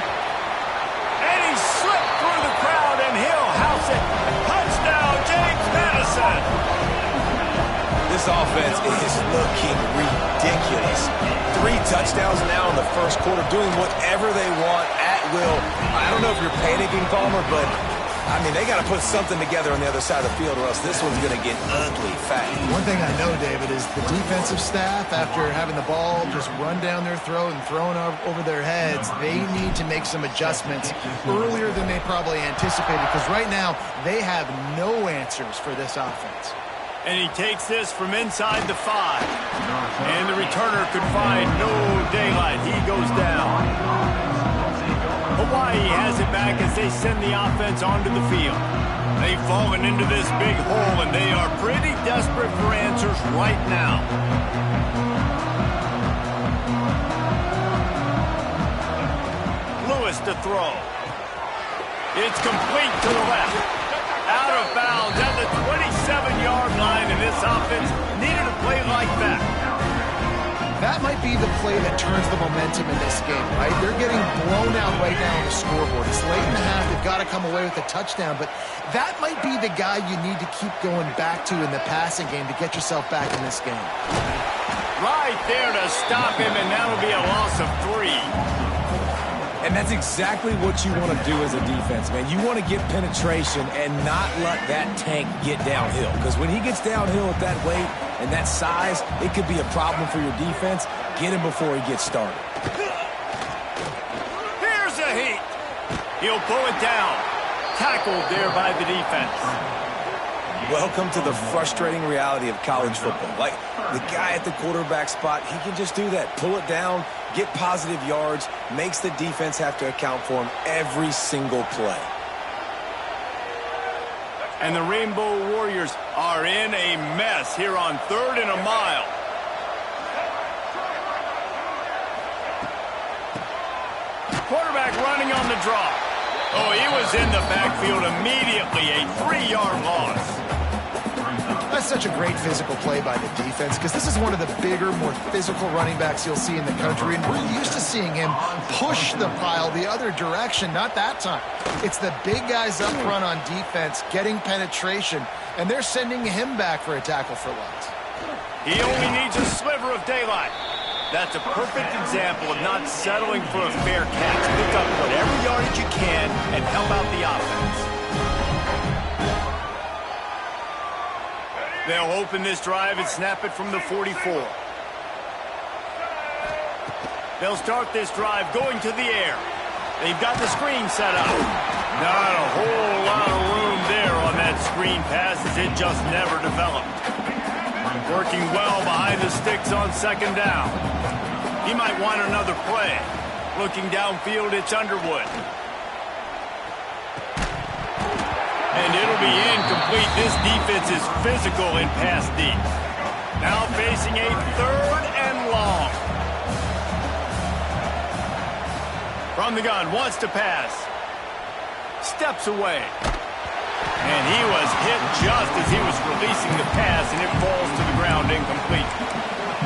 And he slipped through the crowd, and he'll house it. Touchdown, James Madison. This offense is looking ridiculous. 3 touchdowns now in the first quarter, doing whatever they want at will. I don't know if you're panicking, Palmer, but I mean, they got to put something together on the other side of the field or else this one's going to get ugly fast. One thing I know, David, is the defensive staff, after having the ball just run down their throat and thrown over their heads, they need to make some adjustments earlier than they probably anticipated, because right now they have no answers for this offense. And he takes this from inside the 5. And the returner could find no daylight. He goes down. Hawaii has it back as they send the offense onto the field. They've fallen into this big hole, and they are pretty desperate for answers right now. Lewis to throw. It's complete to the left. Out of bounds at the 27-yard line, and this offense needed a play like that. That might be the play that turns the momentum in this game, right? They're getting blown out right now on the scoreboard. It's late in the half. They've got to come away with a touchdown, but that might be the guy you need to keep going back to in the passing game to get yourself back in this game. Right there to stop him, and that'll be a loss of 3. And that's exactly what you want to do as a defense, man. You want to get penetration and not let that tank get downhill. Because when he gets downhill at that weight and that size, it could be a problem for your defense. Get him before he gets started. Here's a heat. He'll pull it down. Tackled there by the defense. Welcome to the frustrating reality of college football. Like, the guy at the quarterback spot, he can just do that. Pull it down, get positive yards, makes the defense have to account for him every single play. And the Rainbow Warriors are in a mess here on 3rd and a mile. Quarterback running on the draw. Oh, he was in the backfield immediately. A 3-yard loss. That's such a great physical play by the defense, because this is one of the bigger, more physical running backs you'll see in the country, and we're used to seeing him push the pile the other direction. Not that time. It's the big guys up front on defense getting penetration, and they're sending him back for a tackle for loss. He only needs a sliver of daylight. That's a perfect example of not settling for a fair catch. Pick up whatever yardage you can and help out the offense. They'll open this drive and snap it from the 44. They'll start this drive going to the air. They've got the screen set up. Not a whole lot of room there on that screen pass, as it just never developed. Working well behind the sticks on 2nd down. He might want another play. Looking downfield, it's Underwood. And it'll be incomplete. This defense is physical in pass deep. Now facing a 3rd and long. From the gun, wants to pass. Steps away. And he was hit just as he was releasing the pass, and it falls to the ground incomplete.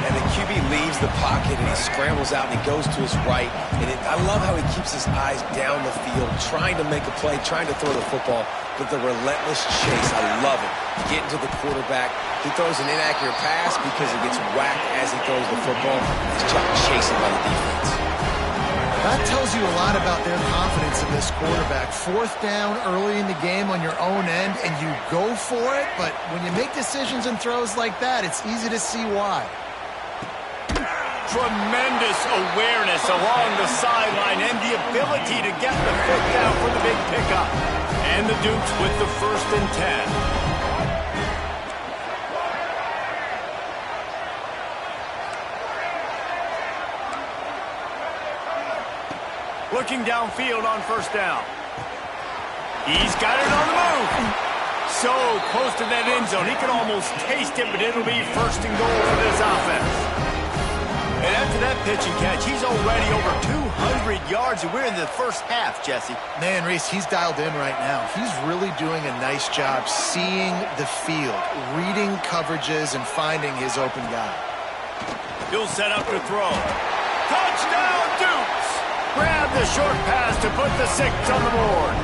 And the QB leaves the pocket, and he scrambles out, and he goes to his right. And I love how he keeps his eyes down the field, trying to make a play, trying to throw the football. But the relentless chase, I love it. Getting to the quarterback. He throws an inaccurate pass because he gets whacked as he throws the football. He's chasing by the defense. That tells you a lot about their confidence in this quarterback. 4th down early in the game on your own end, and you go for it. But when you make decisions and throws like that, it's easy to see why. Tremendous awareness along the sideline and the ability to get the foot down for the big pickup. And the Dukes with the 1st and 10. Looking downfield on 1st down. He's got it on the move. So close to that end zone. He can almost taste it, but it'll be 1st and goal for this offense. And after that pitch and catch, he's already over 200 yards, and we're in the first half, Jesse. Man, Reese, he's dialed in right now. He's really doing a nice job seeing the field, reading coverages, and finding his open guy. He'll set up to throw. Touchdown, Dukes! Grab the short pass to put the 6 on the board.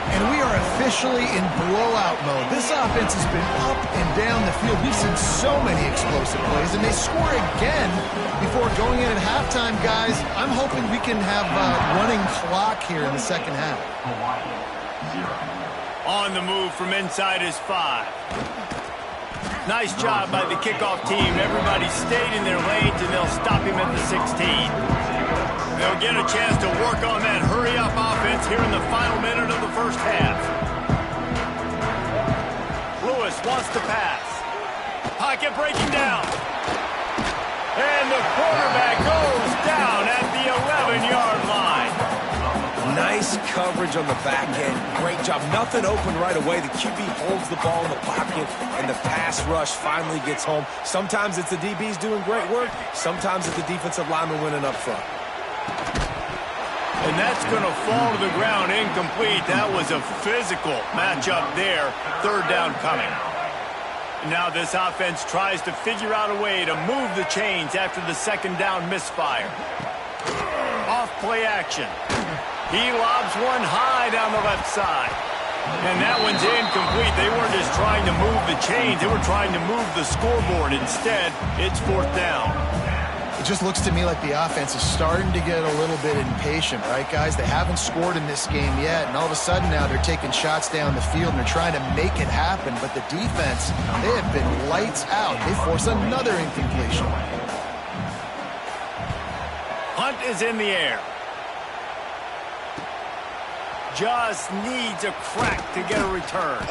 And we are officially in blowout mode. This offense has been up and down the field. We've seen so many explosive plays, and they score again before going in at halftime, guys. I'm hoping we can have a running clock here in the 2nd half. 0. On the move from inside his 5. Nice job by the kickoff team. Everybody stayed in their lanes, and they'll stop him at the 16. They'll get a chance to work on that hurry-up offense here in the final minute of the first half. Lewis wants to pass. Pocket breaking down. And the quarterback goes down at the 11-yard line. Nice coverage on the back end. Great job. Nothing open right away. The QB holds the ball in the pocket, and the pass rush finally gets home. Sometimes it's the DBs doing great work. Sometimes it's the defensive lineman winning up front. And that's going to fall to the ground incomplete. That was a physical matchup there. Third down coming. Now this offense tries to figure out a way to move the chains after the second down misfire. Off play action. He lobs one high down the left side. And that one's incomplete. They weren't just trying to move the chains. They were trying to move the scoreboard. Instead, it's fourth down. It just looks to me like the offense is starting to get a little bit impatient, right, guys? They haven't scored in this game yet, and all of a sudden now they're taking shots down the field and they're trying to make it happen. But the defense, they have been lights out. They force another incompletion. Hunt is in the air. Just needs a crack to get a return.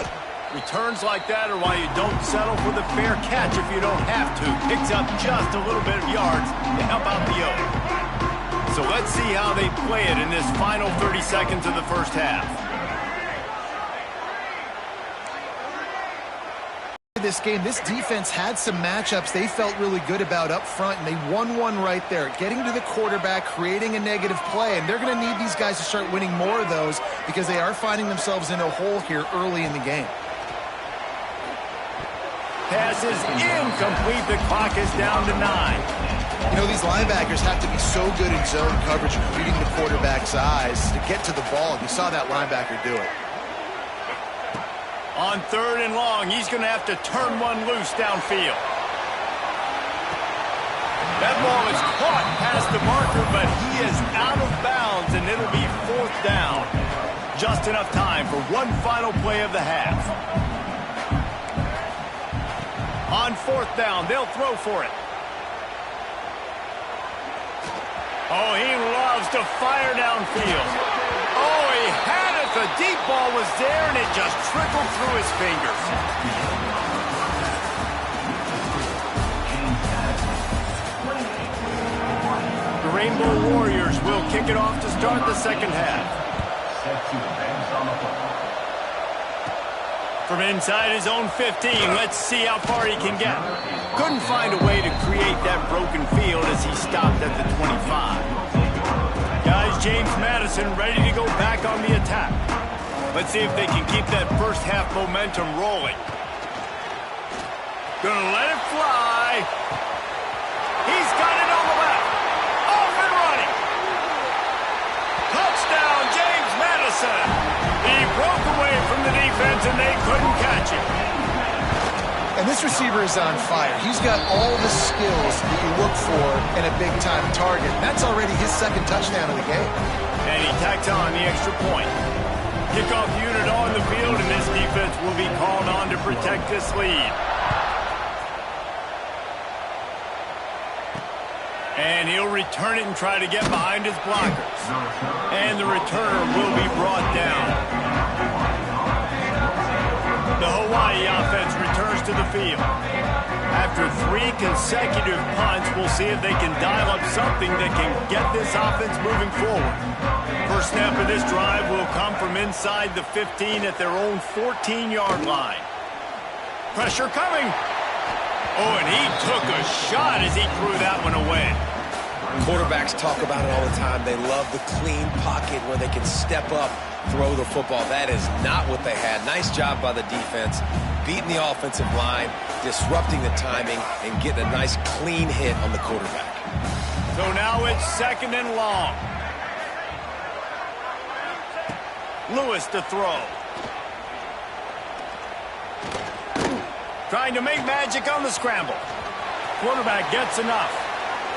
Returns like that are why you don't settle for the fair catch if you don't have to. Picks up just a little bit of yards to help out the other. So let's see how they play it in this final 30 seconds of the first half. This game, this defense had some matchups they felt really good about up front, and they won one right there, getting to the quarterback, creating a negative play, and they're going to need these guys to start winning more of those because they are finding themselves in a hole here early in the game. Pass is incomplete. The clock is down to 9. You know, these linebackers have to be so good in zone coverage and reading the quarterback's eyes to get to the ball. You saw that linebacker do it. On third and long, he's going to have to turn one loose downfield. That ball is caught past the marker, but he is out of bounds, and it'll be fourth down. Just enough time for one final play of the half. On fourth down, they'll throw for it. Oh, he loves to fire downfield. Oh, he had it. The deep ball was there, and it just trickled through his fingers. The Rainbow Warriors will kick it off to start the second half. From inside his own 15, let's see how far he can get. Couldn't find a way to create that broken field as he stopped at the 25. Guys, James Madison ready to go back on the attack. Let's see if they can keep that first half momentum rolling. Gonna let it fly. He's got it on the left. Off and running. Touchdown, James Madison. He broke away from the defense and they couldn't catch him. And this receiver is on fire. He's got all the skills that you look for in a big-time target. That's already his second touchdown of the game. And he tacks on the extra point. Kickoff unit on the field, and this defense will be called on to protect this lead. And he'll return it and try to get behind his blockers. And the returner will be brought down. The Hawaii offense returns to the field. After 3 consecutive punts, we'll see if they can dial up something that can get this offense moving forward. First snap of this drive will come from inside the 15 at their own 14-yard line. Pressure coming. Oh, and he took a shot as he threw that one away. Quarterbacks talk about it all the time. They love the clean pocket where they can step up, throw the football. That is not what they had. Nice job by the defense, beating the offensive line, disrupting the timing, and getting a nice clean hit on the quarterback. So now it's second and long. Lewis to throw. Trying to make magic on the scramble. Quarterback gets enough.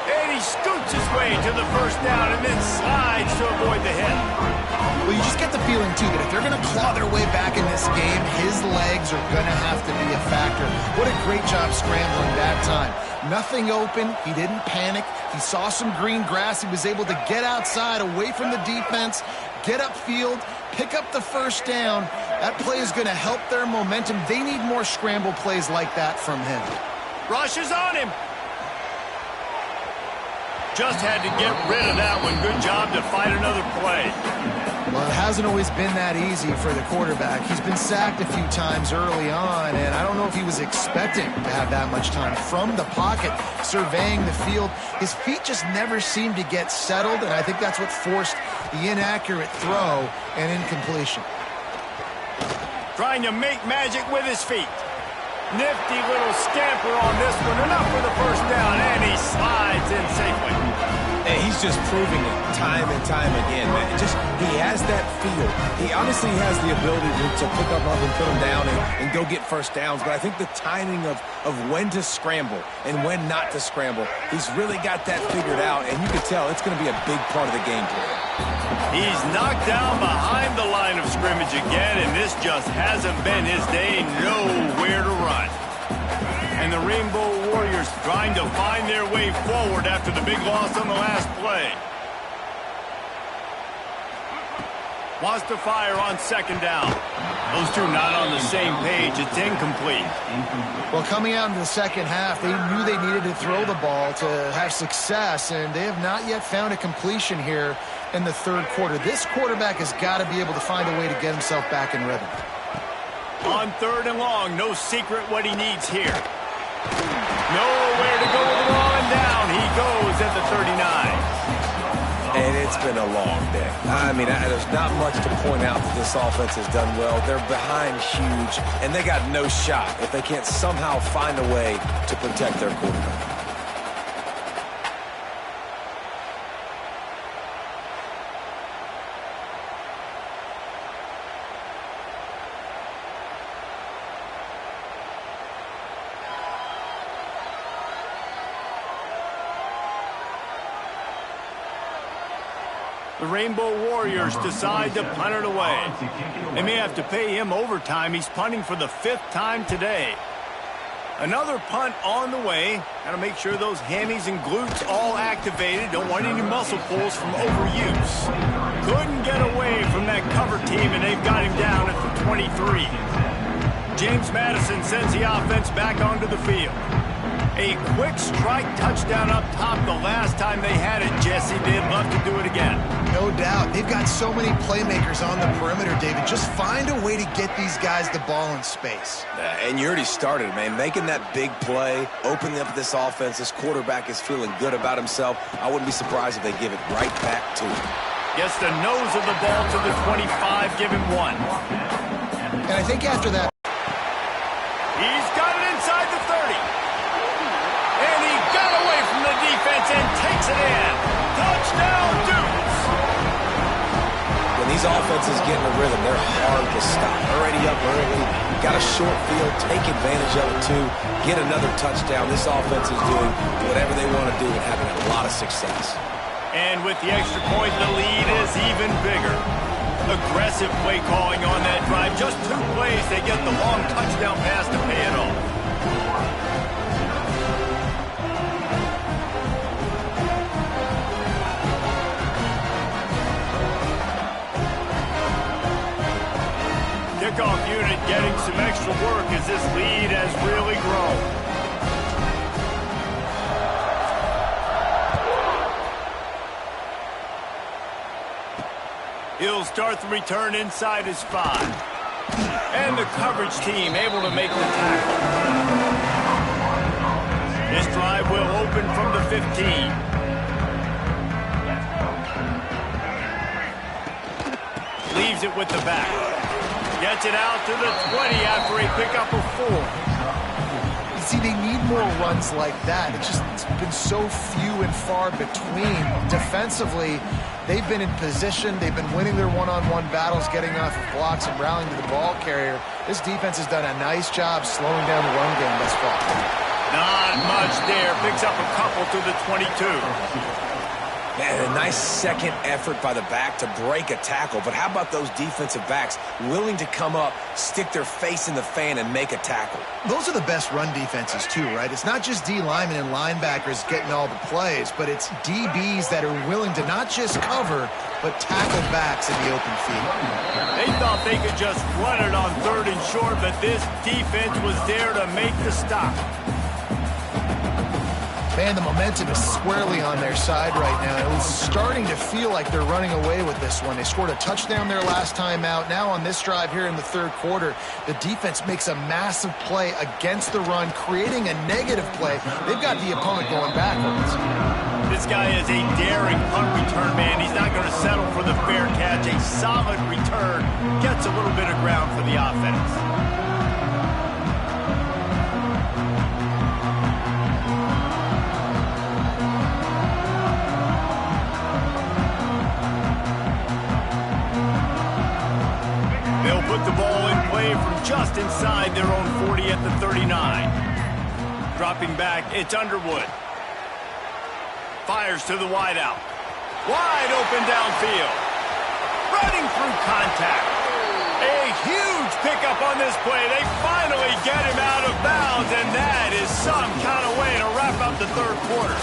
And he scoots his way to the first down and then slides to avoid the hit. Well, you just get the feeling, too, that if they're going to claw their way back in this game, his legs are going to have to be a factor. What a great job scrambling that time. Nothing open. He didn't panic. He saw some green grass. He was able to get outside, away from the defense, get upfield, pick up the first down. That play is going to help their momentum. They need more scramble plays like that from him. Rush is on him. Just had to get rid of that one. Good job to fight another play. Well, it hasn't always been that easy for the quarterback. He's been sacked a few times early on, and I don't know if he was expecting to have that much time from the pocket, surveying the field. His feet just never seemed to get settled, and I think that's what forced the inaccurate throw and incompletion. Trying to make magic with his feet. Nifty little scamper on this one. Enough for the first down, and he slides in safely. And he's just proving it time and time again, man. He has that feel. He obviously has the ability to pick up on and put him down and go get first downs, but I think the timing of when to scramble and when not to scramble, he's really got that figured out, and you can tell it's going to be a big part of the game plan. He's knocked down behind the line of scrimmage again, and this just hasn't been his day. Nowhere to run. And the Rainbow Warriors trying to find their way forward after the big loss on the last play. Wants to fire on second down. Those two not on the same page. It's incomplete. Well, coming out in the second half, they knew they needed to throw the ball to have success, and they have not yet found a completion here in the third quarter. This quarterback has got to be able to find a way to get himself back in rhythm. On third and long, no secret what he needs here. Nowhere to go with the ball, and down he goes at the 39. And it's been a long day. I mean, there's not much to point out that this offense has done well. They're behind huge, and they got no shot if they can't somehow find a way to protect their quarterback. The Rainbow Warriors decide to punt it away. They may have to pay him overtime. He's punting for the 5th time today. Another punt on the way. Got to make sure those hammies and glutes all activated. Don't want any muscle pulls from overuse. Couldn't get away from that cover team, and they've got him down at the 23. James Madison sends the offense back onto the field. A quick strike touchdown up top the last time they had it, Jesse. They'd love to do it again. No doubt. They've got so many playmakers on the perimeter, David. Just find a way to get these guys the ball in space. And you already started, man. Making that big play, opening up this offense. This quarterback is feeling good about himself. I wouldn't be surprised if they give it right back to him. Gets the nose of the ball to the 25, give him 1. And I think after that, he's got it inside the 30. And he got away from the defense and takes it in. Touchdown, Dukes! When these offenses get in a rhythm, they're hard to stop. Already up early, got a short field, take advantage of it too, get another touchdown. This offense is doing whatever they want to do and having a lot of success. And with the extra point, the lead is even bigger. Aggressive play calling on that drive. Just 2 plays, they get the long touchdown pass to pay it off. Kickoff unit getting some extra work as this lead has really grown. He'll start the return inside his 5. And the coverage team able to make the tackle. This drive will open from the 15. Leaves it with the back. Gets it out to the 20 after a pickup of 4. you see, they need more runs like that. It's been so few and far between. Defensively, they've been in position. They've been winning their one-on-one battles, getting off of blocks and rallying to the ball carrier. This defense has done a nice job slowing down the run game thus far. Not much there. Picks up a couple to the 22. Man, a nice second effort by the back to break a tackle. But how about those defensive backs willing to come up, stick their face in the fan, and make a tackle? Those are the best run defenses, too, right? It's not just D linemen and linebackers getting all the plays, but it's DBs that are willing to not just cover, but tackle backs in the open field. They thought they could just run it on 3rd and short, but this defense was there to make the stop. Man, the momentum is squarely on their side right now. It was starting to feel like they're running away with this one. They scored a touchdown their last time out. Now on this drive here in the 3rd quarter, the defense makes a massive play against the run, creating a negative play. They've got the opponent going backwards. This guy is a daring punt return man. He's not going to settle for the fair catch. A solid return gets a little bit of ground for the offense. Put the ball in play from just inside their own 40 at the 39. Dropping back, it's Underwood. Fires to the wideout. Wide open downfield. Running through contact. A huge pickup on this play. They finally get him out of bounds, and that is some kind of way to wrap up the 3rd quarter.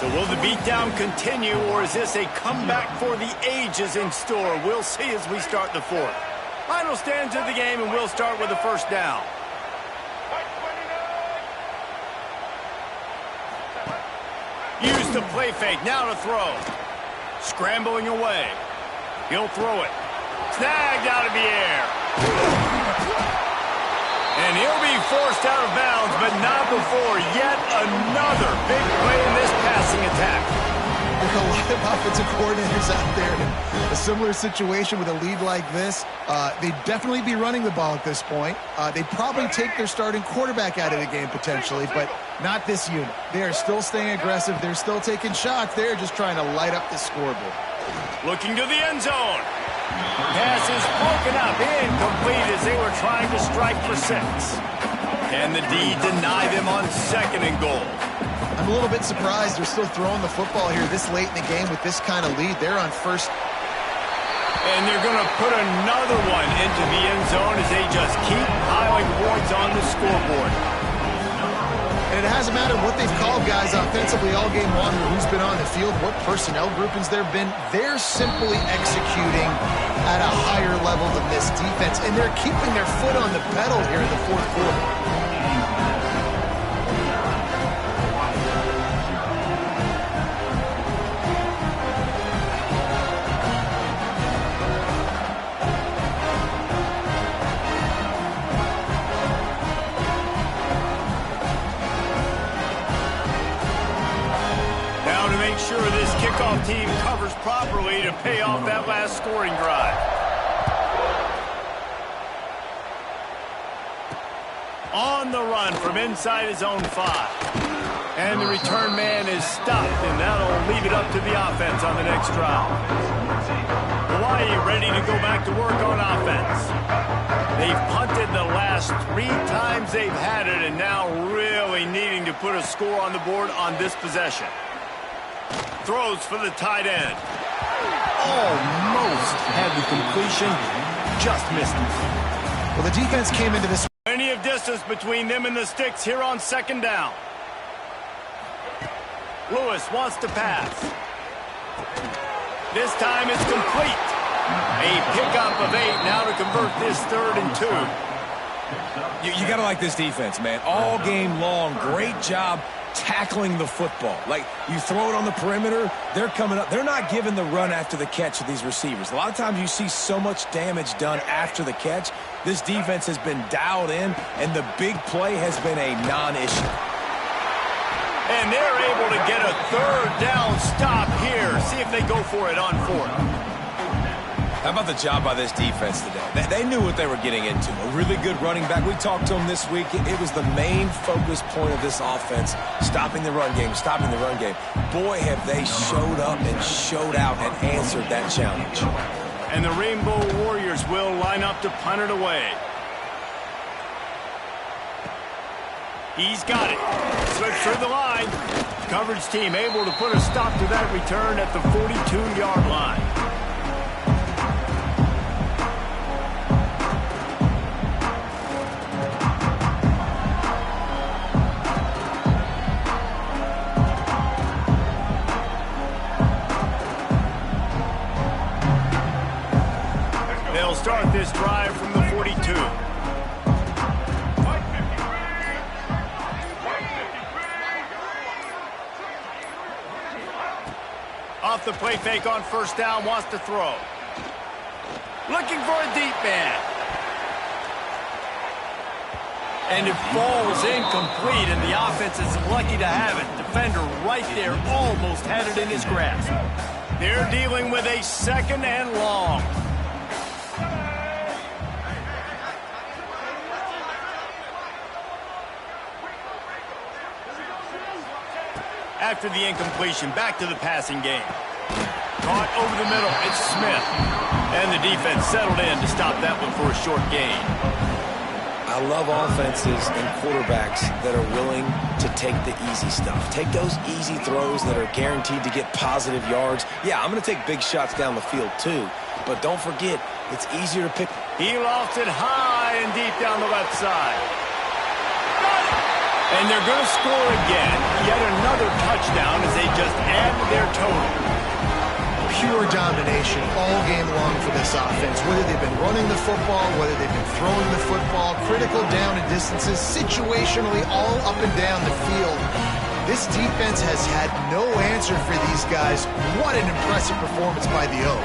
So will the beatdown continue, or is this a comeback for the ages in store? We'll see as we start the 4th. Final stands of the game, and we'll start with the 1st down. Use the play fake, now to throw. Scrambling away. He'll throw it. Snagged out of the air. And he'll be forced out of bounds, but not before yet another big play in this passing attack. There are a lot of offensive coordinators out there in a similar situation with a lead like this. They'd definitely be running the ball at this point. They'd probably take their starting quarterback out of the game potentially, but not this unit. They are still staying aggressive. They're still taking shots. They're just trying to light up the scoreboard. Looking to the end zone. Pass is broken up, incomplete as they were trying to strike for 6. Can the D deny them on 2nd and goal? I'm a little bit surprised they're still throwing the football here this late in the game with this kind of lead. They're on 1st. And they're going to put another one into the end zone as they just keep piling points on the scoreboard. And it hasn't mattered what they've called guys offensively all game long or who's been on the field, what personnel groupings there have been. They're simply executing at a higher level than this defense, and they're keeping their foot on the pedal here in the 4th quarter. Sure this kickoff team covers properly to pay off that last scoring drive. On the run from inside his own 5. And the return man is stopped, and that'll leave it up to the offense on the next drive. Hawaii ready to go back to work on offense. They've punted the last 3 times they've had it, and now really needing to put a score on the board on this possession. Throws for the tight end. Almost had the completion, just missed it. Well, the defense came into this. Plenty of distance between them and the sticks here on 2nd down. Lewis wants to pass. This time it's complete. A pickup of 8 now to convert this 3rd and 2. You got to like this defense, man. All game long, great job tackling the football. Like, you throw it on the perimeter, they're coming up. They're not giving the run after the catch of these receivers. A lot of times you see so much damage done after the catch. This defense has been dialed in, and the big play has been a non-issue. And they're able to get a 3rd down stop here. See if they go for it on 4th. How about the job by this defense today? They knew what they were getting into. A really good running back. We talked to him this week. It was the main focus point of this offense, stopping the run game, stopping the run game. Boy, have they showed up and showed out and answered that challenge. And the Rainbow Warriors will line up to punt it away. He's got it. Slips through the line. Coverage team able to put a stop to that return at the 42-yard line. They'll start this drive from the 42. Off the play fake on first down, wants to throw. Looking for a deep man. And it falls incomplete, and the offense is lucky to have it. Defender right there almost had it in his grasp. They're dealing with a second and long. After the incompletion, back to the passing game. Caught over the middle, it's Smith. And the defense settled in to stop that one for a short gain. I love offenses and quarterbacks that are willing to take the easy stuff. Take those easy throws that are guaranteed to get positive yards. Yeah, I'm going to take big shots down the field too. But don't forget, it's easier to pick. He lofts it high and deep down the left side. And they're going to score again. Yet another touchdown as they just add to their total. Pure domination all game long for this offense. Whether they've been running the football, whether they've been throwing the football, critical down and distances, situationally all up and down the field. This defense has had no answer for these guys. What an impressive performance by the O.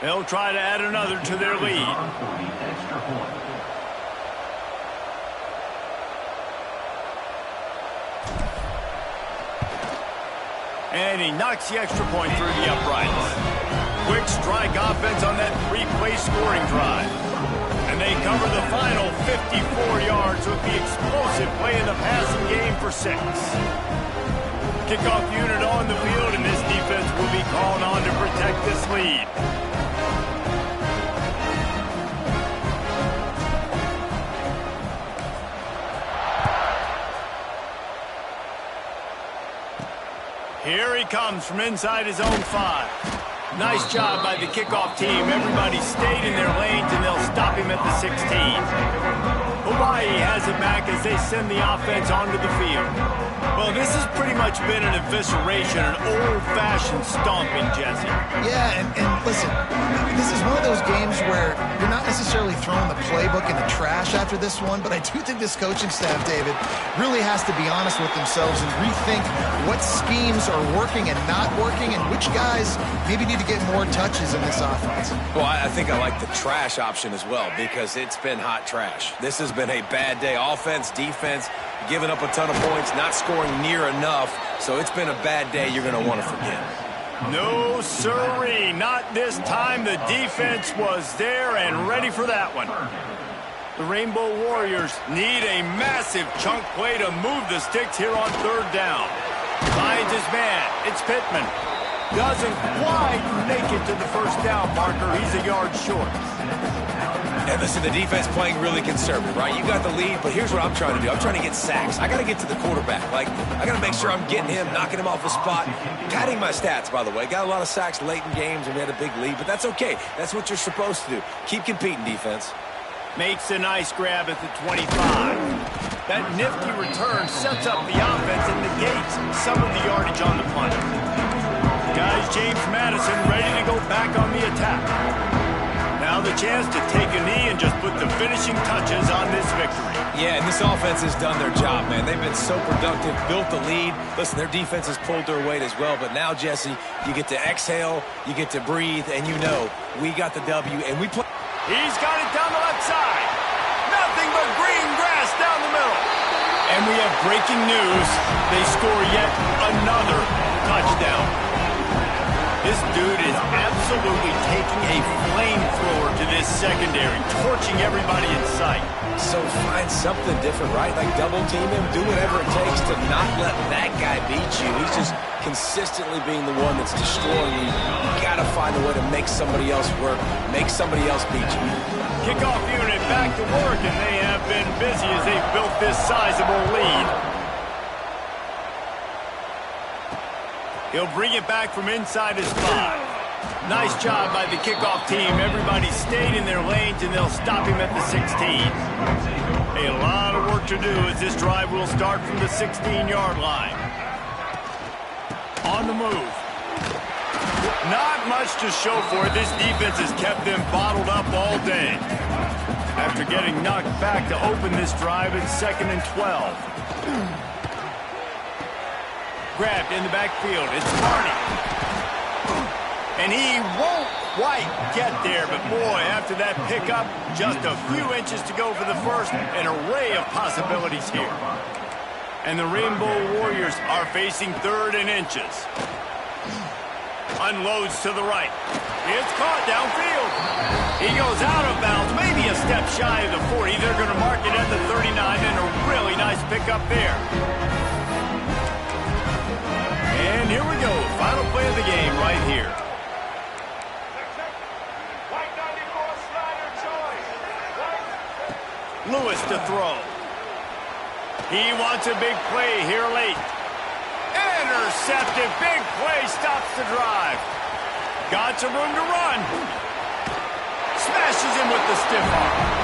They'll try to add another to their lead. And he knocks the extra point through the uprights. Quick strike offense on that three-play scoring drive. And they cover the final 54 yards with the explosive play in the passing game for 6. Kickoff unit on the field, and this defense will be called on to protect this lead. Here he comes from inside his own 5. Nice job by the kickoff team. Everybody stayed in their lanes, and they'll stop him at the 16. Hawaii has it back as they send the offense onto the field. Well, this has pretty much been an evisceration, an old-fashioned stomping, Jesse. Yeah, and listen, this is one of those games where you're not necessarily throwing the playbook in the trash after this one, but I do think this coaching staff, David, really has to be honest with themselves and rethink what schemes are working and not working and which guys maybe need to get more touches in this offense. Well, I think I like the trash option as well because it's been hot trash. This has been a bad day. Offense, defense, giving up a ton of points, not scoring near enough. So it's been a bad day you're going to want to forget. No, sirree. Not this time. The defense was there and ready for that one. The Rainbow Warriors need a massive chunk play to move the sticks here on third down. Finds his man. It's Pittman. Doesn't quite make it to the first down marker. He's a yard short. And listen, the defense playing really conservative, right? You got the lead, but here's what I'm trying to do. I'm trying to get sacks. I got to get to the quarterback. Like, I got to make sure I'm getting him, knocking him off the spot. Padding my stats, by the way. Got a lot of sacks late in games, and we had a big lead, but that's okay. That's what you're supposed to do. Keep competing, defense. Makes a nice grab at the 25. That nifty return sets up the offense and negates some of the yardage on the punt. Guys, James Madison ready to go back on the attack. Now the chance to take a knee and just put the finishing touches on this victory. Yeah, and this offense has done their job, man. They've been so productive, built the lead. Listen, their defense has pulled their weight as well. But now, Jesse, you get to exhale, you get to breathe, and you know we got the W, and we play. He's got it down the left side. Nothing but green grass down the middle. And we have breaking news. They score yet another touchdown. This dude is absolutely absolutely taking a flamethrower to this secondary, torching everybody in sight. So find something different, right? Like double team him, do whatever it takes to not let that guy beat you. He's just consistently being the one that's destroying you. You got to find a way to make somebody else work, make somebody else beat you. Kickoff unit back to work, and they have been busy as they've built this sizable lead. He'll bring it back from inside his 5. Nice job by the kickoff team. Everybody stayed in their lanes, and they'll stop him at the 16. A lot of work to do as this drive will start from the 16-yard line. On the move. Not much to show for it. This defense has kept them bottled up all day. After getting knocked back to open this drive in 2nd and 12. Grabbed in the backfield. It's Barney. And he won't quite get there, but boy, after that pickup, just a few inches to go for the first. An array of possibilities here. And the Rainbow Warriors are facing 3rd and inches. Unloads to the right. It's caught downfield. He goes out of bounds, maybe a step shy of the 40. They're going to mark it at the 39, and a really nice pickup there. And here we go. Final play of the game right here. White 94 slider choice. Lewis to throw. He wants a big play here late. Intercepted. Big play stops the drive. Got some room to run. Smashes him with the stiff arm.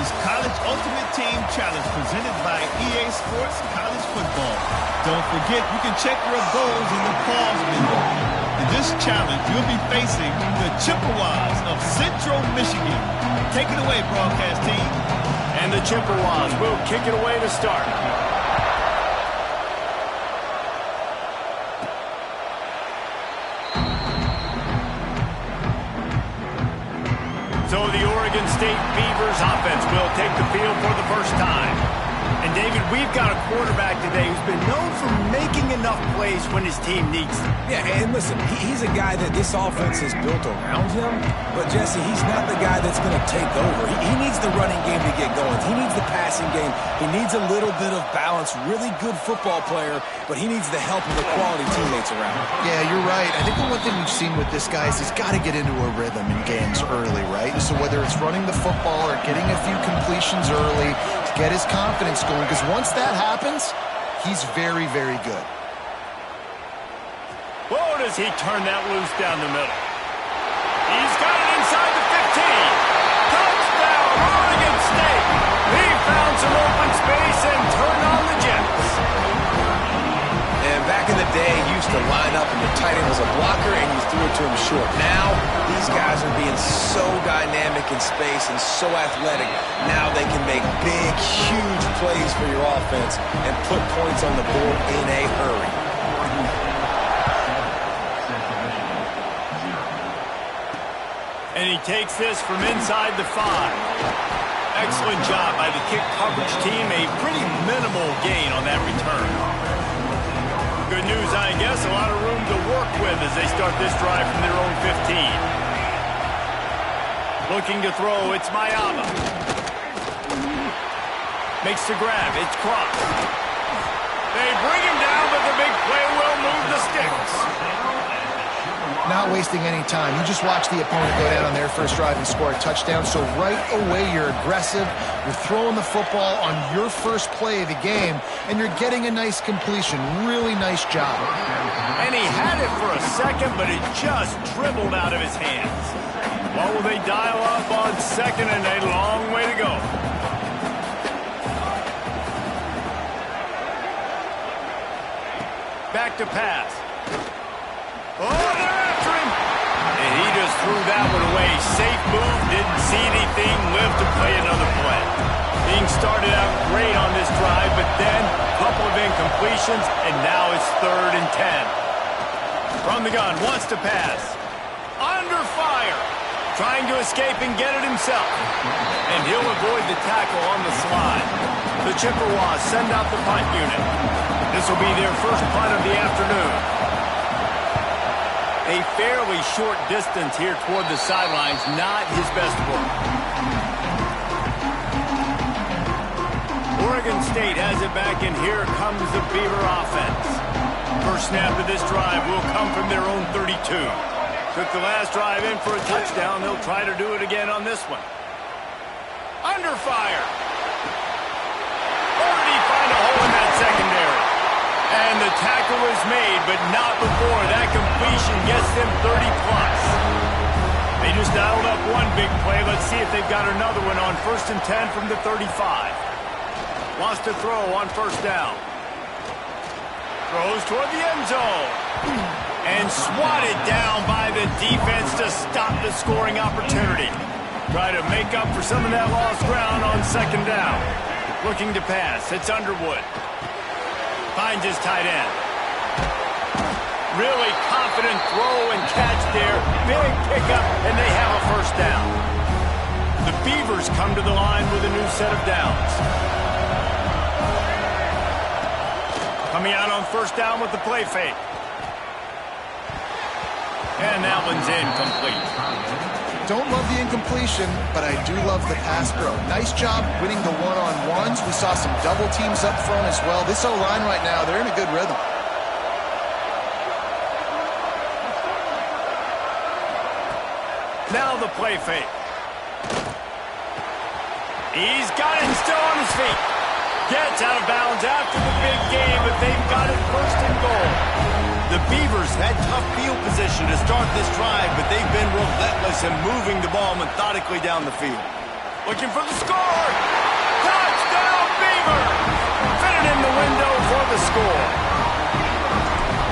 is College Ultimate Team Challenge presented by EA Sports College Football. Don't forget, you can check your goals in the pause menu. In this challenge, you'll be facing the Chippewas of Central Michigan. Take it away, broadcast team. And the Chippewas will kick it away to start. So the Oregon State Beavers offense will take the field for the first time. And David, we've got a quarterback today who's been known for making enough plays when his team needs them. Yeah, and listen, he's a guy that this offense is built around him, but Jesse, he's not the guy that's going to take over. He needs the running game to get going. He needs the passing game. He needs a little bit of balance. Really good football player, but he needs the help of the quality teammates around him. Yeah, you're right. I think the one thing we've seen with this guy is he's got to get into a rhythm in games early, right? So whether it's running the football or getting a few completions early to get his confidence going, because once that happens, he's very, very good. Whoa, does he turn that loose down the middle? He's got it inside the 15. Touchdown, Oregon State. He found some open space and turned on the Jets. And back in the day, he used to line up and your tight end was a blocker and you threw it to him short. Now, these guys are being so dynamic in space and so athletic. Now they can make big, huge plays for your offense and put points on the board in a hurry. And he takes this from inside the 5. Excellent job by the kick coverage team. A pretty minimal gain on that return. Good news, I guess. A lot of room to work with as they start this drive from their own 15. Looking to throw, it's Mayama. Makes the grab, it's Cross. They bring him down, but the big play will move the sticks. Not wasting any time. You just watch the opponent go down on their first drive and score a touchdown. So right away, you're aggressive. You're throwing the football on your first play of the game, and you're getting a nice completion. Really nice job. And he had it for a second, but it just dribbled out of his hands. What will they dial up on second and a long way to go? Back to pass. Oh, they're after him. And he just threw that one away. Safe move, didn't see anything, lived to play another play. Being started out great on this drive, but then a couple of incompletions, and now it's 3rd and 10. From the gun, wants to pass. Under fire. Trying to escape and get it himself. And he'll avoid the tackle on the slide. The Chippewas send out the punt unit. This will be their first punt of the afternoon. A fairly short distance here toward the sidelines, not his best work. Oregon State has it back, and here comes the Beaver offense. First snap of this drive will come from their own 32. Took the last drive in for a touchdown. They'll try to do it again on this one. Under fire. Or did he find a hole in that secondary? And the tackle is made, but not before that completion gets them 30-plus. They just dialed up one big play. Let's see if they've got another one on 1st and 10 from the 35. Wants to throw on first down. Throws toward the end zone. And swatted down by the defense to stop the scoring opportunity. Try to make up for some of that lost ground on 2nd down. Looking to pass. It's Underwood. Finds his tight end. Really confident throw and catch there. Big pickup, and they have a first down. The Beavers come to the line with a new set of downs. Coming out on first down with the play fake. And that one's incomplete. Don't love the incompletion, but I do love the pass pro. Nice job winning the one-on-ones. We saw some double teams up front as well. This O-line right now, they're in a good rhythm. Now the play fake. He's got it still on his feet. Gets out of bounds after the big game, but they've got it 1st and goal. The Beavers had tough field position to start this drive, but they've been relentless in moving the ball methodically down the field. Looking for the score. Touchdown, Beaver. Fitted in the window for the score.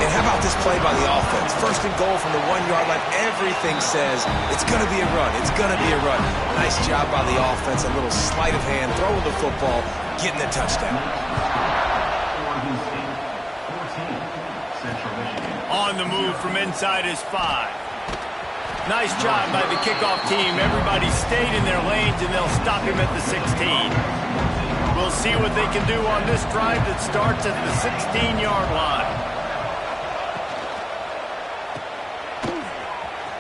And how about this play by the offense? First and goal from the 1-yard line. Everything says it's going to be a run. It's going to be a run. Nice job by the offense. A little sleight of hand, throwing the football, getting the touchdown. On the move from inside his 5. Nice job by the kickoff team. Everybody stayed in their lanes, and they'll stop him at the 16. We'll see what they can do on this drive that starts at the 16-yard line.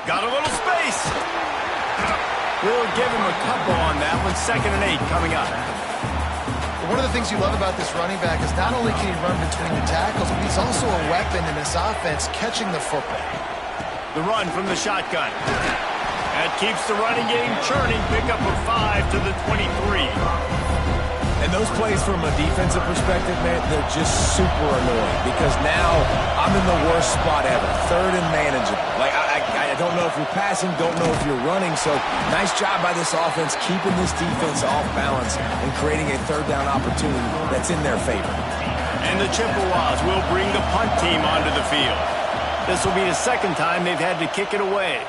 Got a little space. We'll give him a couple on that one. 2nd and 8 coming up. One of the things you love about this running back is not only can he run between the tackles, but he's also a weapon in this offense catching the football. The run from the shotgun. That keeps the running game churning. Pickup of 5 to the 23. And those plays from a defensive perspective, man, they're just super annoying because now I'm in the worst spot ever. 3rd and manageable. Like, I don't know if you're passing, don't know if you're running. So nice job by this offense keeping this defense off balance and creating a 3rd down opportunity that's in their favor. And the Chippewas will bring the punt team onto the field. This will be the 2nd time they've had to kick it away.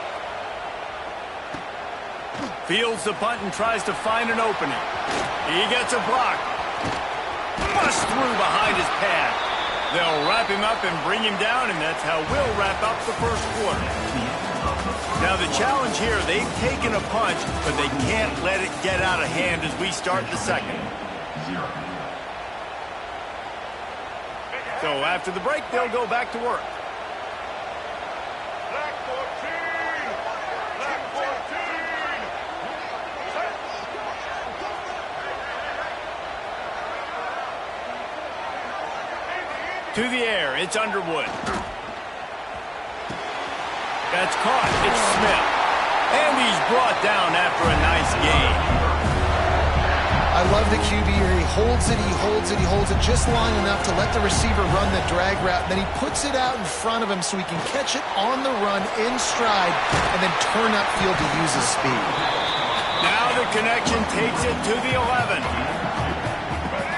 Fields the punt and tries to find an opening. He gets a block. Bust through behind his pad. They'll wrap him up and bring him down, and that's how we'll wrap up the 1st quarter. Now the challenge here, they've taken a punch, but they can't let it get out of hand as we start the 2nd. So after the break, they'll go back to work. Black 14! Black 14! To the air, it's Underwood. That's caught, it's Smith. And he's brought down after a nice gain. I love the QB here. He holds it, he holds it, he holds it just long enough to let the receiver run the drag route. Then he puts it out in front of him so he can catch it on the run in stride and then turn upfield to use his speed. Now the connection takes it to the 11.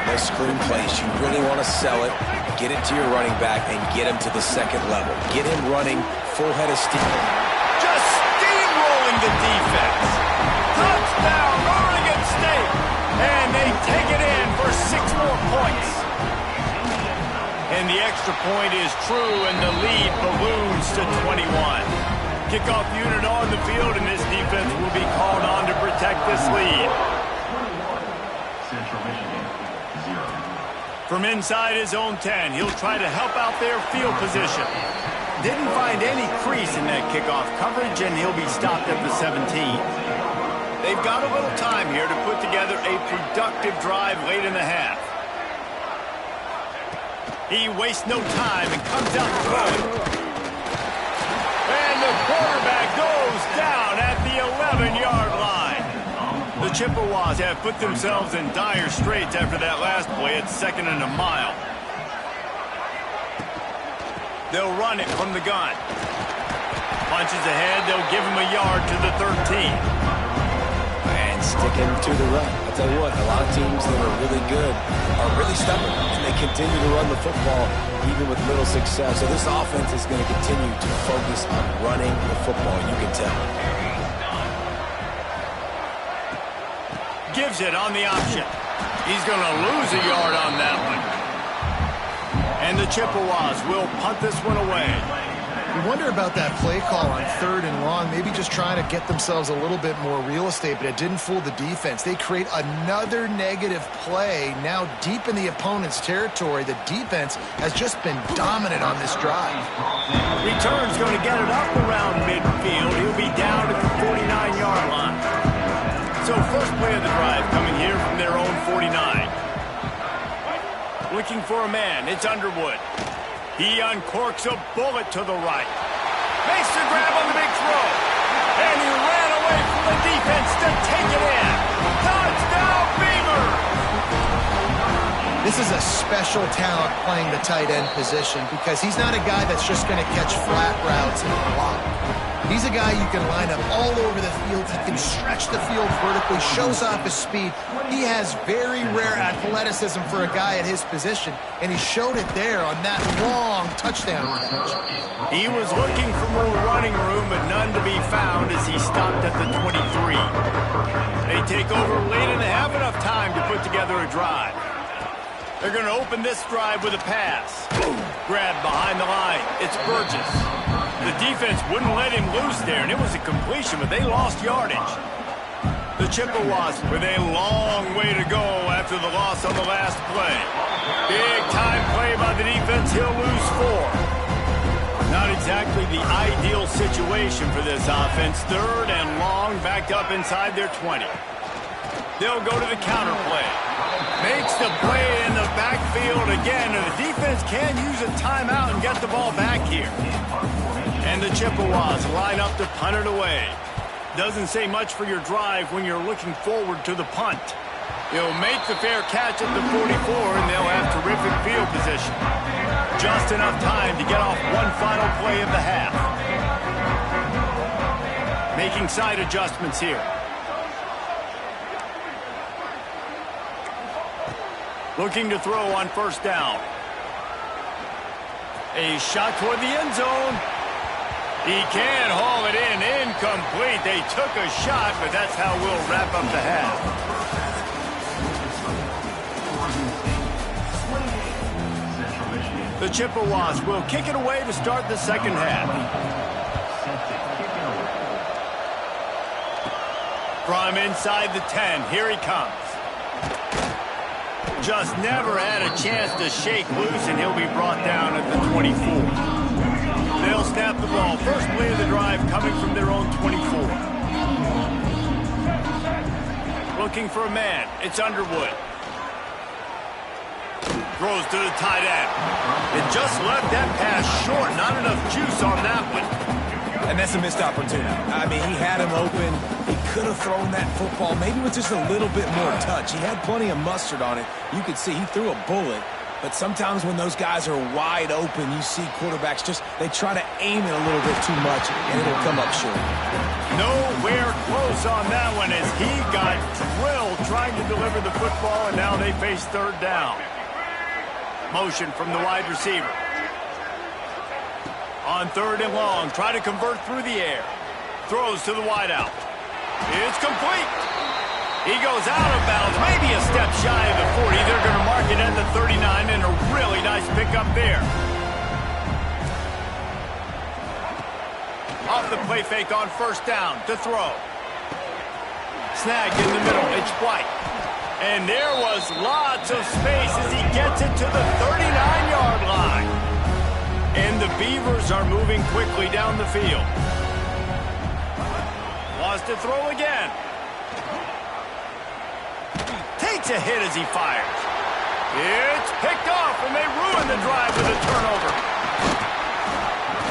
Nice screen place. You really want to sell it, get it to your running back, and get him to the 2nd level. Get him running full head of steam. Just steamrolling the defense. Touchdown, Oregon State. And they take it in for 6 more points. And the extra point is true, and the lead balloons to 21. Kickoff unit on the field, and this defense will be called on to protect this lead. Central Michigan, 0. From inside his own 10, he'll try to help out their field position. Didn't find any crease in that kickoff coverage, and he'll be stopped at the 17. They've got a little time here to put together a productive drive late in the half. He wastes no time and comes out throwing. And the quarterback goes down at the 11-yard line. The Chippewas have put themselves in dire straits after that last play at 2nd and a mile. They'll run it from the gun. Punches ahead, they'll give him a yard to the 13. Sticking to the run. I'll tell you what, a lot of teams that are really good are really stubborn, and they continue to run the football even with little success. So this offense is going to continue to focus on running the football, you can tell. Gives it on the option. He's going to lose a yard on that one. And the Chippewas will punt this one away. You wonder about that play call on 3rd and long, maybe just trying to get themselves a little bit more real estate, but it didn't fool the defense. They create another negative play now deep in the opponent's territory. The defense has just been dominant on this drive. Return's going to get it up around midfield. He'll be down at the 49-yard line. So first play of the drive coming here from their own 49. Looking for a man, it's Underwood. He uncorks a bullet to the right. Makes the grab on the big throw. And he ran away from the defense to take it in. Touchdown, Beaver! This is a special talent playing the tight end position because he's not a guy that's just going to catch flat routes and block. He's a guy you can line up all over the field. He can stretch the field vertically, shows off his speed. He has very rare athleticism for a guy at his position, and he showed it there on that long touchdown catch. He was looking for more running room, but none to be found as he stopped at the 23. They take over late and they have enough time to put together a drive. They're going to open this drive with a pass. Grab behind the line. It's Burgess. The defense wouldn't let him loose there, and it was a completion, but they lost yardage. The Chippewas with a long way to go after the loss on the last play. Big time play by the defense. He'll lose 4. Not exactly the ideal situation for this offense. 3rd and long, backed up inside their 20. They'll go to the counter play. Makes the play in the backfield again, and the defense can use a timeout and get the ball back here. And the Chippewas line up to punt it away. Doesn't say much for your drive when you're looking forward to the punt. They'll make the fair catch at the 44, and they'll have terrific field position. Just enough time to get off one final play of the half. Making side adjustments here. Looking to throw on 1st down. A shot toward the end zone. He can haul it in. Incomplete. They took a shot, but that's how we'll wrap up the half. The Chippewas will kick it away to start the second half. From inside the 10, here he comes. Just never had a chance to shake loose, and he'll be brought down at the 24. They'll snap the ball. First play of the drive coming from their own 24. Looking for a man. It's Underwood. Throws to the tight end. It just left that pass short. Not enough juice on that one. And that's a missed opportunity. I mean, he had him open. He could have thrown that football maybe with just a little bit more touch. He had plenty of mustard on it. You could see he threw a bullet. But sometimes when those guys are wide open, you see quarterbacks they try to aim it a little bit too much, and it'll come up short. Nowhere close on that one as he got drilled trying to deliver the football, and now they face 3rd down. Motion from the wide receiver. On 3rd and long, try to convert through the air. Throws to the wideout. It's complete. He goes out of bounds, maybe a step shy of the 40. They're going to mark it at the 39, and a really nice pickup there. Off the play fake on 1st down to throw. Snagged in the middle. It's White. And there was lots of space as he gets it to the 39-yard line. And the Beavers are moving quickly down the field. Wants to throw again. Takes a hit as he fires. It's picked off, and they ruin the drive with a turnover.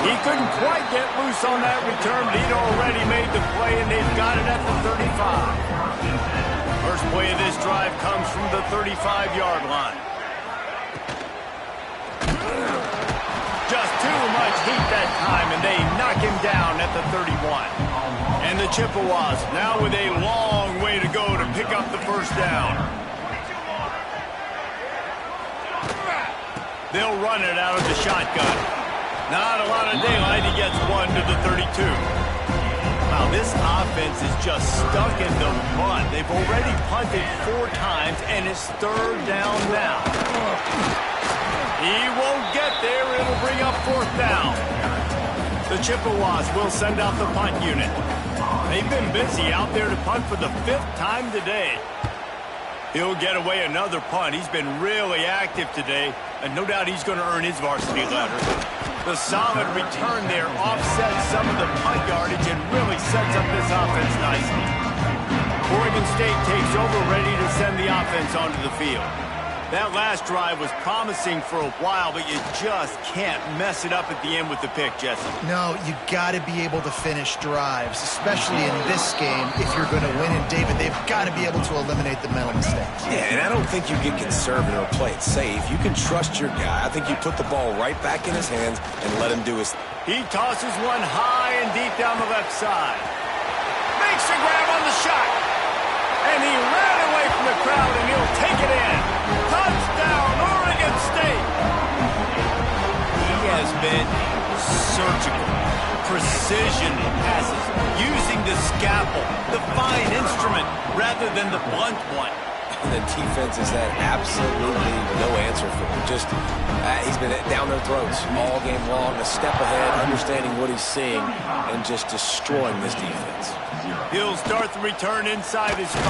He couldn't quite get loose on that return, but he'd already made the play, and they've got it at the 35. First play of this drive comes from the 35-yard line. Just too much heat that time, and they knock him down at the 31. And the Chippewas now with a long way to go to pick up the 1st down. They'll run it out of the shotgun. Not a lot of daylight. He gets 1 to the 32. Wow, this offense is just stuck in the mud. They've already punted 4 times, and it's 3rd down now. He won't get there. It'll bring up 4th down. The Chippewas will send out the punt unit. They've been busy out there to punt for the 5th time today. He'll get away another punt. He's been really active today, and no doubt he's going to earn his varsity letter. The solid return there offsets some of the punt yardage and really sets up this offense nicely. Oregon State takes over, ready to send the offense onto the field. That last drive was promising for a while, but you just can't mess it up at the end with the pick, Jesse. No, you got to be able to finish drives, especially in this game. If you're going to win, and David, they've got to be able to eliminate the mental mistakes. Yeah, and I don't think you get conservative or play it safe. You can trust your guy. I think you put the ball right back in his hands and let him do his thing. He tosses one high and deep down the left side. Makes a grab on the shot. And he ran away from the crowd, and he'll take it in. Touchdown, Oregon State. He has been surgical, precision passes, using the scalpel, the fine instrument, rather than the blunt one. The defense has had absolutely no answer for him. Just, he's been down their throats all game long, a step ahead, understanding what he's seeing, and just destroying this defense. He'll start the return inside his 5.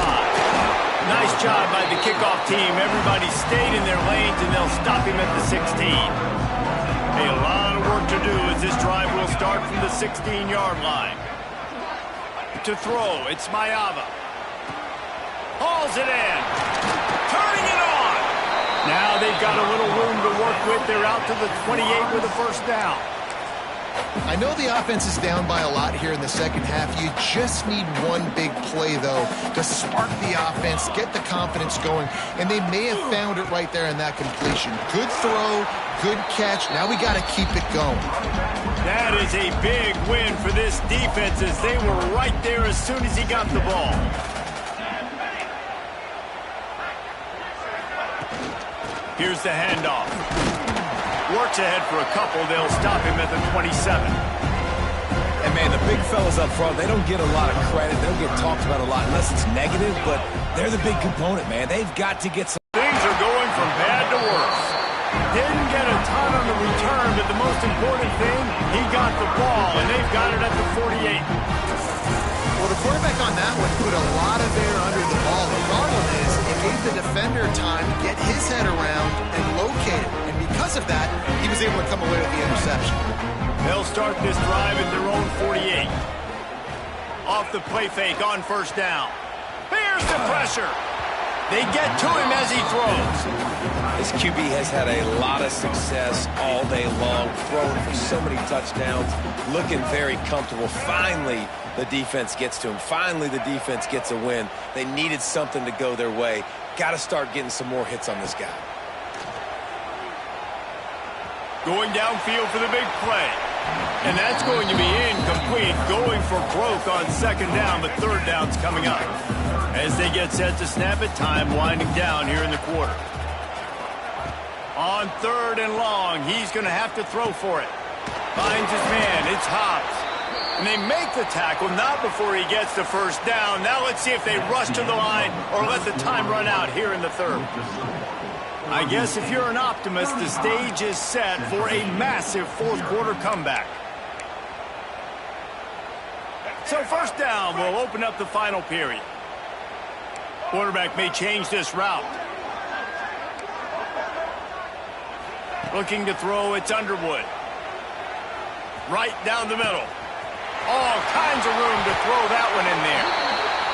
Nice job by the kickoff team. Everybody stayed in their lanes, and they'll stop him at the 16. A lot of work to do as this drive will start from the 16-yard line. To throw, it's Mayava. Hauls it in. Turning it on. Now they've got a little room to work with. They're out to the 28 with a first down. I know the offense is down by a lot here in the second half. You just need one big play, though, to spark the offense, get the confidence going, and they may have found it right there in that completion. Good throw, good catch. Now we got to keep it going. That is a big win for this defense as they were right there as soon as he got the ball. Here's the handoff. Works ahead for a couple. They'll stop him at the 27. And, man, the big fellas up front, they don't get a lot of credit. They don't get talked about a lot unless it's negative, but they're the big component, man. They've got to get some. Things are going from bad to worse. Didn't get a ton on the return, but the most important thing, he got the ball, and they've got it at the 48. Well, the quarterback on that one put a lot of air under the ball. The problem is it gave the defender time to get his head around and locate it. And because of that, he was able to come away with the interception. They'll start this drive at their own 48. Off the play fake on first down. Here's the pressure. They get to him as he throws. This QB has had a lot of success all day long, throwing for so many touchdowns, looking very comfortable. Finally, the defense gets to him. Finally, the defense gets a win. They needed something to go their way. Got to start getting some more hits on this guy. Going downfield for the big play. And that's going to be incomplete. Going for broke on second down, but third down's coming up. As they get set to snap it, time winding down here in the quarter. On third and long, he's going to have to throw for it. Finds his man, it's Hobbs. And they make the tackle, not before he gets the first down. Now let's see if they rush to the line or let the time run out here in the third. I guess if you're an optimist, the stage is set for a massive fourth quarter comeback. So first down will open up the final period. Quarterback may change this route. Looking to throw, it's Underwood. Right down the middle. All kinds of room to throw that one in there.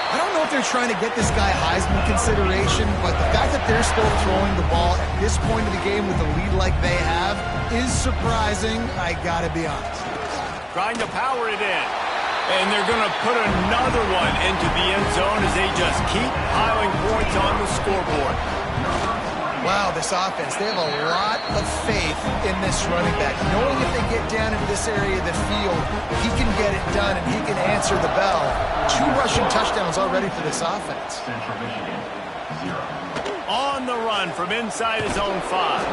I don't know if they're trying to get this guy Heisman consideration, but the fact that they're still throwing the ball at this point of the game with a lead like they have is surprising, I gotta be honest. Trying to power it in. And they're going to put another one into the end zone as they just keep piling points on the scoreboard. Wow, this offense, they have a lot of faith in this running back. Knowing if they get down into this area of the field, he can get it done and he can answer the bell. 2 rushing touchdowns already for this offense. Central Michigan, 0. On the run from inside his own 5.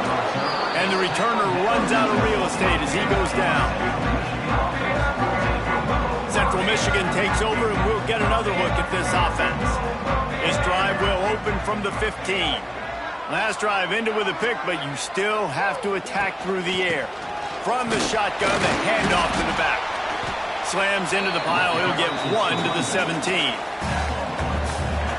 And the returner runs out of real estate as he goes down. Central Michigan takes over, and we'll get another look at this offense. This drive will open from the 15. Last drive ended with a pick, but you still have to attack through the air. From the shotgun, the handoff to the back. Slams into the pile. He'll get 1 to the 17.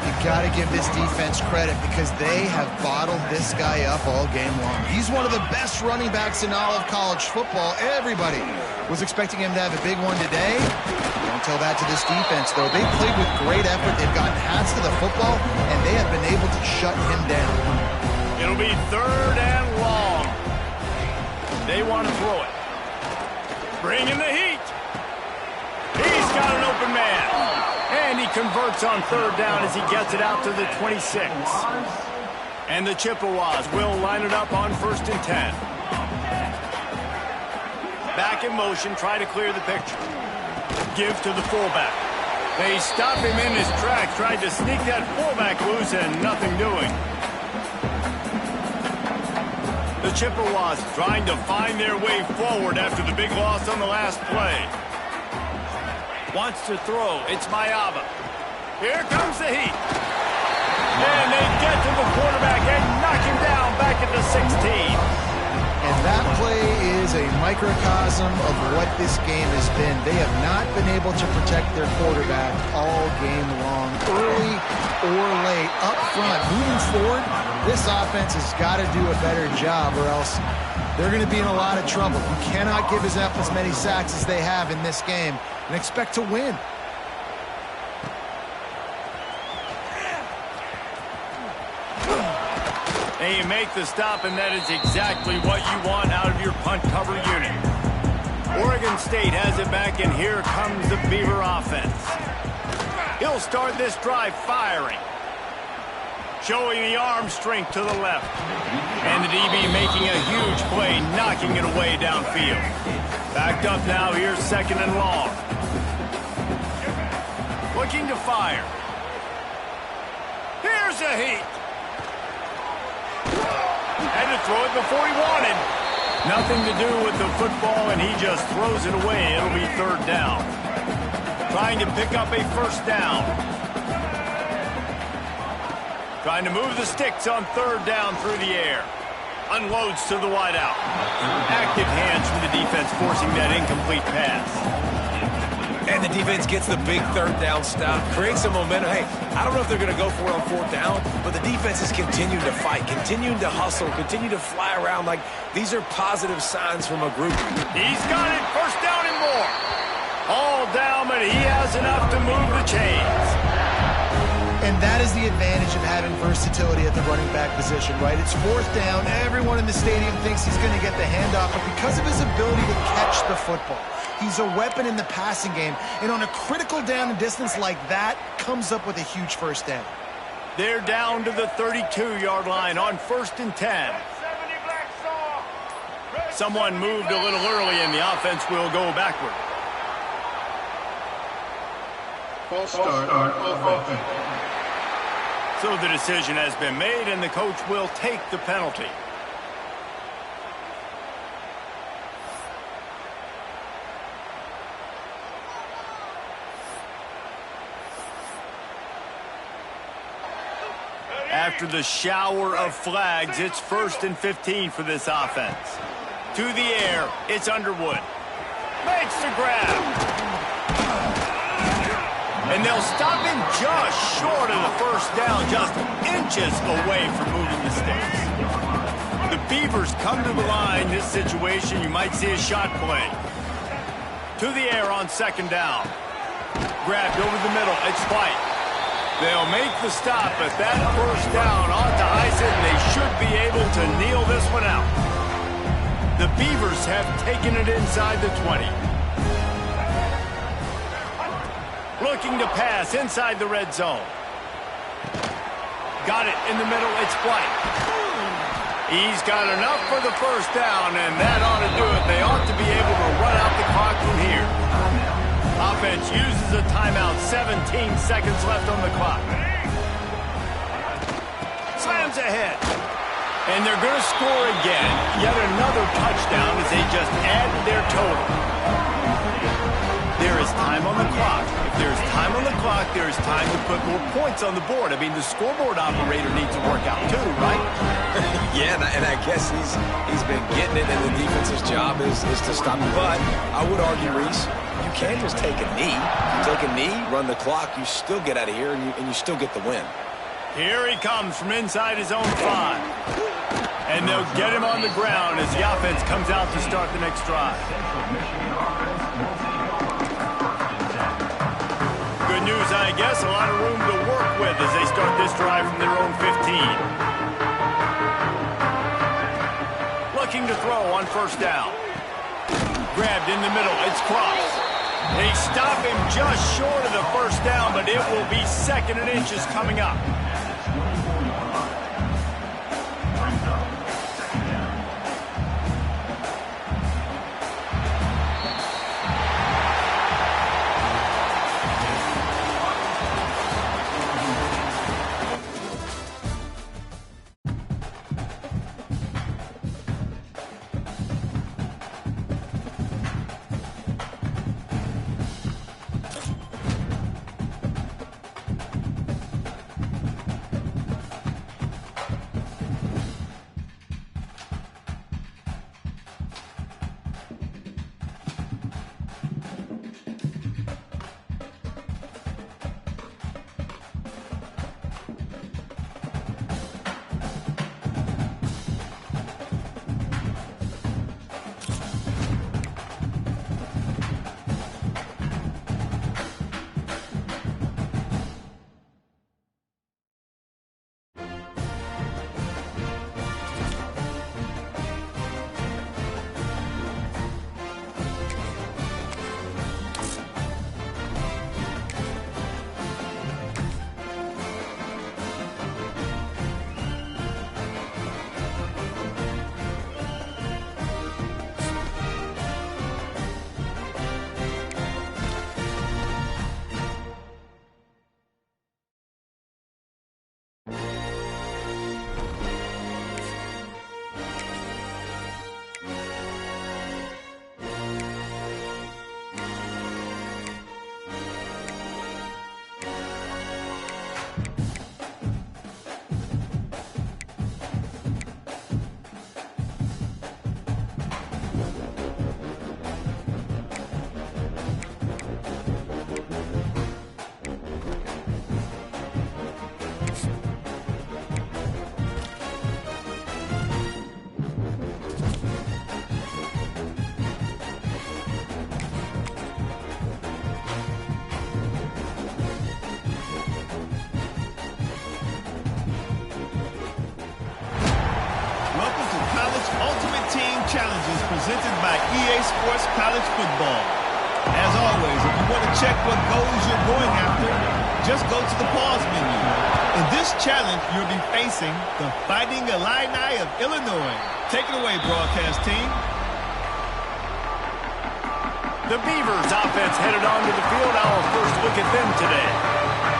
You got to give this defense credit because they have bottled this guy up all game long. He's one of the best running backs in all of college football. Everybody was expecting him to have a big one today. Don't tell that to this defense, though. They played with great effort. They've gotten hats to the football, and they have been able to shut him down. You It'll be 3rd and long. They want to throw it. Bring in the heat. He's got an open man. And he converts on 3rd down as he gets it out to the 26. And the Chippewas will line it up on 1st and 10. Back in motion, try to clear the picture. Give to the fullback. They stop him in his tracks, tried to sneak that fullback loose, and nothing doing. The Chippewas trying to find their way forward after the big loss on the last play. Wants to throw. It's Mayaba. Here comes the heat. And they get to the quarterback and knock him down back at the 16. And that play is a microcosm of what this game has been. They have not been able to protect their quarterback all game long, early or late, up front. Moving forward, this offense has got to do a better job or else they're going to be in a lot of trouble. You cannot give up as many sacks as they have in this game and expect to win. And you make the stop, and that is exactly what you want out of your punt cover unit. Oregon State has it back, and here comes the Beaver offense. He'll start this drive firing. Showing the arm strength to the left. And the DB making a huge play, knocking it away downfield. Backed up now, here's 2nd and long. Looking to fire. Here's a heat. Had to throw it before he wanted. Nothing to do with the football, and he just throws it away. It'll be 3rd down. Trying to pick up a 1st down. Trying to move the sticks on 3rd down through the air. Unloads to the wideout. Active hands from the defense forcing that incomplete pass. And the defense gets the big 3rd down stop, creates some momentum. Hey, I don't know if they're going to go for it on 4th down, but the defense is continuing to fight, continuing to hustle, continue to fly around. Like, these are positive signs from a group. He's got it. 1st down and more. All down, but he has enough to move the chains. And that is the advantage of having versatility at the running back position, right? It's 4th down. Everyone in the stadium thinks he's going to get the handoff, but because of his ability to catch the football, he's a weapon in the passing game. And on a critical down and distance like that, comes up with a huge 1st down. They're down to the 32-yard line on 1st and 10. Someone moved a little early, and the offense will go backward. False start of offense. So the decision has been made, and the coach will take the penalty. After the shower of flags, it's 1st and 15 for this offense. To the air, it's Underwood. Makes the grab. And they'll stop him just short of the 1st down, just inches away from moving the sticks. The Beavers come to the line. This situation, you might see a shot play. To the air on 2nd down. Grabbed over the middle. It's White. They'll make the stop, but that 1st down ought to ice it, and they should be able to kneel this one out. The Beavers have taken it inside the 20. Looking to pass inside the red zone. Got it in the middle. It's White. He's got enough for the 1st down, and that ought to do it. They ought to be able to run out the clock from here. Offense uses a timeout. 17 seconds left on the clock. Slams ahead. And they're going to score again. Yet another touchdown as they just add their total. There is time on the clock. If there's time on the clock, there is time to put more points on the board. I mean, the scoreboard operator needs to work out too, right? Yeah, and I guess he's been getting it, and the defense's job is to stop him. But I would argue, Reese, you can't just take a knee. You take a knee, run the clock, you still get out of here, and you still get the win. Here he comes from inside his own 5. And they'll get him on the ground as the offense comes out to start the next drive. Good news, I guess. A lot of room to work with as they start this drive from their own 15. looking to throw on first down. Grabbed in the middle. It's crossed. They stop him just short of the first down, but it will be 2nd and inches coming up. Challenges presented by EA Sports College Football. As always, if you want to check what goals you're going after, just go to the pause menu. In this challenge, you'll be facing the Fighting Alumni of Illinois. Take it away, broadcast team. The Beavers offense headed onto the field. Our first look at them today.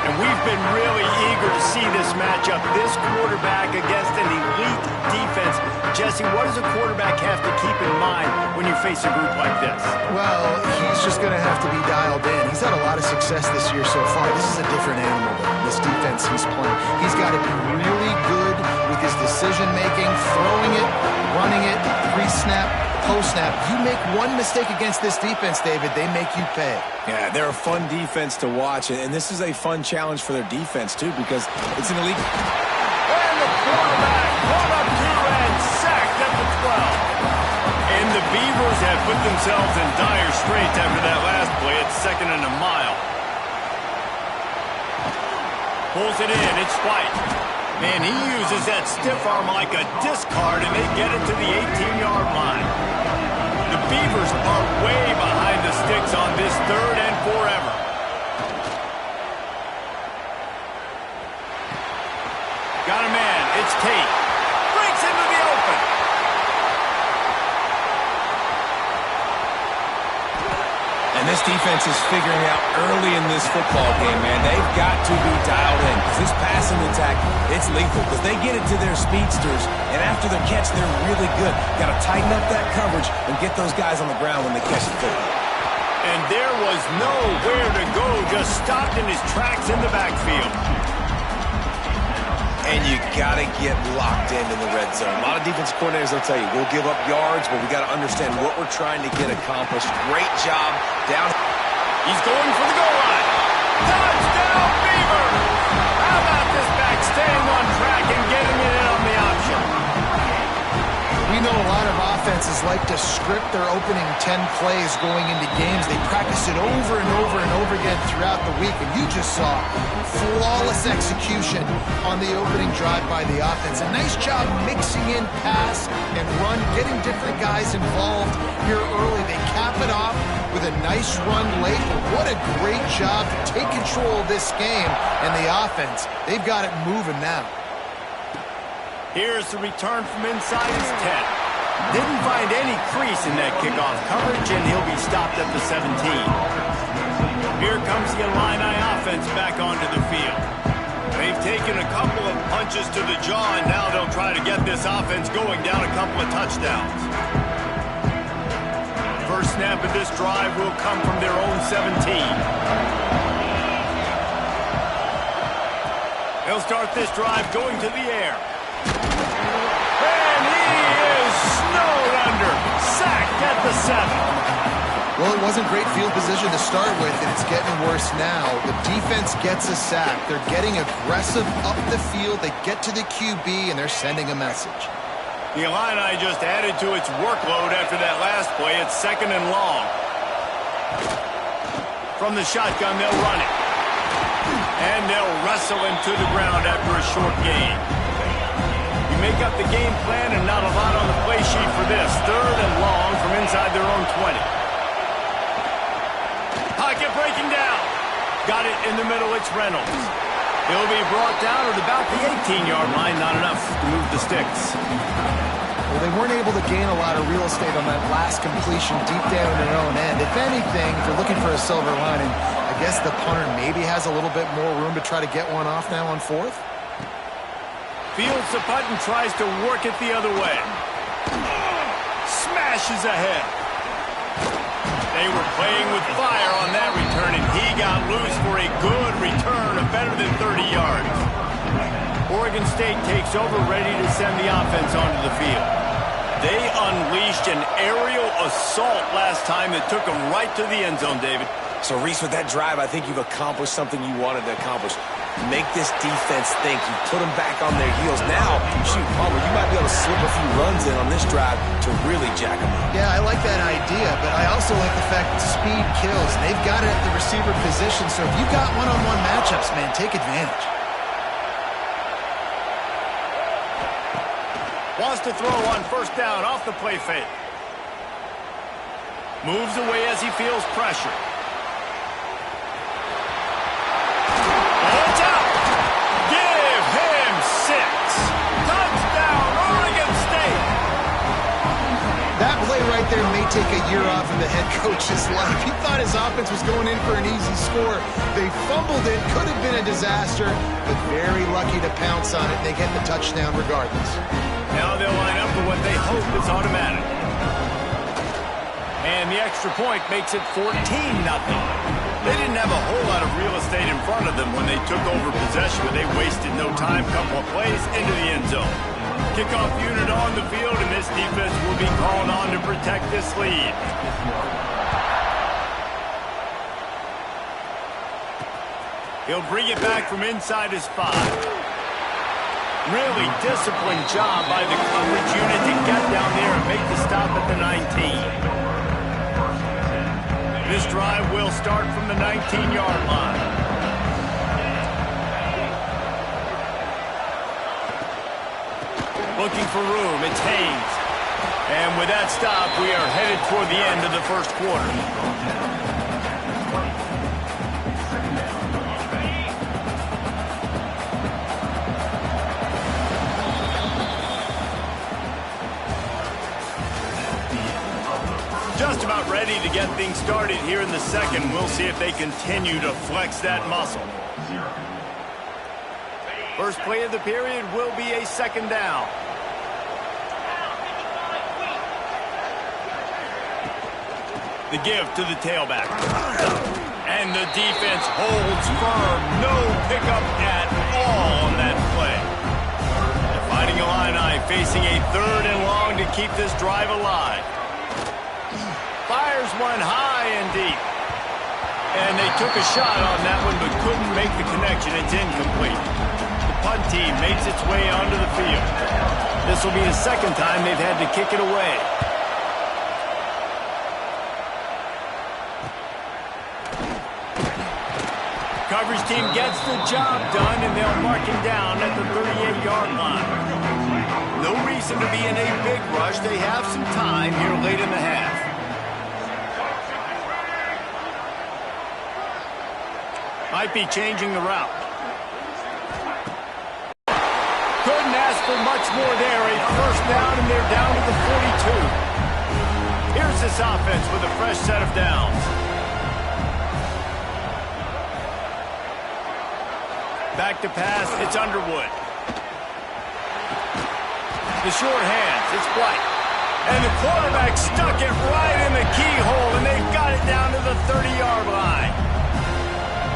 And we've been really eager to see this matchup. This quarterback against an elite defense. Jesse, what does a quarterback have to keep in mind when you face a group like this? Well, he's just going to have to be dialed in. He's had a lot of success this year so far. This is a different animal, this defense he's playing. He's got to be really good with his decision-making, throwing it, running it, pre-snap, post-snap. You make one mistake against this defense, David, they make you pay. Yeah, they're a fun defense to watch, and this is a fun challenge for their defense, too, because it's an elite. And the quarterback brought up two and sacked at the 12. And the Beavers have put themselves in dire straits after that last play. It's 2nd and a mile. Pulls it in. It's White. Man, he uses that stiff arm like a discard, and they get it to the 18-yard line. The Beavers are way behind the sticks on this 3rd and forever. Got a man. It's Tate. Breaks into the open. And this defense is figuring out early in this football game, man. They've got to be dialed in because this passing attack, it's lethal because they get it to their speedsters, and after their catch, they're really good. Got to tighten up that coverage and get those guys on the ground when they catch the football. And there was nowhere to go, just stopped in his tracks in the backfield. And you got to get locked in the red zone. A lot of defense coordinators will tell you, we'll give up yards, but we got to understand what we're trying to get accomplished. Great job down. He's going for the goal line. Touchdown, Beavers! How about this back staying on track and getting it in on the option? We know a lot of offenses like to script their opening 10 plays going into games. They practice it over and over and over again throughout the week, and you just saw flawless execution on the opening drive by the offense. A nice job mixing in pass and run, getting different guys involved here early. They cap it off with a nice run late. What a great job to take control of this game, and the offense, they've got it moving now. Here's the return from inside his 10. Didn't find any crease in that kickoff coverage, and he'll be stopped at the 17. Here comes the Alumni offense back onto the field. They've taken a couple of punches to the jaw, and now they'll try to get this offense going down a couple of touchdowns. First snap of this drive will come from their own 17. They'll start this drive going to the air. And he is snowed under. Sacked at the 7. Well, it wasn't great field position to start with, and it's getting worse now. The defense gets a sack. They're getting aggressive up the field. They get to the QB, and they're sending a message. The Alumni just added to its workload after that last play. It's 2nd and long. From the shotgun, they'll run it. And they'll wrestle him to the ground after a short gain. You make up the game plan and not a lot on the play sheet for this. 3rd and long from inside their own 20. Pocket breaking down. Got it in the middle. It's Reynolds. He'll be brought down at about the 18-yard line. Not enough to move the sticks. Well, they weren't able to gain a lot of real estate on that last completion deep down in their own end. If anything, if they're looking for a silver lining, I guess the punter maybe has a little bit more room to try to get one off now on 4th. Fields the punt and tries to work it the other way. Smashes ahead. They were playing with fire on that return, and he got loose for a good return of better than 30 yards. Oregon State takes over, ready to send the offense onto the field. They unleashed an aerial assault last time that took them right to the end zone, David. So, Reese, with that drive, I think you've accomplished something you wanted to accomplish. Make this defense think. You put them back on their heels. Now, shoot, Palmer, you might be able to slip a few runs in on this drive to really jack them up. Yeah, I like that idea, but I also like the fact that speed kills. They've got it at the receiver position, so if you've got one-on-one matchups, man, take advantage. Wants to throw on 1st down off the play fake. Moves away as he feels pressure. It's out. Give him 6. Touchdown, Oregon State. That play right there may take a year off of the head coach's life. He thought his offense was going in for an easy score. They fumbled it. Could have been a disaster, but very lucky to pounce on it. They get the touchdown regardless. Now they'll line up for what they hope is automatic. And the extra point makes it 14-0. They didn't have a whole lot of real estate in front of them when they took over possession, but they wasted no time. Couple of plays into the end zone. Kickoff unit on the field, and this defense will be called on to protect this lead. He'll bring it back from inside his 5. Really disciplined job by the coverage unit to get down there and make the stop at the 19. This drive will start from the 19-yard line. Looking for room, it's Haynes. And with that stop, we are headed toward the end of the 1st quarter. Just about ready to get things started here in the 2nd. We'll see if they continue to flex that muscle. First play of the period will be a 2nd down. The give to the tailback. And the defense holds firm. No pickup at all on that play. The Fighting Illini facing a 3rd and long to keep this drive alive. Fires one high and deep. And they took a shot on that one but couldn't make the connection. It's incomplete. The punt team makes its way onto the field. This will be the second time they've had to kick it away. Coverage team gets the job done, and they'll mark him down at the 38-yard line. No reason to be in a big rush. They have some time here late in the half. Might be changing the route. Couldn't ask for much more there. A first down, and they're down to the 42. Here's this offense with a fresh set of downs. Back to pass, it's Underwood. The short hands, it's White. And the quarterback stuck it right in the keyhole, and they've got it down to the 30-yard line.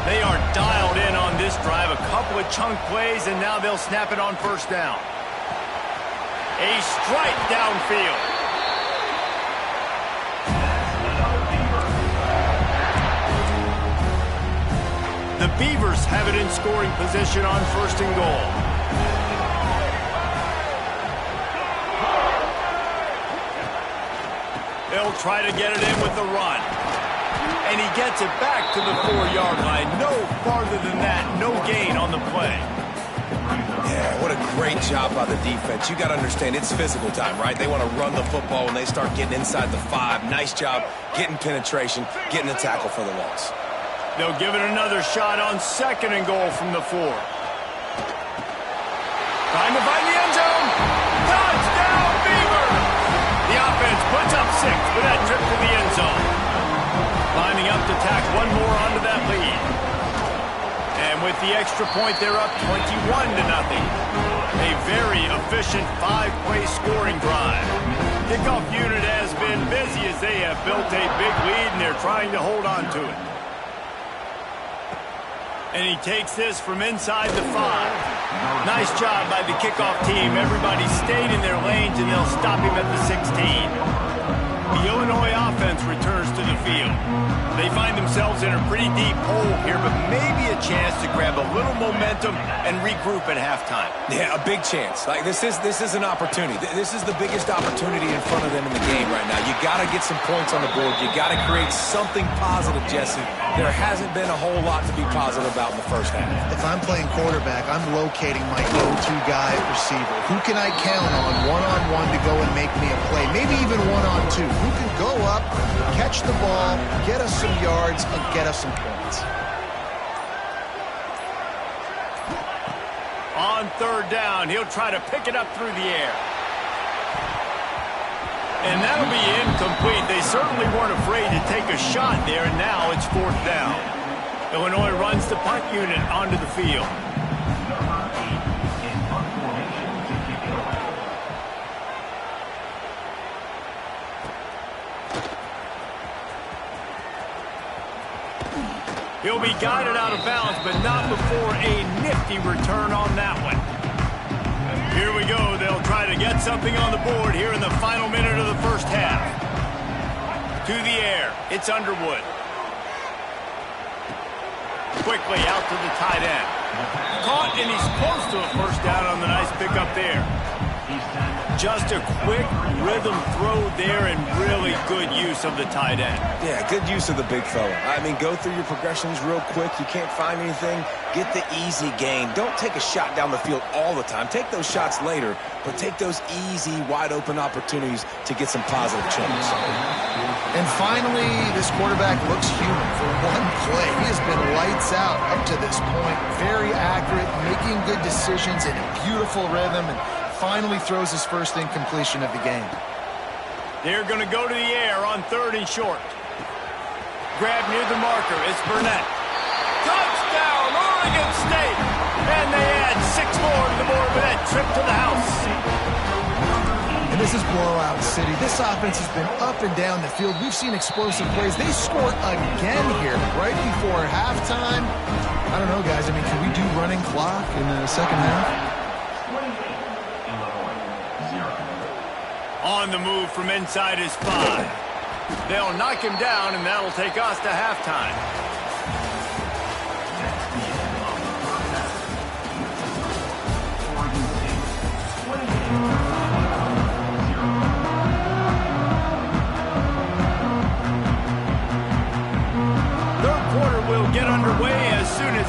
They are dialed in on this drive. A couple of chunk plays, and now they'll snap it on first down. A strike downfield. The Beavers have it in scoring position on first and goal. They'll try to get it in with the run. And he gets it back to the 4-yard line. No farther than that. No gain on the play. Yeah, what a great job by the defense. You got to understand, it's physical time, right? They want to run the football when they start getting inside the 5. Nice job getting penetration, getting the tackle for the loss. They'll give it another shot on second and goal from the 4. Trying to find the end zone. Touchdown, Beaver! The offense puts up 6 with that trip to the end zone. Lining up to tack one more onto that lead. And with the extra point, they're up 21-0. A very efficient 5-play scoring drive. Kickoff unit has been busy as they have built a big lead, and they're trying to hold on to it. And he takes this from inside the 5. Nice job by the kickoff team. Everybody stayed in their lanes, and they'll stop him at the 16. The Illinois offense returns to the field. They find themselves in a pretty deep hole here, but maybe a chance to grab a little momentum and regroup at halftime. Yeah, a big chance. Like this is an opportunity. This is the biggest opportunity in front of them in the game right now. You got to get some points on the board. You got to create something positive, Jesse. There hasn't been a whole lot to be positive about in the first half. If I'm playing quarterback, I'm locating my go-to guy at receiver. Who can I count on one-on-one to go and make me a play? Maybe even one-on-two. Who can go up, catch the ball, get us some yards, and get us some points. On third down, he'll try to pick it up through the air. And that'll be incomplete. They certainly weren't afraid to take a shot there, and now it's fourth down. Illinois runs the punt unit onto the field. He'll be guided out of bounds, but not before a nifty return on that one. Here we go. They'll try to get something on the board here in the final minute of the first half. To the air. It's Underwood. Quickly out to the tight end. Caught, and he's close to a first down on the nice pickup there. Just a quick rhythm throw there and really good use of the tight end. Yeah, good use of the big fella. I mean, go through your progressions real quick. You can't find anything. Get the easy gain. Don't take a shot down the field all the time. Take those shots later, but take those easy, wide-open opportunities to get some positive change. And finally, this quarterback looks human for one play. He has been lights out up to this point. Very accurate, making good decisions in a beautiful rhythm, and finally throws his first incompletion of the game. They're going to go to the air on third and short. Grab near the marker. It's Burnett. Touchdown, Oregon State! And they add 6 more to the board with that trip to the house. And this is blowout city. This offense has been up and down the field. We've seen explosive plays. They scored again here right before halftime. I don't know, guys. I mean, can we do running clock in the second half? On the move from inside his 5. They'll knock him down, and that'll take us to halftime.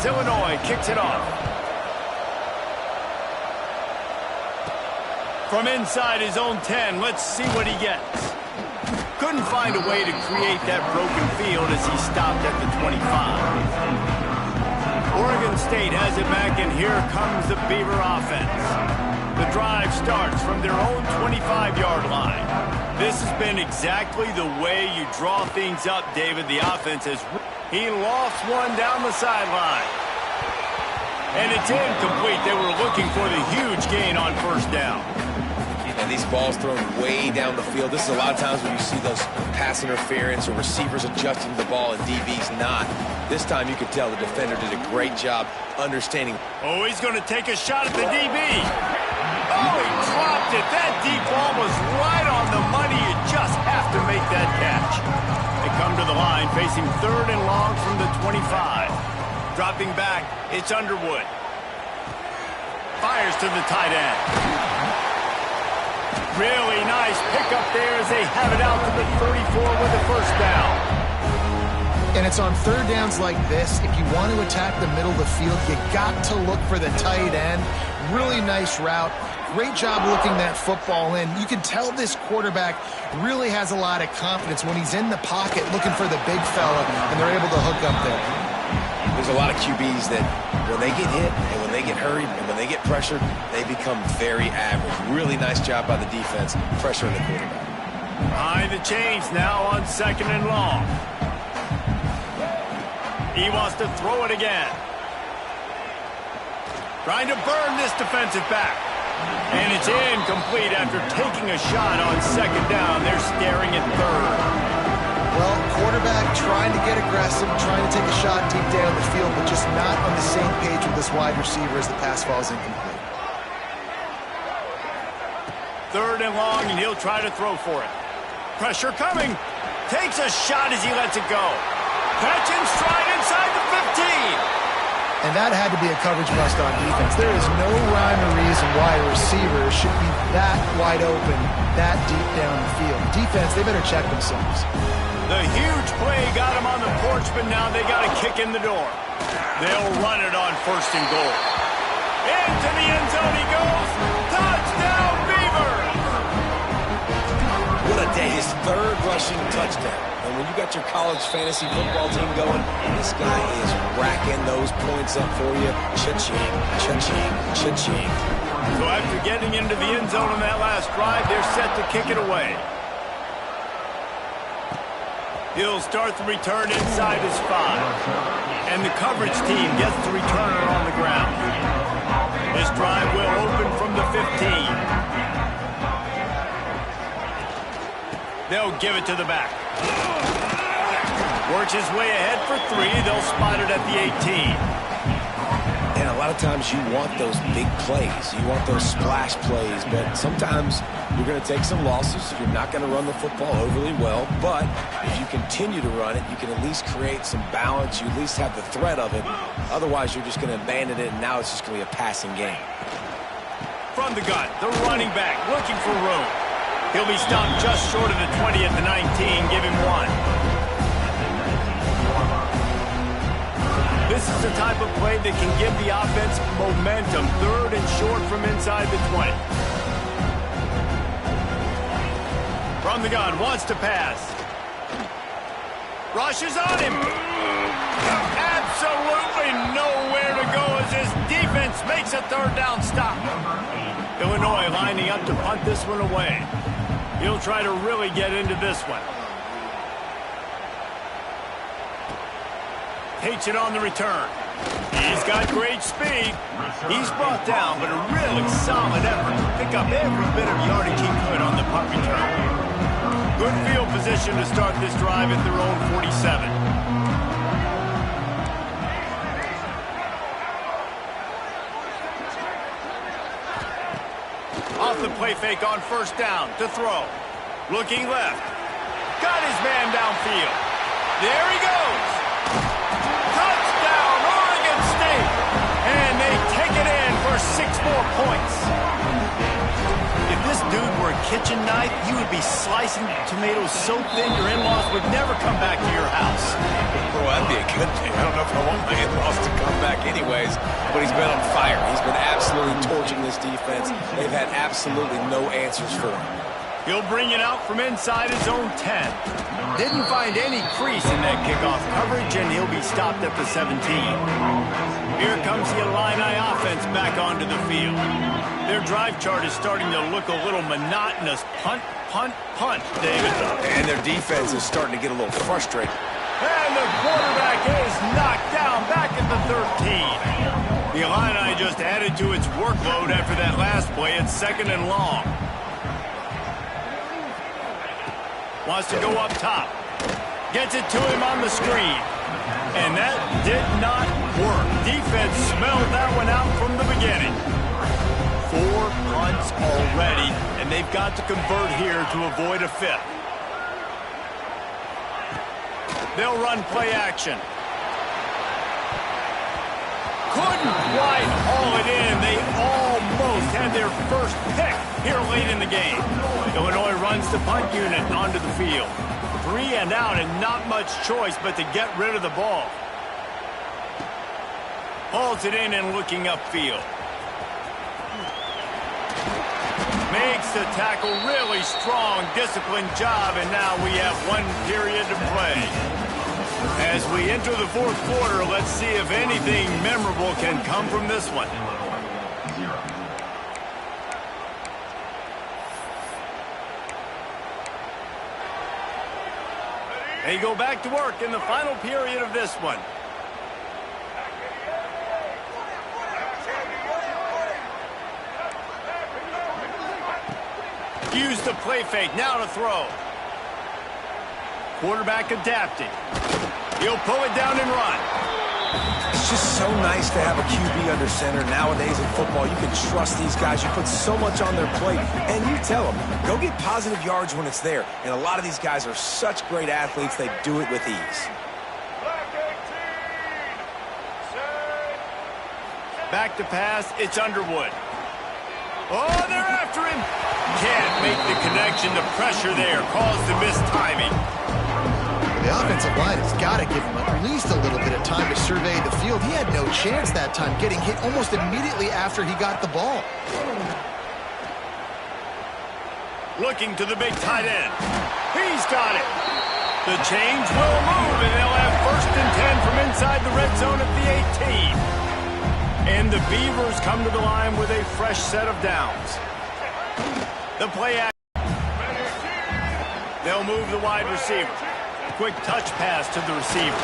as Illinois kicks it off. From inside his own 10, let's see what he gets. Couldn't find a way to create that broken field as he stopped at the 25. Oregon State has it back, and here comes the Beaver offense. The drive starts from their own 25-yard line. This has been exactly the way you draw things up, David. The offense has... He lost one down the sideline. And it's incomplete. They were looking for the huge gain on first down. And these balls thrown way down the field. This is a lot of times when you see those pass interference or receivers adjusting the ball and DBs not. This time you could tell the defender did a great job understanding. Oh, he's going to take a shot at the DB. Oh, he dropped it. That deep ball was right on the money. You just have to make that catch. They come to the line facing 3rd and long from the 25. Dropping back, it's Underwood. Fires to the tight end. Really nice pickup there as they have it out to the 34 with a first down. And it's on 3rd downs like this. If you want to attack the middle of the field, you got to look for the tight end. Really nice route. Great job looking that football in. You can tell this quarterback really has a lot of confidence when he's in the pocket looking for the big fella, and they're able to hook up there. There's a lot of QBs that when they get hit and when they get hurried and when they get pressured, they become very average. Really nice job by the defense, pressuring the quarterback. Behind the chains now on 2nd and long. He wants to throw it again. Trying to burn this defensive back. And it's incomplete after taking a shot on 2nd down. They're staring at 3rd. Well, quarterback trying to get aggressive, trying to take a shot deep down the field, but just not on the same page with this wide receiver as the pass falls incomplete. 3rd and long, and he'll try to throw for it. Pressure coming. Takes a shot as he lets it go. Catch in stride inside the 15. And that had to be a coverage bust on defense. There is no rhyme or reason why a receiver should be that wide open, that deep down the field. Defense, they better check themselves. The huge play got him on the porch, but now they got to kick in the door. They'll run it on 1st and goal. Into the end zone he goes. Touchdown, Beavers! What a day. His 3rd rushing touchdown. And when you got your college fantasy football team going, this guy is racking those points up for you. Cha-ching, cha-ching, cha-ching. So after getting into the end zone on that last drive, they're set to kick it away. He'll start the return inside his 5. And the coverage team gets the returner on the ground. This drive will open from the 15. They'll give it to the back. Works his way ahead for 3. They'll spot it at the 18. And a lot of times you want those big plays. You want those splash plays. But sometimes you're going to take some losses. You're not going to run the football overly well. But if you continue to run it, you can at least create some balance. You at least have the threat of it. Otherwise, you're just going to abandon it, and now it's just going to be a passing game. From the gun, the running back looking for room. He'll be stopped just short of the 20 at the 19. Give him 1. This is the type of play that can give the offense momentum. 3rd and short from inside the 20. From the gun, wants to pass. Rushes on him. Absolutely nowhere to go as his defense makes a 3rd down stop. Illinois lining up to punt this one away. He'll try to really get into this one. Takes it on the return. He's got great speed. He's brought down, but a really solid effort to pick up every bit of yardage he could on the punt return. Good field position to start this drive at their own 47. Off the play fake on 1st down to throw. Looking left. Got his man downfield. There he goes. Touchdown, Oregon State. And they take it in for 6 more points. If this dude were a kitchen knife, you would be slicing slicing tomatoes so thin your in-laws would never come back to your house. Bro, that'd be a good thing. I don't know if I want my in-laws to come back anyways, but he's been on fire. He's been absolutely torching this defense. They've had absolutely no answers for him. He'll bring it out from inside his own 10. Didn't find any crease in that kickoff coverage, and he'll be stopped at the 17. Here comes the Alumni offense back onto the field. Their drive chart is starting to look a little monotonous. Punt, punt, punt, David. And their defense is starting to get a little frustrated. And the quarterback is knocked down back at the 13. The Alumni just added to its workload after that last play. It's 2nd and long. Wants to go up top. Gets it to him on the screen. And that did not work. Defense smelled that one out from the beginning. 4 punts already, and they've got to convert here to avoid a 5th. They'll run play action. Couldn't quite haul it in. They almost had their first pick here late in the game. Illinois runs the punt unit onto the field. 3 and out, and not much choice but to get rid of the ball. Hauls it in and looking upfield. Makes the tackle really strong, disciplined job, and now we have 1 period to play. As we enter the 4th quarter, let's see if anything memorable can come from this one. They go back to work in the final period of this one. Use the play fake, now to throw. Quarterback adapting. He'll pull it down and run. It's just so nice to have a QB under center. Nowadays in football, you can trust these guys. You put so much on their plate, and you tell them, go get positive yards when it's there. And a lot of these guys are such great athletes, they do it with ease. Back to pass, it's Underwood. Oh, they're after him. Can't make the connection. The pressure there caused the missed timing. The offensive line has got to give him at least a little bit of time to survey the field. He had no chance that time, getting hit almost immediately after he got the ball. Looking to the big tight end. He's got it. The change will move, and they'll have 1st and 10 from inside the red zone at the 18. And the Beavers come to the line with a fresh set of downs. The play action. They'll move the wide receiver. Quick touch pass to the receiver.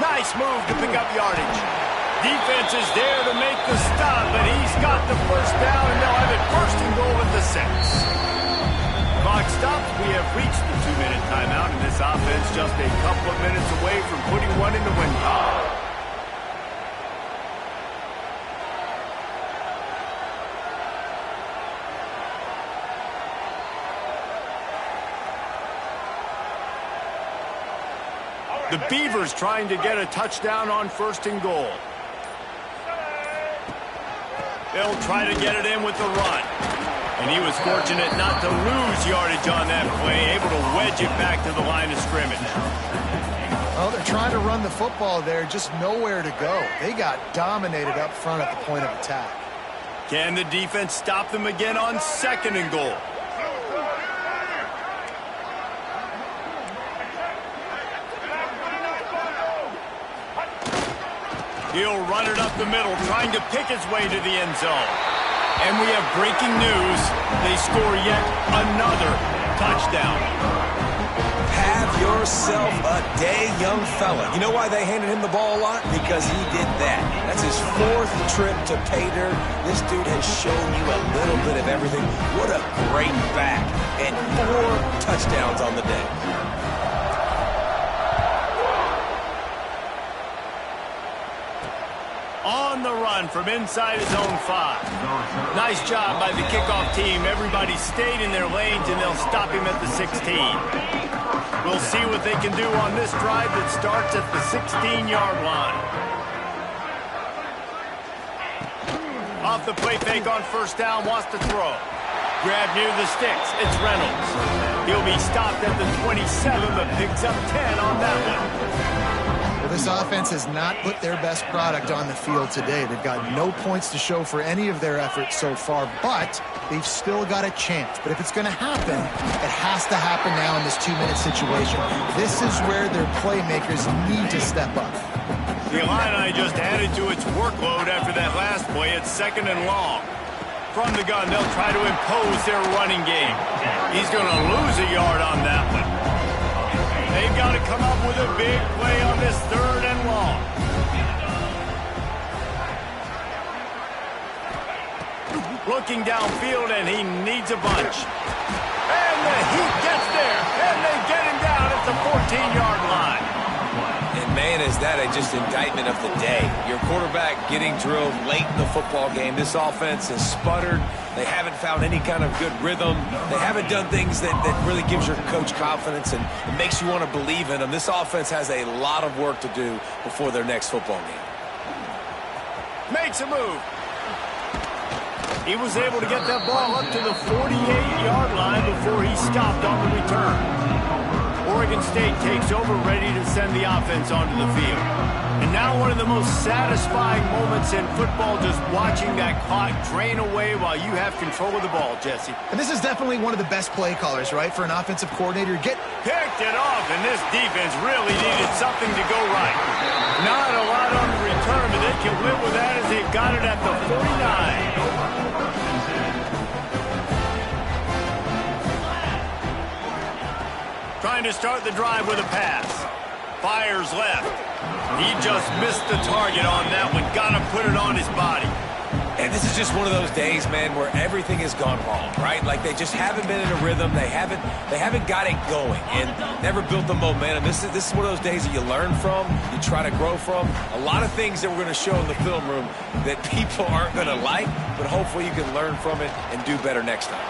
Nice move to pick up yardage. Defense is there to make the stop, but he's got the 1st down, and they'll have it 1st and goal at the 6. Clock stops. We have reached the 2-minute timeout, and this offense just a couple of minutes away from putting one in the win column. The Beavers trying to get a touchdown on 1st and goal. They'll try to get it in with the run. And he was fortunate not to lose yardage on that play, able to wedge it back to the line of scrimmage. Well, they're trying to run the football there, just nowhere to go. They got dominated up front at the point of attack. Can the defense stop them again on 2nd and goal? He'll run it up the middle, trying to pick his way to the end zone. And we have breaking news. They score yet another touchdown. Have yourself a day, young fella. You know why they handed him the ball a lot? Because he did that. That's his 4th trip to pay dirt. This dude has shown you a little bit of everything. What a great back. And 4 touchdowns on the day. On the run from inside his own 5. Nice job by the kickoff team. Everybody stayed in their lanes, and they'll stop him at the 16. We'll see what they can do on this drive that starts at the 16-yard line. Off the play fake on 1st down, wants to throw. Grab near the sticks. It's Reynolds. He'll be stopped at the 27, but picks up 10 on that one. Well, this offense has not put their best product on the field today. They've got no points to show for any of their efforts so far, but they've still got a chance. But if it's going to happen, it has to happen now in this 2-minute situation. This is where their playmakers need to step up. The Alumni just added to its workload after that last play. It's 2nd and long. From the gun, they'll try to impose their running game. He's going to lose a yard on that one. They've got to come up with a big play on this 3rd and long. Looking downfield, and he needs a bunch. And the Heat gets there, and they get him down at the 14-yard line. And man, is that just indictment of the day. Your quarterback getting drilled late in the football game. This offense has sputtered. They haven't found any kind of good rhythm. They haven't done things that really gives your coach confidence and makes you want to believe in them. This offense has a lot of work to do before their next football game. Makes a move. He was able to get that ball up to the 48-yard line before he stopped on the return. Oregon State takes over, ready to send the offense onto the field. And now one of the most satisfying moments in football, just watching that clock drain away while you have control of the ball, Jesse. And this is definitely one of the best play callers, right, for an offensive coordinator. Picked it off, and this defense really needed something to go right. Not a lot on the return, but they can live with that as they've got it at the 49. Trying to start the drive with a pass. Fires left. He just missed the target on that one. Got to put it on his body. And this is just one of those days, man, where everything has gone wrong, right? Like they just haven't been in a rhythm. They haven't got it going and never built the momentum. This is one of those days that you learn from, you try to grow from. A lot of things that we're going to show in the film room that people aren't going to like, but hopefully you can learn from it and do better next time.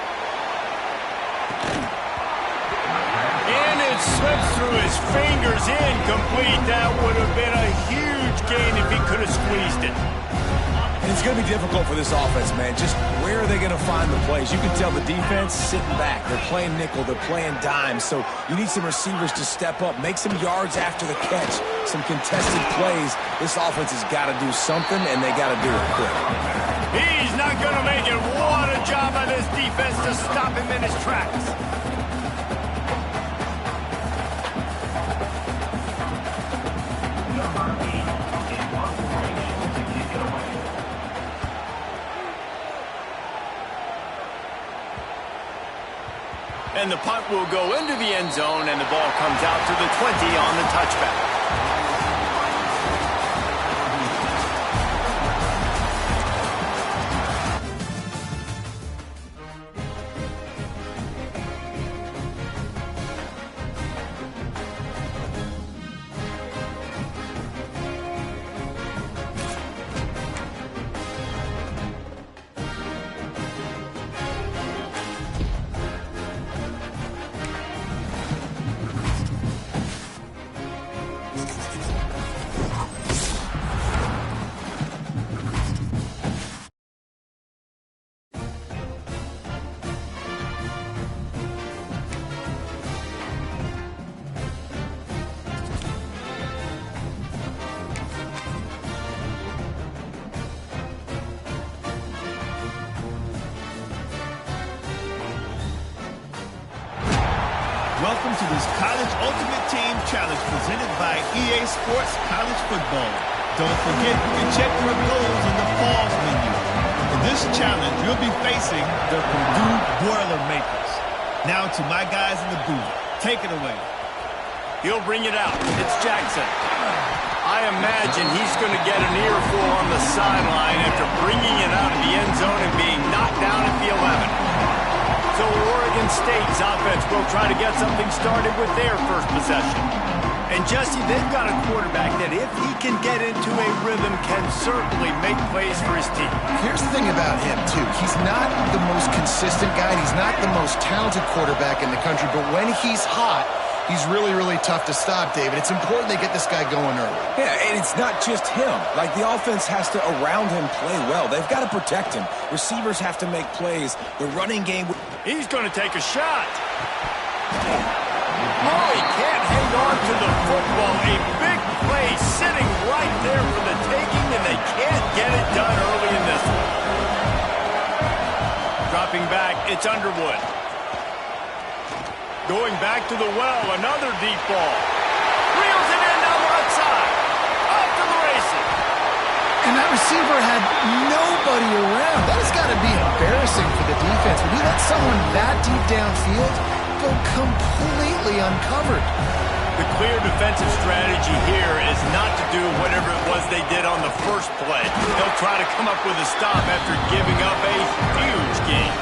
And it slips through his fingers, incomplete. That would have been a huge gain if he could have squeezed it. And it's going to be difficult for this offense, man. Just where are they going to find the plays? You can tell the defense sitting back. They're playing nickel. They're playing dime. So you need some receivers to step up, make some yards after the catch, some contested plays. This offense has got to do something, and they got to do it quick. He's not going to make it. What a job by this defense to stop him in his tracks. And the punt will go into the end zone, and the ball comes out to the 20 on the touchback. Welcome to this College Ultimate Team Challenge presented by EA Sports College Football. Don't forget you can check your goals in the pause menu. In this challenge, you'll be facing the Purdue Boilermakers. Now to my guys in the booth. Take it away. He'll bring it out. It's Jackson. I imagine he's going to get an earful on the sideline after bringing it out of the end zone and being knocked down at the 11. So Oregon State's offense will try to get something started with their first possession. And Jesse, they've got a quarterback that if he can get into a rhythm can certainly make plays for his team. Here's the thing about him, too. He's not the most consistent guy. He's not the most talented quarterback in the country. But when he's hot, He's really, really tough to stop, David. It's important they get this guy going early. Yeah, and it's not just him. Like, the offense has to, around him, play well. They've got to protect him. Receivers have to make plays. The running game... He's going to take a shot. Oh, he can't hang on to the football. A big play sitting right there for the taking, and they can't get it done early in this one. Dropping back, it's Underwood. Going back to the well, another deep ball. Reels it in down the left side. Off to the races. And that receiver had nobody around. That has got to be embarrassing for the defense. When you let someone that deep downfield go completely uncovered. The clear defensive strategy here is not to do whatever it was they did on the first play. They'll try to come up with a stop after giving up a huge gain.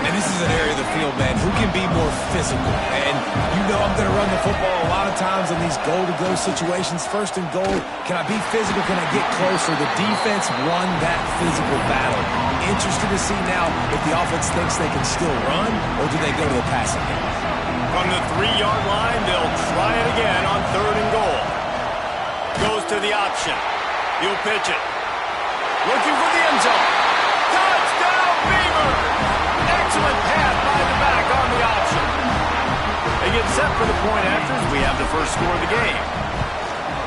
And this is an area of the field, man, who can be more physical. And you know I'm going to run the football a lot of times in these goal-to-go situations. First and goal, can I be physical? Can I get closer? The defense won that physical battle. Interested to see now if the offense thinks they can still run, or do they go to the passing game? From the 3-yard line, they'll try it again on 3rd and goal. Goes to the option. He'll pitch it. Looking for the end zone. Touchdown, Beaver! Excellent pass by the back on the option. They get set for the point after as we have the first score of the game.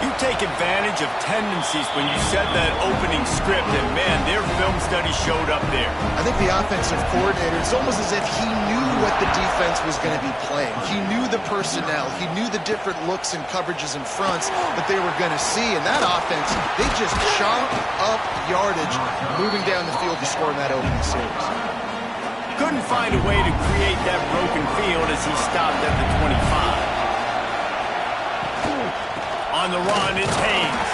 You take advantage of tendencies when you set that opening script, and man, their film study showed up there. I think the offensive coordinator, it's almost as if he knew what the defense was going to be playing. He knew the personnel. He knew the different looks and coverages and fronts that they were going to see. And that offense, they just chop up yardage moving down the field to score in that opening series. Couldn't find a way to create that broken field as he stopped at the 25. On the run, it's Haynes.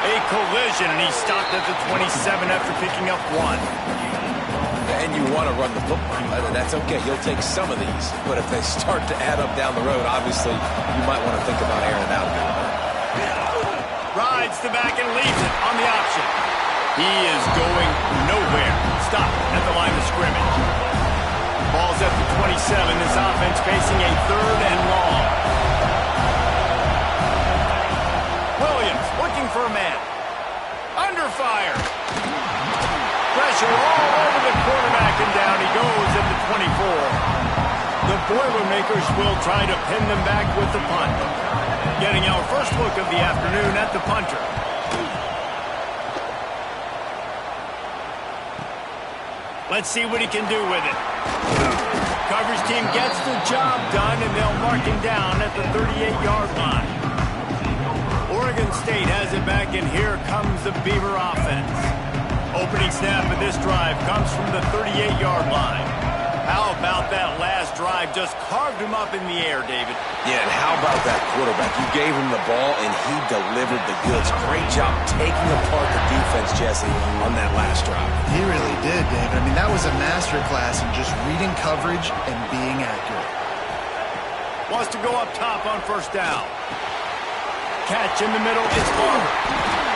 A collision, and he stopped at the 27 after picking up 1. And you want to run the football. That's okay. You'll take some of these. But if they start to add up down the road, obviously, you might want to think about airing it out a bit. Rides the back and leaves it on the option. He is going nowhere. Stop at the line of scrimmage. Ball's at the 27. This offense facing a 3rd and long. Williams looking for a man. Under fire. Pressure all over the quarterback, and down he goes at the 24. The Boilermakers will try to pin them back with the punt. Getting our first look of the afternoon at the punter. Let's see what he can do with it. Coverage team gets the job done, and they'll mark him down at the 38-yard line. Oregon State has it back, and here comes the Beaver offense. Opening snap of this drive comes from the 38-yard line. How about that last drive? Just carved him up in the air, David. Yeah, and how about that quarterback? You gave him the ball, and he delivered the goods. Great job taking apart the defense, Jesse, on that last drive. He really did, David. I mean, that was a masterclass in just reading coverage and being accurate. Wants to go up top on 1st down. Catch in the middle, it's Barber.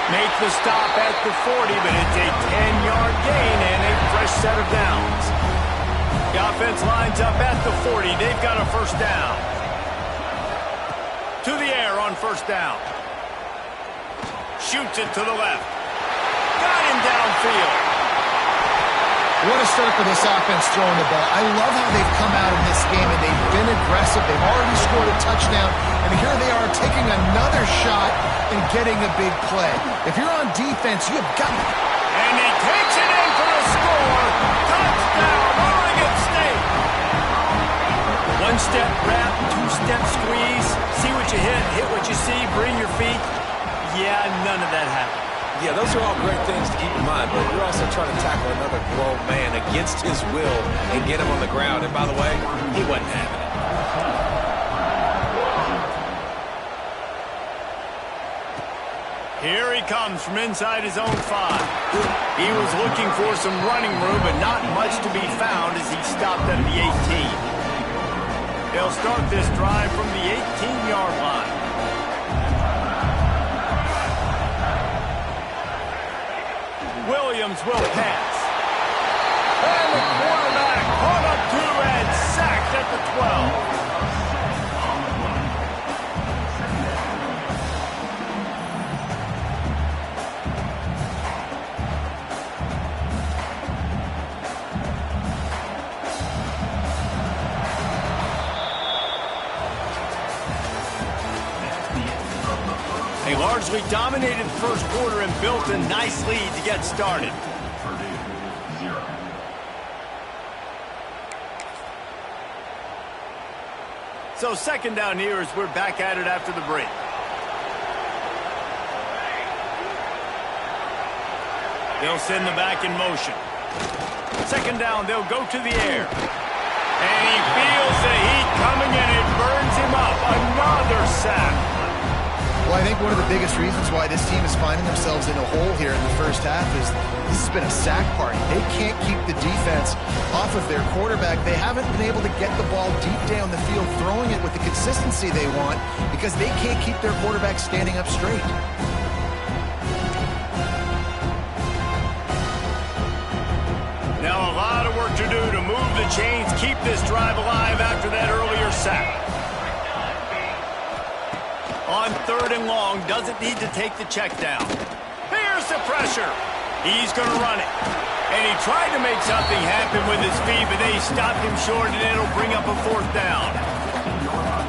Make the stop at the 40, but it's a 10-yard gain and a fresh set of downs. The offense lines up at the 40. They've got a 1st down. To the air on 1st down. Shoots it to the left. Got him downfield. What a start for this offense throwing the ball. I love how they've come out in this game, and they've been aggressive. They've already scored a touchdown, and here they are taking another shot and getting a big play. If you're on defense, you have got... And he takes it in for a score. Touchdown, Oregon State. 1-step wrap, 2-step squeeze. See what you hit what you see, bring your feet. Yeah, none of that happened. Yeah, those are all great things to keep in mind, but you're also trying to tackle another grown man against his will and get him on the ground. And by the way, he wasn't having it. Here he comes from inside his own 5. He was looking for some running room, but not much to be found as he stopped at the 18. They'll start this drive from the 18-yard line. Williams will pass. And the quarterback caught up to and sacked at the 12. They largely dominated the first quarter and built a nice lead to get started. Purdue, 0. So second down here as we're back at it after the break. They'll send the back in motion. Second down, they'll go to the air. And he feels the heat coming and it burns him up. Another sack. Well, I think one of the biggest reasons why this team is finding themselves in a hole here in the first half is this has been a sack party. They can't keep the defense off of their quarterback. They haven't been able to get the ball deep down the field, throwing it with the consistency they want because they can't keep their quarterback standing up straight. Now a lot of work to do to move the chains, keep this drive alive after that earlier sack. On third and long, doesn't need to take the check down. Here's the pressure. He's going to run it. And he tried to make something happen with his feet, but they stopped him short, and it'll bring up a fourth down.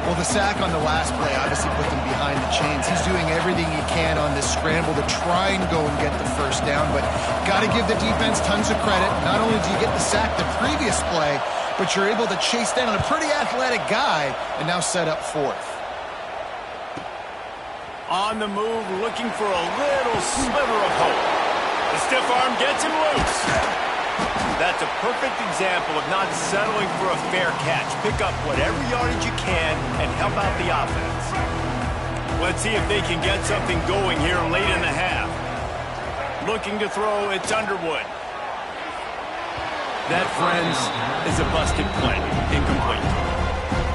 Well, the sack on the last play obviously put them behind the chains. He's doing everything he can on this scramble to try and go and get the first down, but got to give the defense tons of credit. Not only do you get the sack the previous play, but you're able to chase down a pretty athletic guy and now set up fourth. On the move, looking for a little sliver of hope. The stiff arm gets him loose. That's a perfect example of not settling for a fair catch. Pick up whatever yardage you can and help out the offense. Let's see if they can get something going here late in the half. Looking to throw, it's Underwood. That, friends, is a busted play. Incomplete.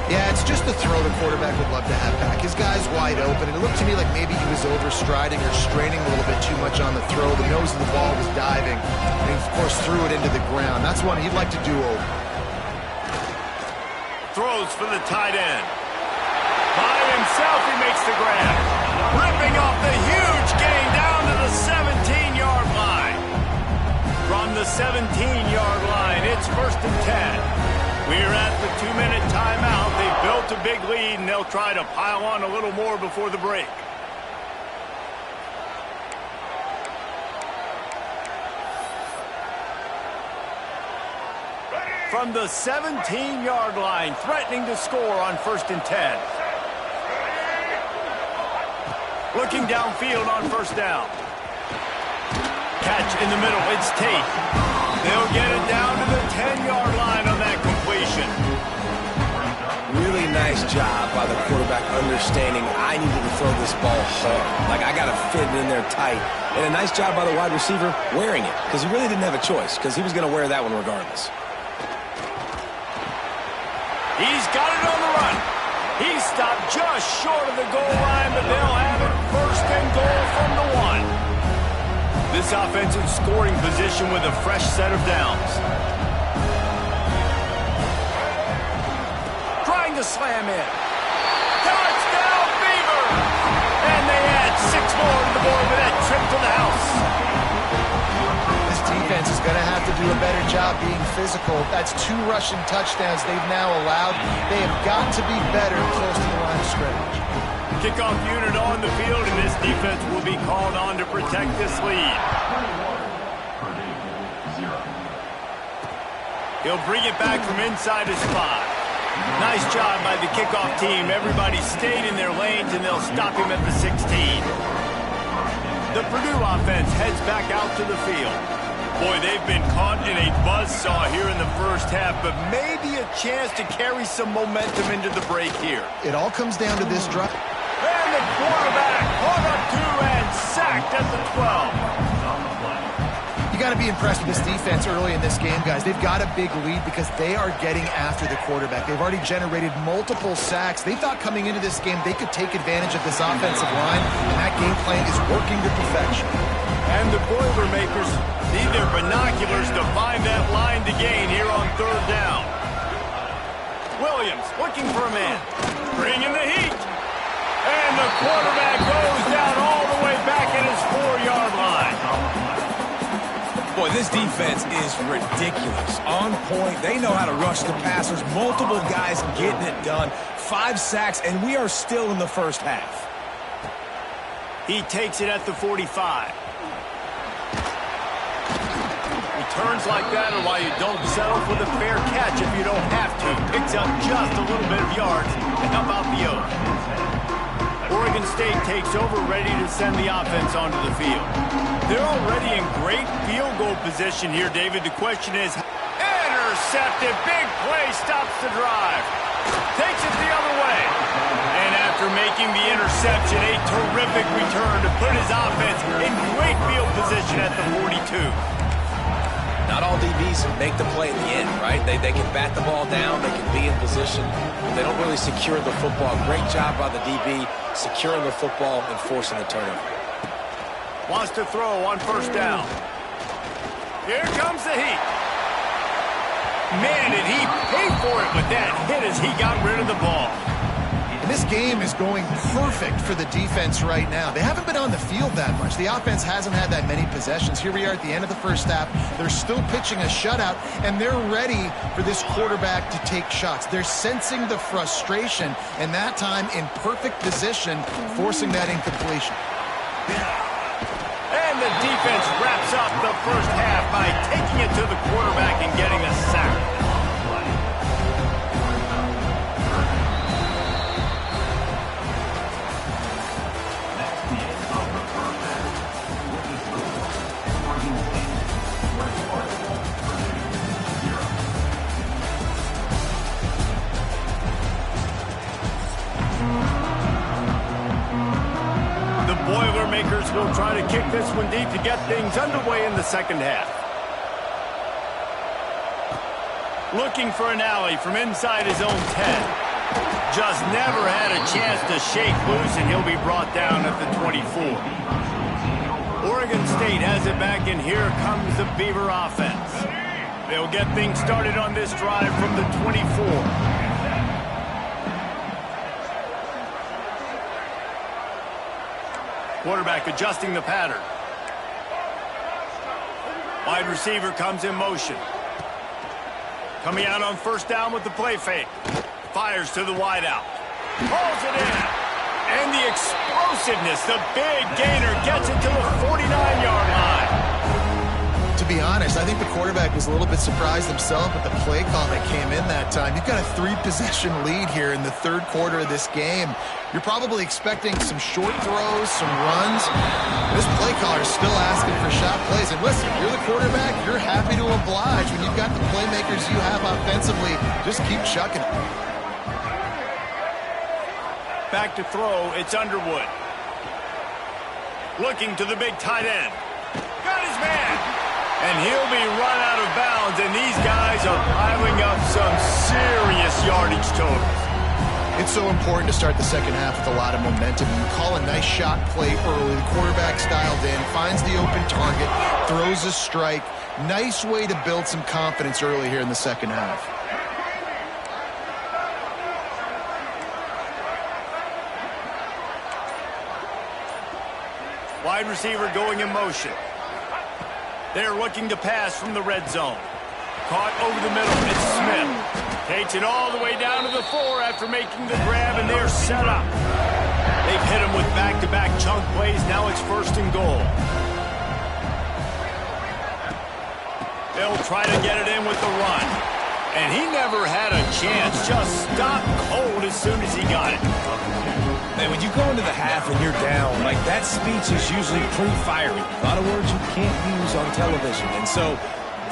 Yeah, it's just the throw the quarterback would love to have back. His guy's wide open, and it looked to me like maybe he was overstriding or straining a little bit too much on the throw. The nose of the ball was diving, and he, of course, threw it into the ground. That's one he'd like to do over. Throws for the tight end. By himself, he makes the grab. Ripping off the huge gain down to the 17-yard line. From the 17-yard line, it's 1st and 10. We're at the 2-minute timeout. They've built a big lead, and they'll try to pile on a little more before the break. From the 17-yard line, threatening to score on 1st and 10. Looking downfield on 1st down. Catch in the middle. It's Tate. They'll get it down to the 10-yard line on that completion. Really nice job by the quarterback understanding I needed to throw this ball hard. Like, I got to fit it in there tight. And a nice job by the wide receiver wearing it, because he really didn't have a choice, because he was going to wear that one regardless. He's got it on the run. He stopped just short of the goal line, but they'll have it 1st and goal from the 1. This offensive scoring position with a fresh set of downs. Trying to slam in. Touchdown, Beaver! And they add 6 more to the board with that trip to the house. This defense is going to have to do a better job being physical. That's 2 rushing touchdowns they've now allowed. They have got to be better close to the line of scrimmage. Kickoff unit on the field, and this defense will be called on to protect this lead. He'll bring it back from inside his spot. Nice job by the kickoff team. Everybody stayed in their lanes, and they'll stop him at the 16. The Purdue offense heads back out to the field. Boy, they've been caught in a buzzsaw here in the first half, but maybe a chance to carry some momentum into the break here. It all comes down to this drive. And the quarterback caught up to and sacked at the 12. You got to be impressed with this defense early in this game, guys. They've got a big lead because they are getting after the quarterback. They've already generated multiple sacks. They thought coming into this game they could take advantage of this offensive line, and that game plan is working to perfection. And the Boilermakers need their binoculars to find that line to gain here on 3rd down. Williams looking for a man. Bringing the heat. And the quarterback goes down all the way back at his 4-yard line. Boy, this defense is ridiculous. On point. They know how to rush the passers. Multiple guys getting it done. 5 sacks, and we are still in the first half. He takes it at the 45. Returns like that are why you don't settle for the fair catch if you don't have to. Picks up just a little bit of yards to help out the Oaks. Oregon State takes over, ready to send the offense onto the field. They're already in great field goal position here, David. The question is, intercepted. Big play, stops the drive. Takes it the other way. And after making the interception, a terrific return to put his offense in great field position at the 42. Not all DBs make the play at the end, right? They can bat the ball down, they can be in position, but they don't really secure the football. Great job by the DB securing the football and forcing the turnover. Wants to throw on first down. Here comes the heat. Man, did he pay for it with that hit as he got rid of the ball. And this game is going perfect for the defense right now. They haven't been on the field that much. The offense hasn't had that many possessions. Here we are at the end of the first half. They're still pitching a shutout, and they're ready for this quarterback to take shots. They're sensing the frustration, and that time in perfect position, forcing that incompletion. And the defense wraps up the first half by taking it to the quarterback and getting a sack. Boilermakers will try to kick this one deep to get things underway in the second half. Looking for an alley from inside his own 10. Just never had a chance to shake loose, and he'll be brought down at the 24. Oregon State has it back, and here comes the Beaver offense. They'll get things started on this drive from the 24. Quarterback adjusting the pattern. Wide receiver comes in motion. Coming out on first down with the play fake. Fires to the wideout. Pulls it in. And the explosiveness, the big gainer gets it to the 49-yard line. To be honest, I think the quarterback was a little bit surprised himself with the play call that came in that time. You've got a 3-possession lead here in the third quarter of this game. You're probably expecting some short throws, some runs. This play caller is still asking for shot plays. And listen, you're the quarterback. You're happy to oblige. When you've got the playmakers you have offensively, just keep chucking it. Back to throw, it's Underwood. Looking to the big tight end. Got his man. And he'll be run out of bounds, and these guys are piling up some serious yardage totals. It's so important to start the second half with a lot of momentum. You call a nice shot play early. The quarterback's dialed in, finds the open target, throws a strike. Nice way to build some confidence early here in the second half. Wide receiver going in motion. They're looking to pass from the red zone. Caught over the middle. It's Smith. Takes it all the way down to the 4 after making the grab, and they're set up. They've hit him with back-to-back chunk plays. Now it's first and goal. They'll try to get it in with the run. And he never had a chance. Just stopped cold as soon as he got it. And when you go into the half and you're down, like that speech is usually pretty fiery. A lot of words you can't use on television. And so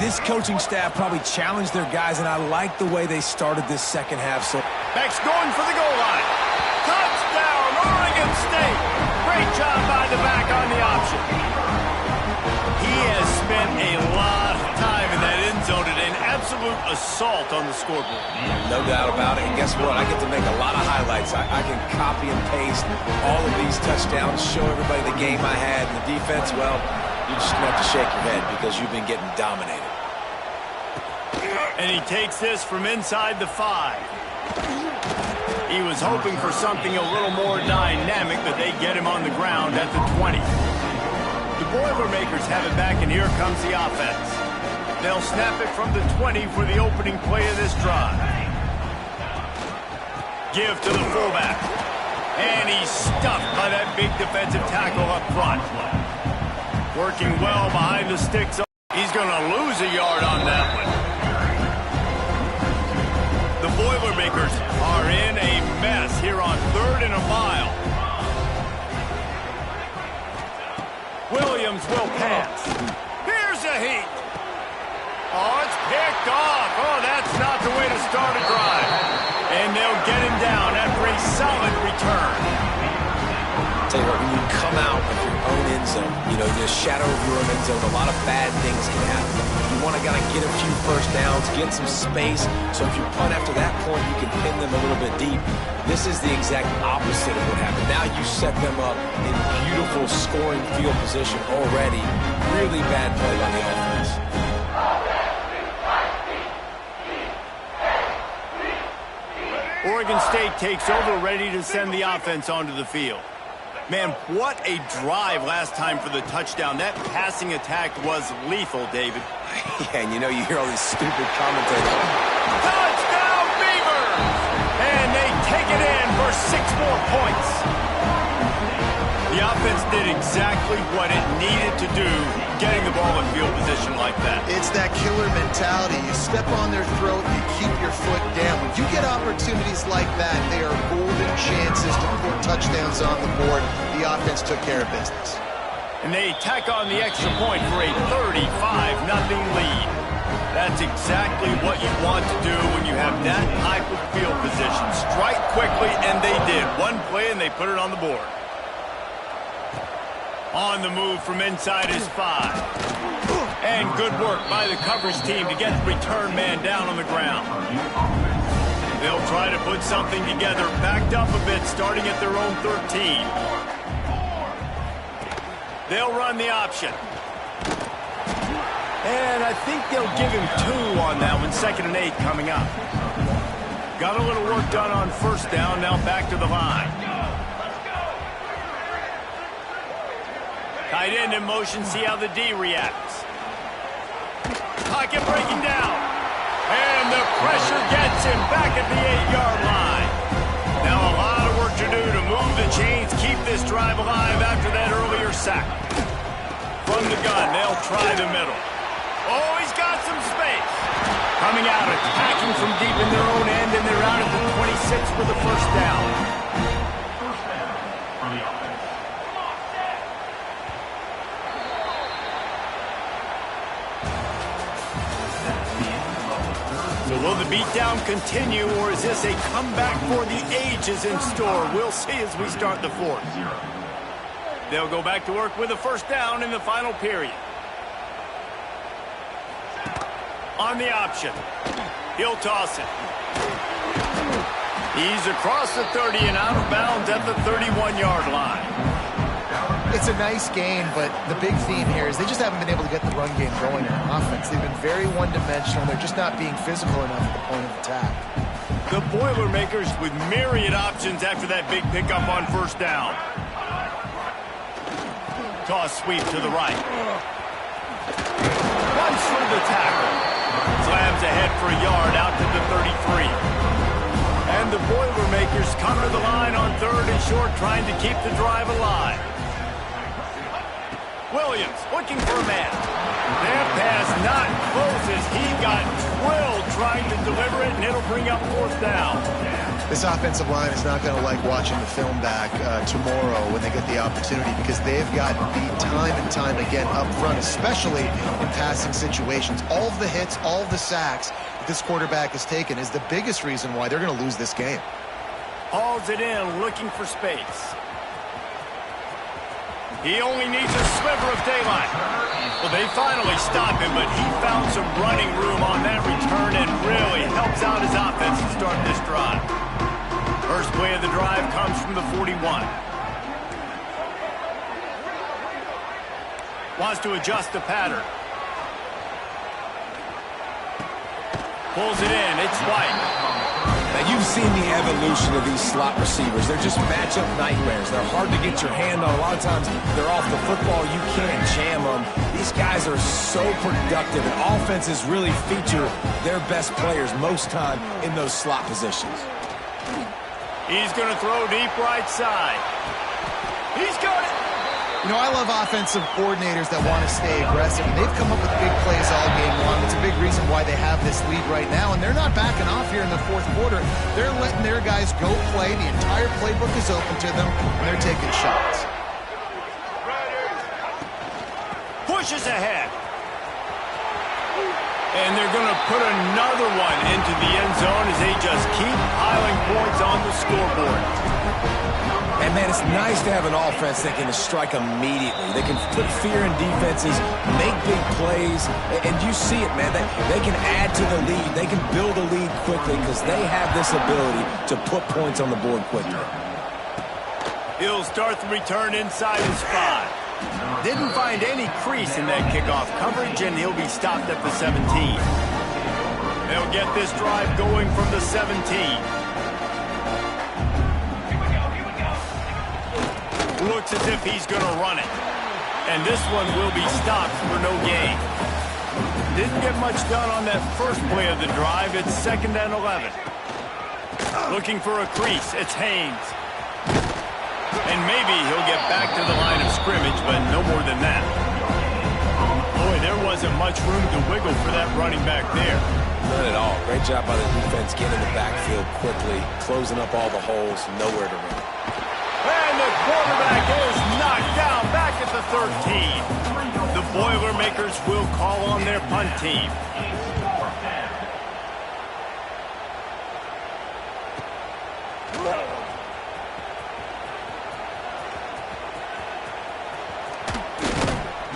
this coaching staff probably challenged their guys, and I like the way they started this second half. So Beck's going for the goal line. Touchdown, Oregon State. Great job by the back on the option. He has spent a lot of time in that end zone and an absolute assault on the scoreboard. No doubt about it. And guess what? I get to make a lot of highlights. I can copy and paste all of these touchdowns, show everybody the game I had. And the defense, well, you're just going to have to shake your head because you've been getting dominated. And he takes this from inside the 5. He was hoping for something a little more dynamic, but they get him on the ground at the 20. The Boilermakers have it back, and here comes the offense. They'll snap it from the 20 for the opening play of this drive. Give to the fullback. And he's stuffed by that big defensive tackle up front. Working well behind the sticks. He's going to lose a yard on that one. The Boilermakers are in a mess here on 3rd and a mile. Williams will pass. Here's a heat. Oh, it's picked off. Oh, that's not the way to start a drive. And they'll get him down after a solid return. I'll tell you what, when you come out of your own end zone, you know, the shadow of your own end zone, a lot of bad things can happen. You want to kind of get a few first downs, get some space, so if you punt after that point, you can pin them a little bit deep. This is the exact opposite of what happened. Now you set them up in beautiful scoring field position already. Really bad play by the offense. Oregon State takes over, ready to send the offense onto the field. Man, what a drive last time for the touchdown. That passing attack was lethal, David. Yeah, and you know, you hear all these stupid commentators. Touchdown, Beavers! And they take it in for 6 more points. The offense did exactly what it needed to do, getting the ball in field position like that. It's that killer mentality. You step on their throat, you keep your foot down. When you get opportunities like that, they are golden chances to put touchdowns on the board. The offense took care of business. And they tack on the extra point for a 35-0 lead. That's exactly what you want to do when you have that type of field position. Strike quickly, and they did. One play, and they put it on the board. On the move from inside his 5. And good work by the coverage team to get the return man down on the ground. They'll try to put something together, backed up a bit, starting at their own 13. They'll run the option. And I think they'll give him 2 on that one. 2nd and 8 coming up. Got a little work done on 1st down, now back to the line. Tight end in motion, see how the D reacts. Pocket breaking down. And the pressure gets him back at the 8-yard line. Now a lot of work to do to move the chains, keep this drive alive after that earlier sack. From the gun, they'll try the middle. Oh, he's got some space. Coming out, attacking from deep in their own end, and they're out at the 26 for the 1st down. First down for the offense. So will the beatdown continue, or is this a comeback for the ages in store? We'll see as we start the 4th. They'll go back to work with a 1st down in the final period. On the option. He'll toss it. He's across the 30 and out of bounds at the 31-yard line. It's a nice game, but the big theme here is they just haven't been able to get the run game going on offense. They've been very one-dimensional. They're just not being physical enough at the point of attack. The Boilermakers with myriad options after that big pickup on 1st down. Toss sweep to the right. Runs through the tackle. Slams ahead for a yard out to the 33. And the Boilermakers come to the line on 3rd and short, trying to keep the drive alive. Williams looking for a man. That pass not close as he got drilled trying to deliver it, and it'll bring up 4th down. This offensive line is not going to like watching the film back tomorrow when they get the opportunity, because they've gotten beat time and time again up front, especially in passing situations. All of the hits, all of the sacks that this quarterback has taken is the biggest reason why they're going to lose this game. Hauls it in, looking for space. He only needs a sliver of daylight. Well, they finally stop him, but he found some running room on that return and really helps out his offense to start this drive. First play of the drive comes from the 41. Wants to adjust the pattern. Pulls it in. It's White. Now, you've seen the evolution of these slot receivers. They're just matchup nightmares. They're hard to get your hand on. A lot of times, they're off the football. You can't jam them. These guys are so productive, and offenses really feature their best players most time in those slot positions. He's going to throw deep right side. He's got it. You know, I love offensive coordinators that want to stay aggressive, and they've come up with big plays all game long. It's a big reason why they have this lead right now, and they're not backing off here in the fourth quarter. They're letting their guys go play. The entire playbook is open to them, and they're taking shots. Pushes ahead. And they're going to put another one into the end zone as they just keep piling points on the scoreboard. And, man, it's nice to have an offense that can strike immediately. They can put fear in defenses, make big plays, and you see it, man. They can add to the lead. They can build a lead quickly because they have this ability to put points on the board quickly. He'll start the return inside his 5. Didn't find any crease in that kickoff coverage, and he'll be stopped at the 17. They'll get this drive going from the 17. Looks as if he's going to run it. And this one will be stopped for no gain. Didn't get much done on that first play of the drive. It's 2nd and 11. Looking for a crease. It's Haynes. And maybe he'll get back to the line of scrimmage, but no more than that. Boy, there wasn't much room to wiggle for that running back there. None at all. Great job by the defense getting in the backfield quickly, closing up all the holes, nowhere to run. And the quarterback is knocked down back at the 13. The Boilermakers will call on their punt team.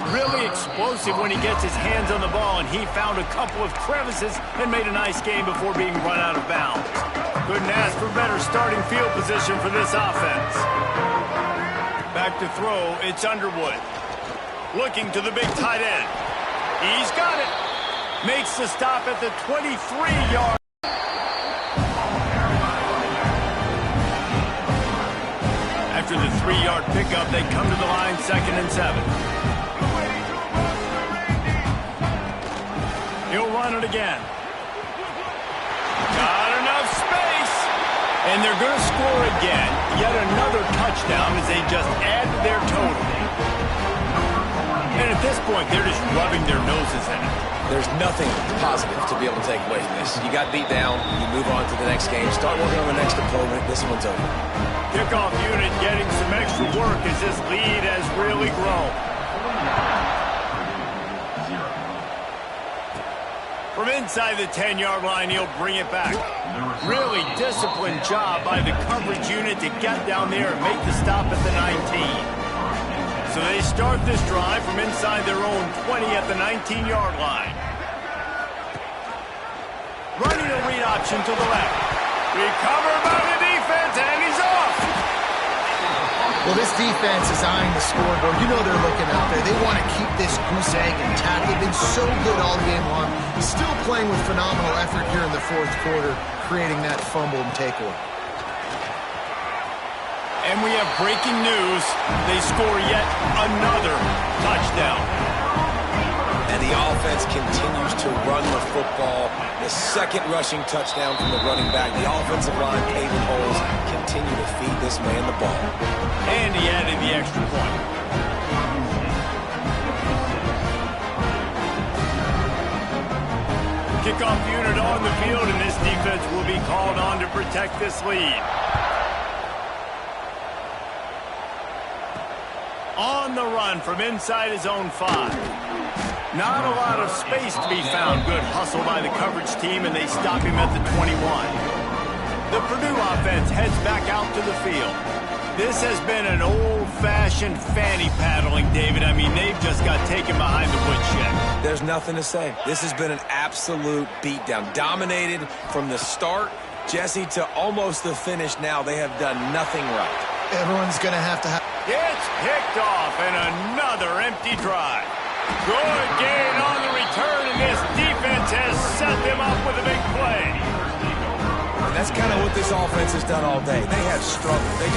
Really explosive when he gets his hands on the ball, and he found a couple of crevices and made a nice game before being run out of bounds. Couldn't ask for better starting field position for this offense. Back to throw, it's Underwood. Looking to the big tight end. He's got it. Makes the stop at the 23-yard. After the 3-yard pickup, they come to the line 2nd and 7. He'll run it again. Got enough space. And they're going to score again. Yet another touchdown as they just add to their total. And at this point, they're just rubbing their noses in it. There's nothing positive to be able to take away from this. You got beat down. You move on to the next game. Start working on the next opponent. This one's over. Kickoff unit getting some extra work as this lead has really grown. From inside the 10-yard line, he'll bring it back. Really disciplined job by the coverage unit to get down there and make the stop at the 19. So they start this drive from inside their own 20 at the 19-yard line. Running a read option to the left. Recovered by the defense, and he's off. Well, this defense is eyeing the scoreboard. You know they're looking out there. They want to keep this goose egg intact. They've been so good all game long. Still playing with phenomenal effort here in the fourth quarter, creating that fumble and takeaway. And we have breaking news. They score yet another touchdown. And the offense continues to run the football. The second rushing touchdown from the running back. The offensive line paving holes. Continue to feed this man the ball. And he added the extra point. Kickoff unit on the field, and this defense will be called on to protect this lead. On the run from inside his own 5. Not a lot of space to be found. Good hustle by the coverage team, and they stop him at the 21. The Purdue offense heads back out to the field. This has been an old-fashioned fanny paddling, David. I mean, they've just got taken behind the woodshed. There's nothing to say. This has been an absolute beatdown. Dominated from the start, Jesse, to almost the finish now. They have done nothing right. Everyone's going to have... It's picked off, and another empty drive. Good gain on the return, and this defense has set them up with a big play. And that's kind of what this offense has done all day. They have struggled. They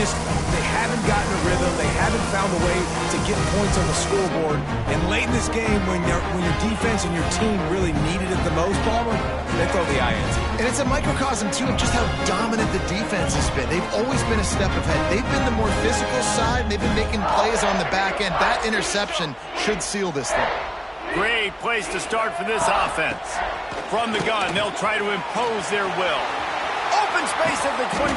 haven't gotten a rhythm. They haven't found a way to get points on the scoreboard. And late in this game, when your defense and your team really needed it the most, Palmer, they throw the INT. And it's a microcosm, too, of just how dominant the defense has been. They've always been a step ahead. They've been the more physical side, and they've been making plays on the back end. That interception should seal this thing. Great place to start for this offense. From the gun, they'll try to impose their will. Open space at the 25.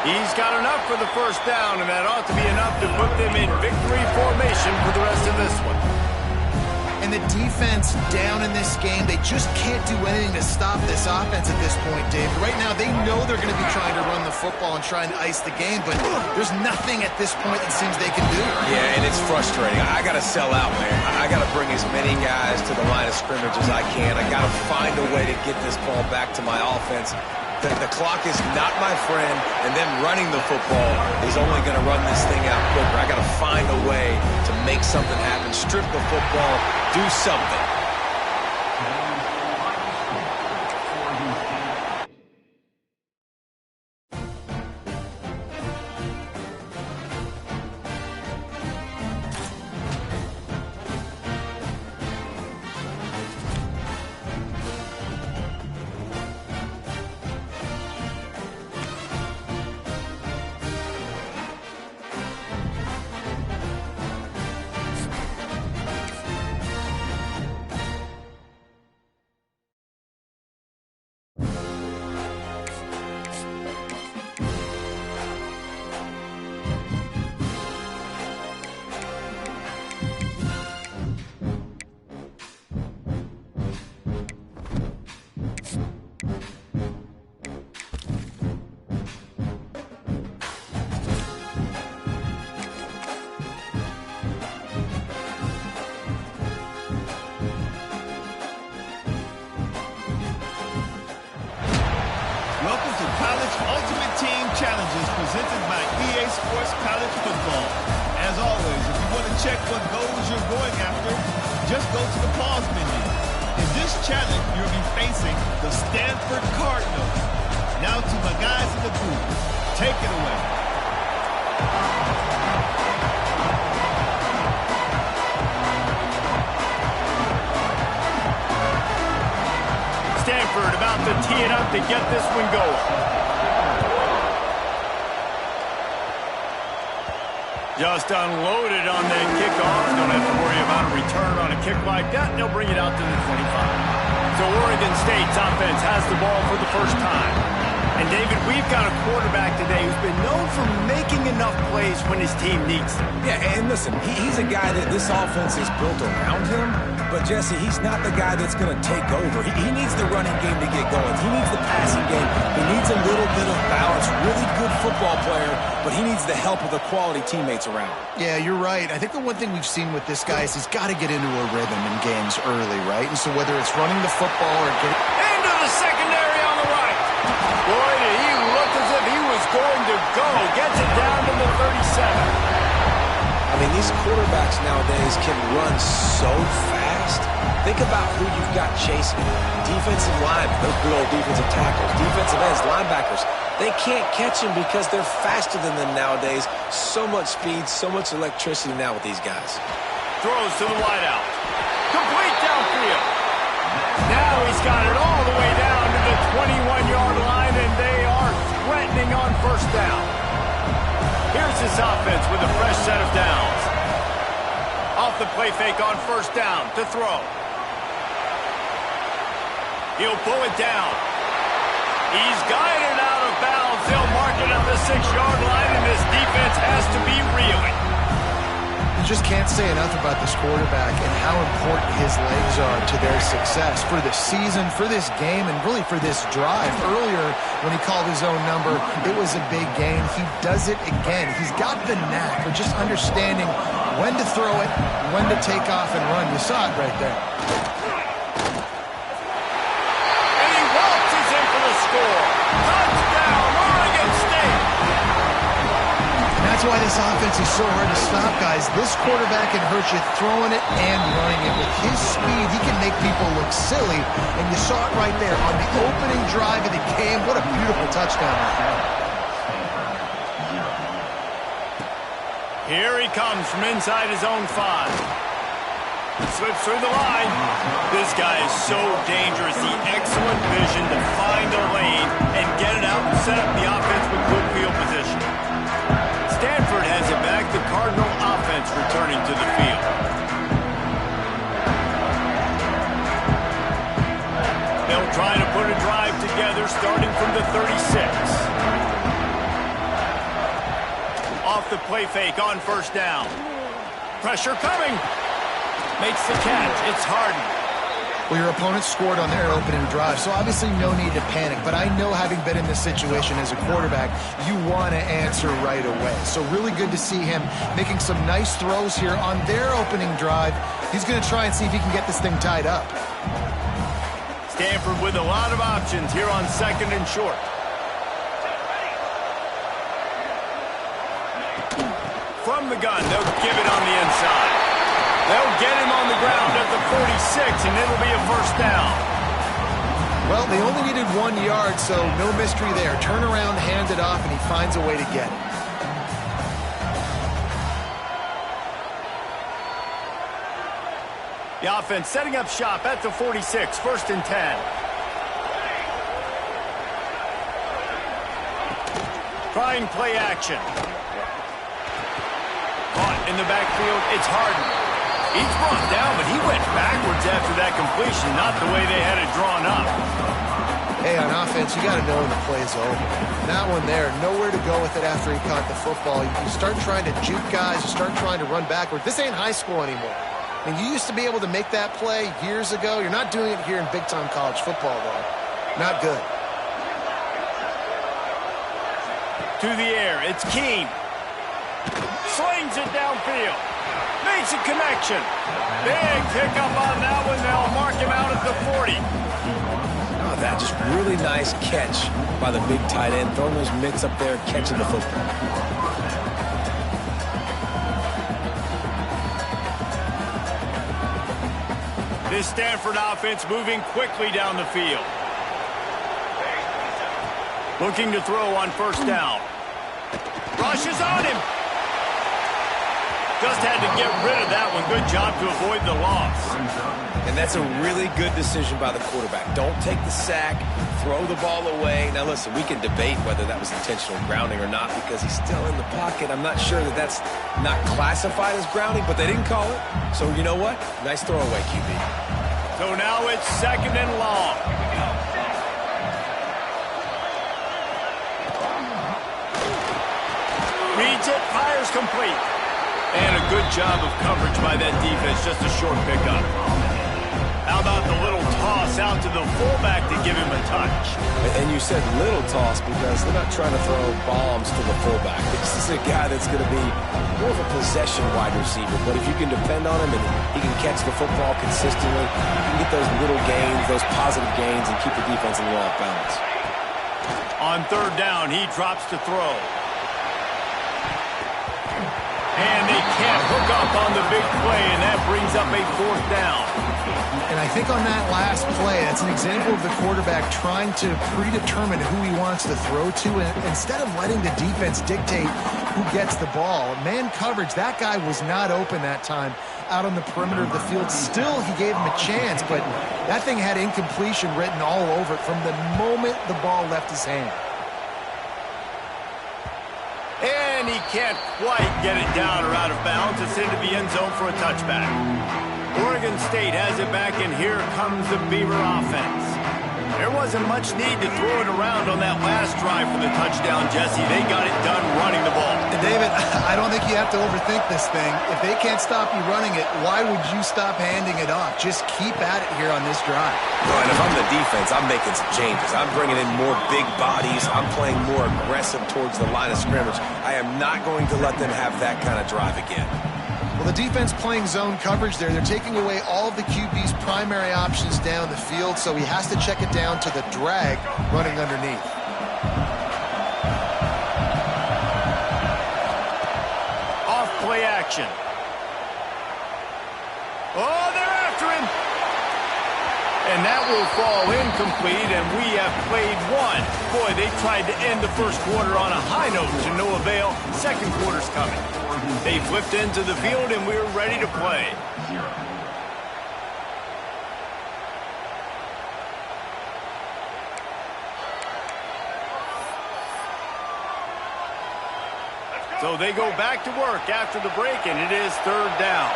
He's got enough for the first down, and that ought to be enough to put them in victory formation for the rest of this one. And the defense down in this game, they just can't do anything to stop this offense at this point, Dave. Right now, they know they're going to be trying to run the football and trying to ice the game, but there's nothing at this point it seems they can do. Yeah, and it's frustrating. I got to sell out, man. I got to bring as many guys to the line of scrimmage as I can. I got to find a way to get this ball back to my offense. The clock is not my friend, and then running the football is only going to run this thing out quicker. I got to find a way to make something happen, strip the football, do something. Welcome to College Ultimate Team Challenges presented by EA Sports College Football. As always, if you want to check what goals you're going after, just go to the pause menu. In this challenge, you'll be facing the Stanford Cardinals. Now to my guys in the booth. Take it away. Stanford about to tee it up to get this one going. Just unloaded on that kickoff. Don't have to worry about a return on a kick like that. They'll bring it out to the 25. So Oregon State's offense has the ball for the first time. And, David, we've got a quarterback today who's been known for making enough plays when his team needs them. Yeah, and listen, he's a guy that this offense is built around him. But, Jesse, he's not the guy that's going to take over. He needs the running game to get going. He needs the passing game. He needs a little bit of balance. Really good football player, but he needs the help of the quality teammates around. Yeah, you're right. I think the one thing we've seen with this guy is he's got to get into a rhythm in games early, right? And so whether it's running the football or getting into the secondary on the right. Boy, did he look as if he was going to go. Gets it down to the 37. I mean, these quarterbacks nowadays can run so fast. Think about who you've got chasing. Defensive linemen, those good old defensive tackles, defensive ends, linebackers. They can't catch them because they're faster than them nowadays. So much speed, so much electricity now with these guys. Throws to the wideout. Complete downfield. Now he's got it all the way down to the 21-yard line, and they are threatening on first down. Here's this offense with a fresh set of downs. Off the play fake on first down to throw. He'll pull it down. He's got it out of bounds. They'll mark it at the 6-yard line, and this defense has to be reeling. You just can't say enough about this quarterback and how important his legs are to their success for the season, for this game, and really for this drive. Earlier, when he called his own number, it was a big gain. He does it again. He's got the knack of just understanding when to throw it, when to take off and run. You saw it right there. And he waltzes in for the score. Touchdown, Oregon State. And that's why this offense is so hard to stop, guys. This quarterback can hurt you throwing it and running it. With his speed, he can make people look silly, and you saw it right there on the opening drive of the game. What a beautiful touchdown. Here he comes from inside his own 5. Slips through the line. This guy is so dangerous. The excellent vision to find a lane and get it out and set up the offense with good field position. Stanford has it back. The Cardinal offense returning to the field. They'll try to put a drive together starting from the 36. Off the play fake on first down. Pressure coming. Makes the catch. It's Harden. Well, your opponent scored on their opening drive, so obviously no need to panic. But I know, having been in this situation as a quarterback, you want to answer right away. So really good to see him making some nice throws here on their opening drive. He's going to try and see if he can get this thing tied up. Stanford with a lot of options here on 2nd and short. From the gun, they'll give it on the inside. They'll get him on the ground at the 46, and it'll be a first down. Well, they only needed 1 yard, so no mystery there. Turn around, hand it off, and he finds a way to get it. The offense setting up shop at the 46, 1st and 10. Trying play action. Caught in the backfield, it's Harden. He's brought down, but he went backwards after that completion, not the way they had it drawn up. Hey, on offense, you got to know when the play's over. That one there, nowhere to go with it after he caught the football. You start trying to juke guys, you start trying to run backward. This ain't high school anymore. I mean, you used to be able to make that play years ago. You're not doing it here in big-time college football, though. Not good. To the air, it's Keene. Slings it downfield. Makes a connection. Big pickup on that one. They'll mark him out at the 40. Oh, that just really nice catch by the big tight end. Throwing those mitts up there, catching the football. This Stanford offense moving quickly down the field. Looking to throw on first down. Rushes on him. Just had to get rid of that one. Good job to avoid the loss. And that's a really good decision by the quarterback. Don't take the sack, throw the ball away. Now listen, we can debate whether that was intentional grounding or not because he's still in the pocket. I'm not sure that that's not classified as grounding, but they didn't call it. So you know what? Nice throwaway, QB. So now it's 2nd and long. Reads it, fires complete. And a good job of coverage by that defense, just a short pickup. How about the little toss out to the fullback to give him a touch? And you said little toss because they're not trying to throw bombs to the fullback. This is a guy that's going to be more of a possession wide receiver, but if you can depend on him and he can catch the football consistently, you can get those little gains, those positive gains, and keep the defense a little off balance. On 3rd down, he drops to throw. And they can't hook up on the big play, and that brings up a 4th down. And I think on that last play, that's an example of the quarterback trying to predetermine who he wants to throw to, and instead of letting the defense dictate who gets the ball. Man coverage, that guy was not open that time out on the perimeter of the field. Still, he gave him a chance, but that thing had incompletion written all over it from the moment the ball left his hand. And he can't quite get it down or out of bounds. It's into the end zone for a touchback. Oregon State has it back, and here comes the Beaver offense. There wasn't much need to throw it around on that last drive for the touchdown, Jesse. They got it done running the ball. And David, I don't think you have to overthink this thing. If they can't stop you running it, why would you stop handing it off? Just keep at it here on this drive. Well, and if I'm the defense, I'm making some changes. I'm bringing in more big bodies. I'm playing more aggressive towards the line of scrimmage. I am not going to let them have that kind of drive again. Well, the defense playing zone coverage there. They're taking away all of the QB's primary options down the field, so he has to check it down to the drag running underneath. action. Oh, they're after him. And that will fall incomplete, and we have played one. Boy, they tried to end the first quarter on a high note to no avail. Second quarter's coming. They flipped into the field, and we're ready to play. So they go back to work after the break, and it is third down.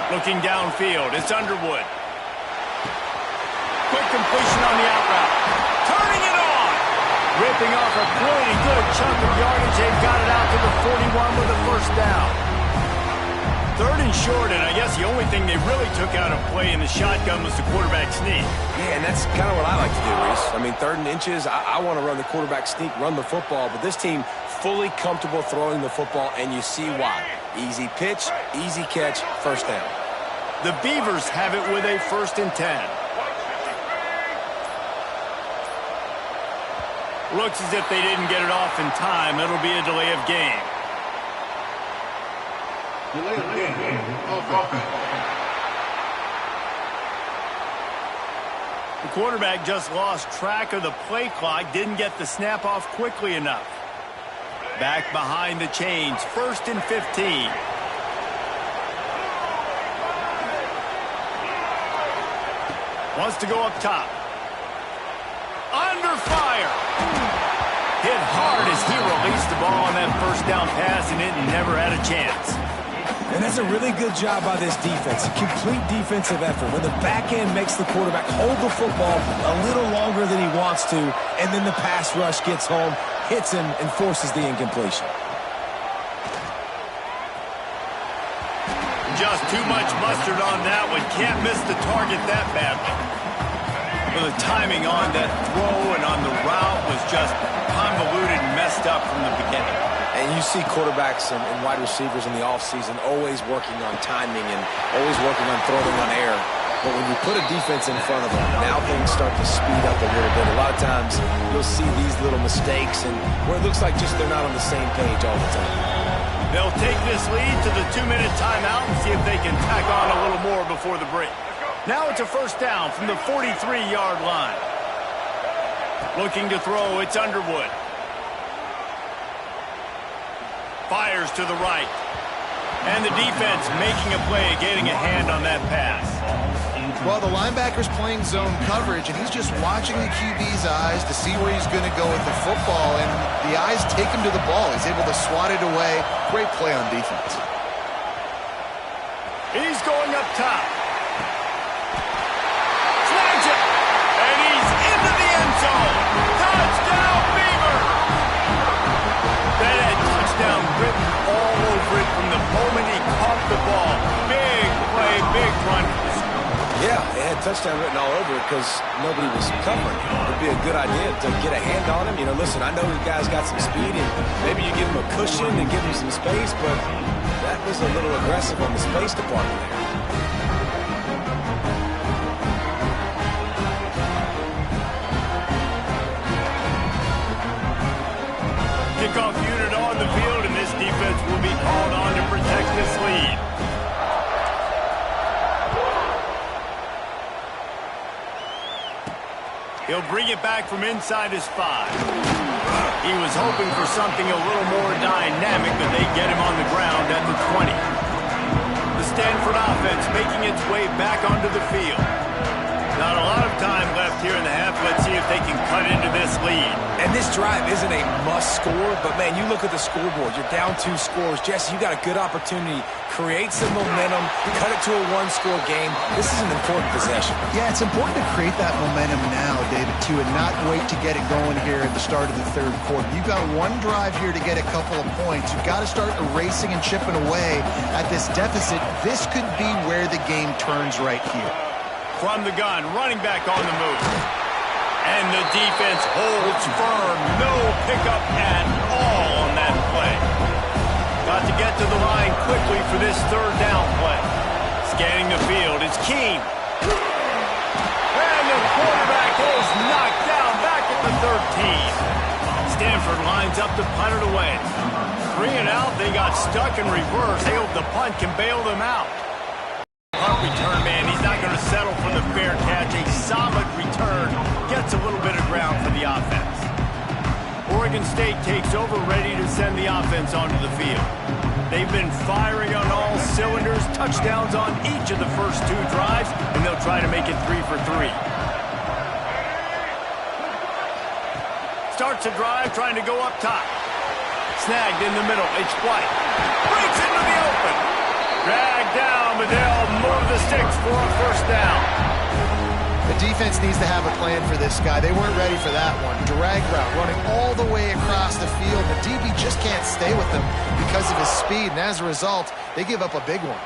Looking downfield, it's Underwood. Quick completion on the out route. Turning it on. Ripping off a pretty good chunk of yardage. They've got it out to the 41 with a first down. Third and short, and I guess the only thing they really took out of play in the shotgun was the quarterback sneak. Yeah, and that's kind of what I like to do, Reese. I mean, third and inches, I want to run the quarterback sneak, run the football, but this team fully comfortable throwing the football, and you see why. Easy pitch, easy catch, first down. The Beavers have it with a 1st and 10. Looks as if they didn't get it off in time. It'll be a delay of game. Delay of game. Offense. The quarterback just lost track of the play clock, didn't get the snap off quickly enough. Back behind the chains, 1st and 15. Wants to go up top. Under fire. Hit hard as he released the ball on that first down pass, and it never had a chance. And that's a really good job by this defense. Complete defensive effort. When the back end makes the quarterback hold the football a little longer than he wants to, and then the pass rush gets home, hits him, and forces the incompletion. Just too much mustard on that one. Can't miss the target that badly. Well, the timing on that throw and on the route was just convoluted and messed up from the beginning. And you see quarterbacks and wide receivers in the offseason always working on timing and always working on throwing on air. But when you put a defense in front of them, now things start to speed up a little bit. A lot of times you'll see these little mistakes and where it looks like just they're not on the same page all the time. They'll take this lead to the 2-minute timeout and see if they can tack on a little more before the break. Now it's a first down from the 43-yard line. Looking to throw, it's Underwood. Fires to the right. And the defense making a play, getting a hand on that pass. Well, the linebacker's playing zone coverage, and he's just watching the QB's eyes to see where he's going to go with the football, and the eyes take him to the ball. He's able to swat it away. Great play on defense. He's going up top. Snags it. And he's into the end zone. Touchdown, Beaver! That had touchdown written all over it from the moment he caught the ball. Big play, big run. Yeah, it had touchdown written all over it because nobody was covering it. It'd be a good idea to get a hand on him. You know, listen, I know the guy's got some speed, and maybe you give him a cushion and give him some space, but that was a little aggressive on the space department there. Kickoff unit on the field, and this defense will be called on to protect this lead. He'll bring it back from inside his 5. He was hoping for something a little more dynamic, but they get him on the ground at the 20. The Stanford offense making its way back onto the field. Not a lot of time left here in the half. Let's see if they can cut into this lead. And this drive isn't a must score, but, man, you look at the scoreboard. You're down 2 scores. Jesse, you got a good opportunity. Create some momentum. Cut it to a 1-score game. This is an important possession. Yeah, it's important to create that momentum now, David, too, and not wait to get it going here at the start of the third quarter. You've got one drive here to get a couple of points. You've got to start erasing and chipping away at this deficit. This could be where the game turns right here. From the gun, running back on the move. And the defense holds firm. No pickup at all on that play. Got to get to the line quickly for this third down play. Scanning the field, it's Keene. And the quarterback is knocked down back at the 13. Stanford lines up to punt it away. 3 and out, they got stuck in reverse. They hope the punt can bail them out. Punt return, man, he's not going to settle for the fair catch. A solid return gets a little bit of ground for the offense. Oregon State takes over, ready to send the offense onto the field. They've been firing on all cylinders, touchdowns on each of the first 2 drives, and they'll try to make it 3 for 3. Starts a drive, trying to go up top. Snagged in the middle, it's White. Breaks into the open. Dragged down, but they'll move the sticks for a first down. The defense needs to have a plan for this guy. They weren't ready for that one. Drag route, running all the way across the field. The DB just can't stay with them because of his speed, and as a result, they give up a big one.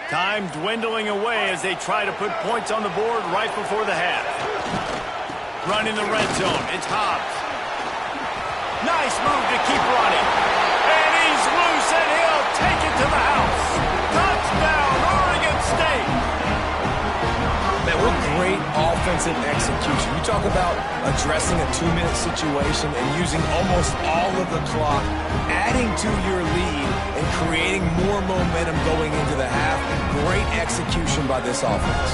Time dwindling away as they try to put points on the board right before the half. Running the red zone, it's Hobbs. Nice move to keep running. And he's loose, and he'll take it to the house. Touchdown, Oregon State. Man, what great offensive execution. You talk about addressing a 2-minute situation and using almost all of the clock, adding to your lead and creating more momentum going into the half. Great execution by this offense.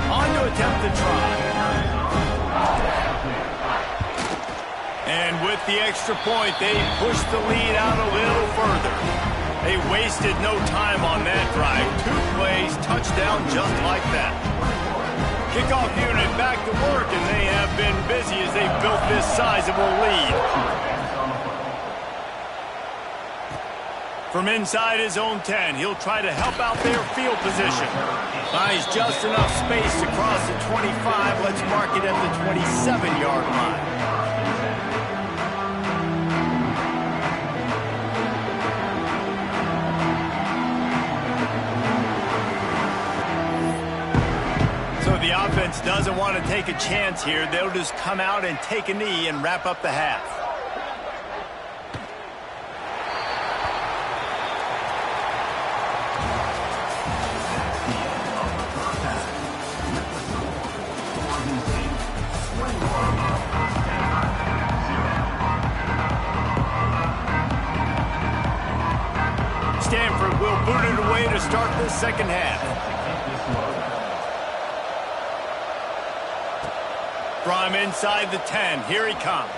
On to attempt the try. And with the extra point, they pushed the lead out a little further. They wasted no time on that drive. 2 plays, touchdown just like that. Kickoff unit back to work, and they have been busy as they built this sizable lead. From inside his own 10, he'll try to help out their field position. Buys just enough space to cross the 25. Let's mark it at the 27-yard line. So the offense doesn't want to take a chance here. They'll just come out and take a knee and wrap up the half. Stanford will boot it away to start the second half. From inside the 10, here he comes.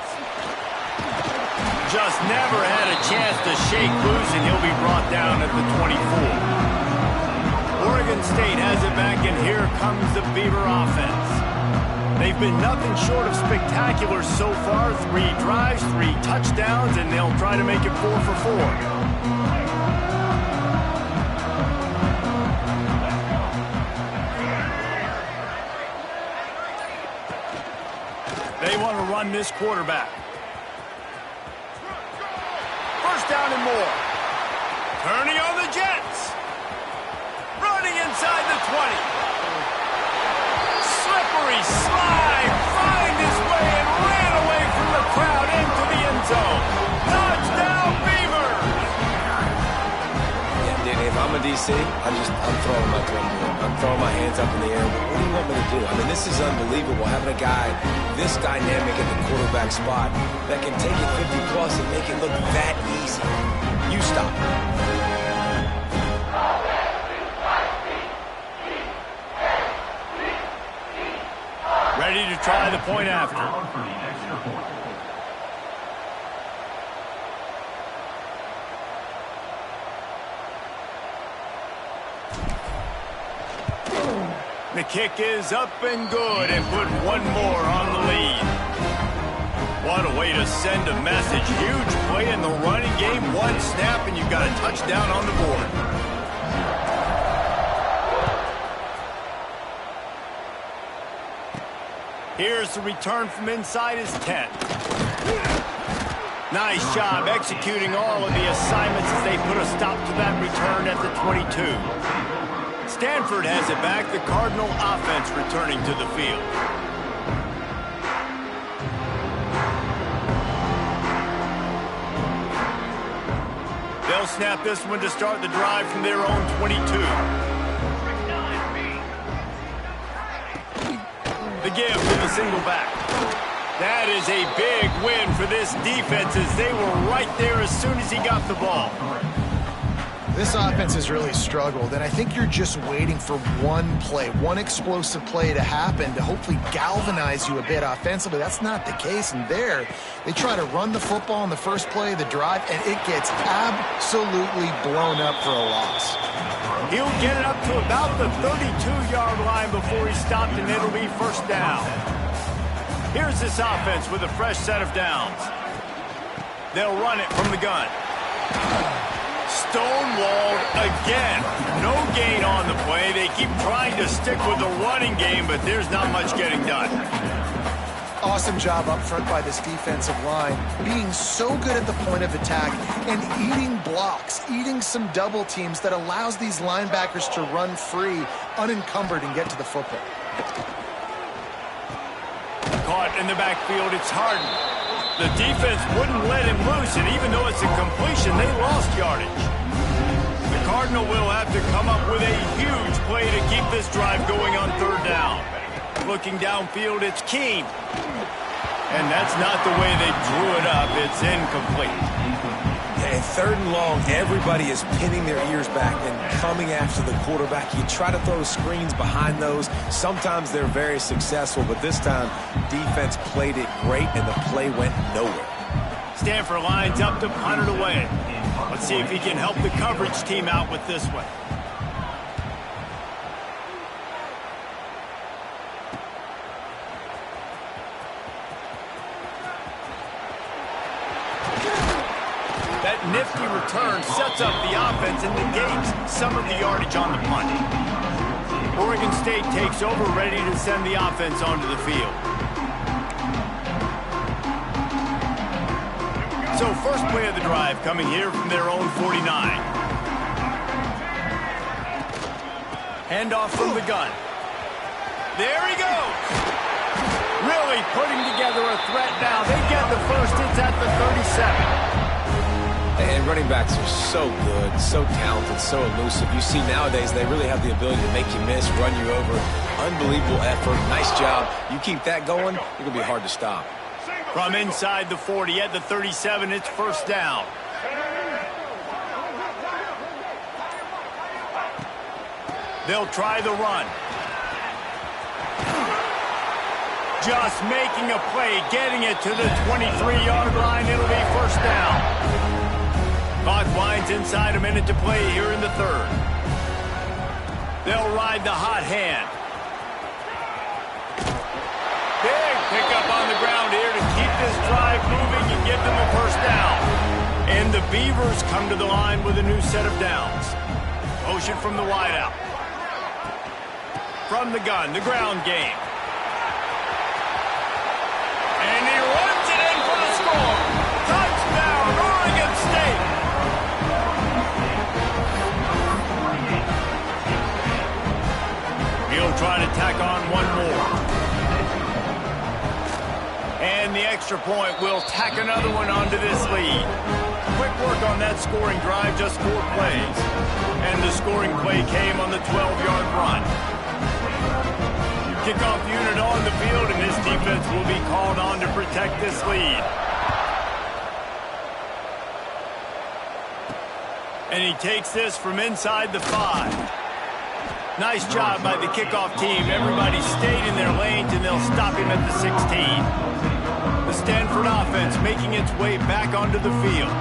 Just never had a chance to shake loose, and he'll be brought down at the 24. Oregon State has it back, and here comes the Beaver offense. They've been nothing short of spectacular so far. 3 drives, 3 touchdowns, and they'll try to make it 4 for 4. They want to run this quarterback. First down and more. Turning on the Jets. Running inside the 20. Slippery slide. Find his way and ran away from the crowd into the end zone. Touchdown, Beavers. Yeah, Danny, if I'm a DC, I'm throwing my drum. I'm throwing my hands up in the air. What do you want me to do? I mean, this is unbelievable. Having a guy this dynamic at the quarterback spot that can take it 50-plus and make it look that easy. You stop. Ready to try the point after. The kick is up and good and put one more on the lead. What a way to send a message. Huge play in the running game. 1 snap and you've got a touchdown on the board. Here's the return from inside his 10. Nice job executing all of the assignments as they put a stop to that return at the 22. Stanford has it back, the Cardinal offense returning to the field. They'll snap this one to start the drive from their own 22. The give to the single back. That is a big win for this defense as they were right there as soon as he got the ball. This offense has really struggled, and I think you're just waiting for one play, one explosive play to happen to hopefully galvanize you a bit offensively. That's not the case, and there, they try to run the football in the first play of the drive, and it gets absolutely blown up for a loss. He'll get it up to about the 32-yard line before he's stopped, and it'll be first down. Here's this offense with a fresh set of downs. They'll run it from the gun. Stonewalled again. No gain on the play. They keep trying to stick with the running game, but there's not much getting done. Awesome job up front by this defensive line, being so good at the point of attack and eating blocks, eating some double teams that allows these linebackers to run free, unencumbered, and get to the football. Caught in the backfield, it's Harden. The defense wouldn't let him loose, and even though it's a completion, they lost yardage. The Cardinal will have to come up with a huge play to keep this drive going on third down. Looking downfield, it's Keene. And that's not the way they drew it up. It's incomplete. And third and long, everybody is pinning their ears back and coming after the quarterback. You try to throw screens behind those. Sometimes they're very successful, but this time, defense played it great, and the play went nowhere. Stanford lines up to punt it away. Let's see if he can help the coverage team out with this one. That nifty return sets up the offense and negates some of the yardage on the punt. Oregon State takes over, ready to send the offense onto the field. So first play of the drive coming here from their own 49. Handoff from the gun. There he goes. Really putting together a threat now. They get the first. It's at the 37. And running backs are so good, so talented, so elusive. You see nowadays they really have the ability to make you miss, run you over. Unbelievable effort. Nice job. You keep that going, it's going to be hard to stop. From inside the 40 at the 37, it's first down. They'll try the run. Just making a play, getting it to the 23-yard line. It'll be first down. Clock winds inside, a minute to play here in the third. They'll ride the hot hand. Big pickup on the ground here to keep this drive moving and give them a first down. And the Beavers come to the line with a new set of downs. Motion from the wideout. From the gun, the ground game. And he runs it in for the score. Touchdown, Oregon State. He'll try to tack on one more. And the extra point will tack another one onto this lead. Quick work on that scoring drive, just 4 plays. And the scoring play came on the 12-yard run. Kickoff unit on the field, and this defense will be called on to protect this lead. And he takes this from inside the 5. Nice job by the kickoff team. Everybody stayed in their lanes, and they'll stop him at the 16. The Stanford offense making its way back onto the field.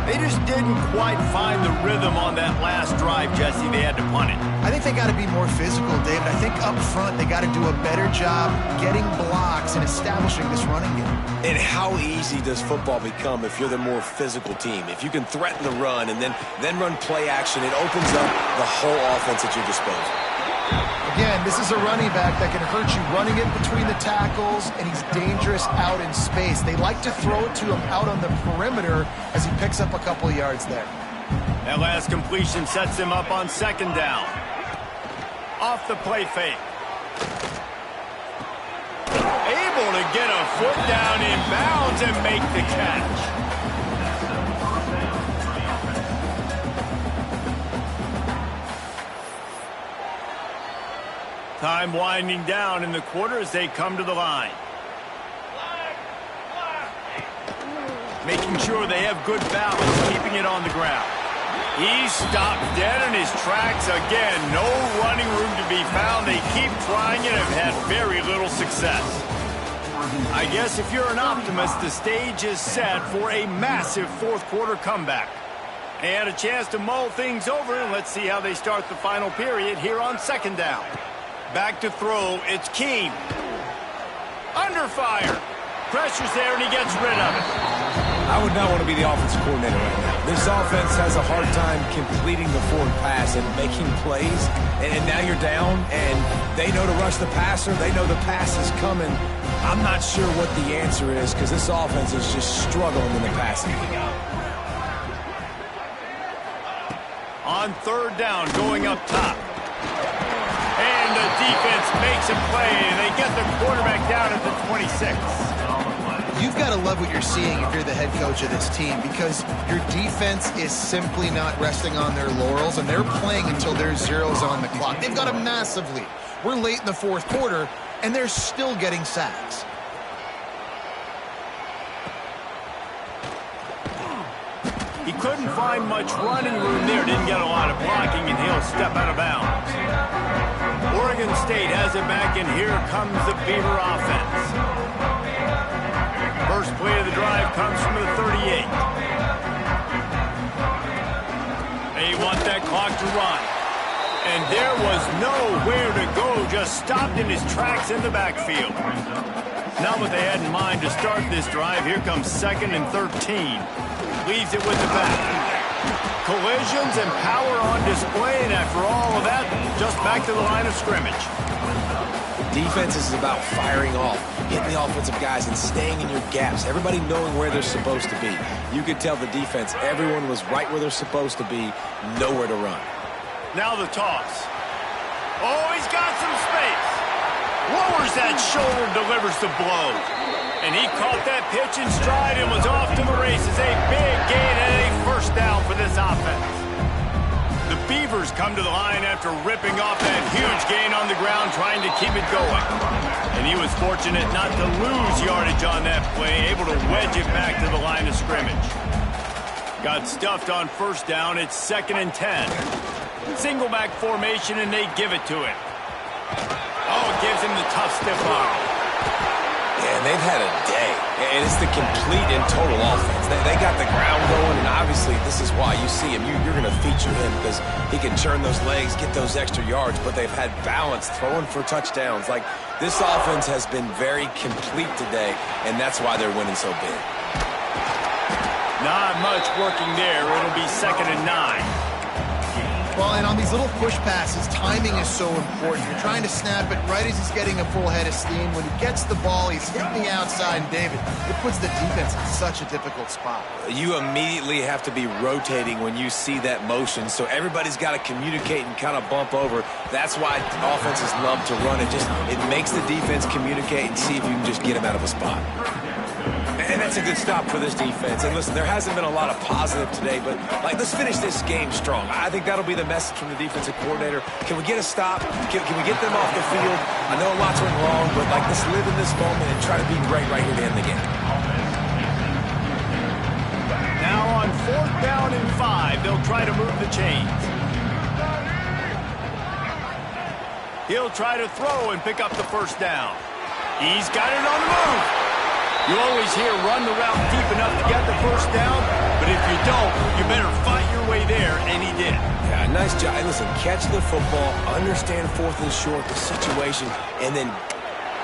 They just didn't quite find the rhythm on that last drive, Jesse. They had to punt it. I think they got to be more physical, David. I think up front they got to do a better job getting blocks and establishing this running game. And how easy does football become if you're the more physical team? If you can threaten the run and then run play action, it opens up the whole offense at your disposal. Again, this is a running back that can hurt you running it between the tackles, and he's dangerous out in space. They like to throw it to him out on the perimeter as he picks up a couple of yards there. That last completion sets him up on second down. Off the play fake. Able to get a foot down in bounds and make the catch. Time winding down in the quarter as they come to the line. Making sure they have good balance, keeping it on the ground. He's stopped dead in his tracks again. No running room to be found. They keep trying it and have had very little success. I guess if you're an optimist, the stage is set for a massive fourth quarter comeback. They had a chance to mull things over. Let's see how they start the final period here on second down. Back to throw, it's Keene. Under fire. Pressure's there, and he gets rid of it. I would not want to be the offensive coordinator right now. This offense has a hard time completing the forward pass and making plays. And now you're down, and they know to rush the passer. They know the pass is coming. I'm not sure what the answer is because this offense is just struggling in the passing. On third down, going up top. And the defense makes a play, and they get the quarterback down at the 26. You've got to love what you're seeing if you're the head coach of this team, because your defense is simply not resting on their laurels, and they're playing until there's zeros on the clock. They've got a massive lead. We're late in the fourth quarter, and they're still getting sacks. He couldn't find much running room there, didn't get a lot of blocking, and he'll step out of bounds. Oregon State has it back, and here comes the Beaver offense. First play of the drive comes from the 38. They want that clock to run. And there was nowhere to go, just stopped in his tracks in the backfield. Not what they had in mind to start this drive. Here comes 2nd and 13. Leaves it with the back. Collisions and power on display, and after all of that, just back to the line of scrimmage. Defense is about firing off, hitting the offensive guys, and staying in your gaps. Everybody knowing where they're supposed to be. You could tell the defense, everyone was right where they're supposed to be, nowhere to run. Now the toss. Oh, he's got some space. Lowers that shoulder, delivers the blow. And he caught that pitch in stride and was off to the races. A big gain and a first down for this offense. The Beavers come to the line after ripping off that huge gain on the ground, trying to keep it going. And he was fortunate not to lose yardage on that play, able to wedge it back to the line of scrimmage. Got stuffed on first down. It's 2nd and 10. Single back formation, and they give it to him. Oh, it gives him the tough stiff arm. Yeah, and they've had a day, and it's the complete and total offense. They got the ground going, and obviously this is why you see him. You're going to feature him because he can churn those legs, get those extra yards, but they've had balance, throwing for touchdowns. Like, this offense has been very complete today, and that's why they're winning so big. Not much working there. It'll be 2nd and 9. Well, and on these little push passes, timing is so important. You're trying to snap it right as he's getting a full head of steam. When he gets the ball, he's hitting the outside, and David, it puts the defense in such a difficult spot. You immediately have to be rotating when you see that motion, so everybody's got to communicate and kind of bump over. That's why offenses love to run it. It makes the defense communicate and see if you can just get him out of a spot. And that's a good stop for this defense. And listen, there hasn't been a lot of positive today, but let's finish this game strong. I think that'll be the message from the defensive coordinator. Can we get a stop? Can we get them off the field? I know a lot's went wrong, but let's live in this moment and try to be great right here to end the game. Now on 4th down and 5, they'll try to move the chains. He'll try to throw and pick up the first down. He's got it on the move. You always hear run the route deep enough to get the first down, but if you don't, you better fight your way there, and he did. Yeah, nice job. Hey, listen, catch the football, understand 4th and short, the situation, and then...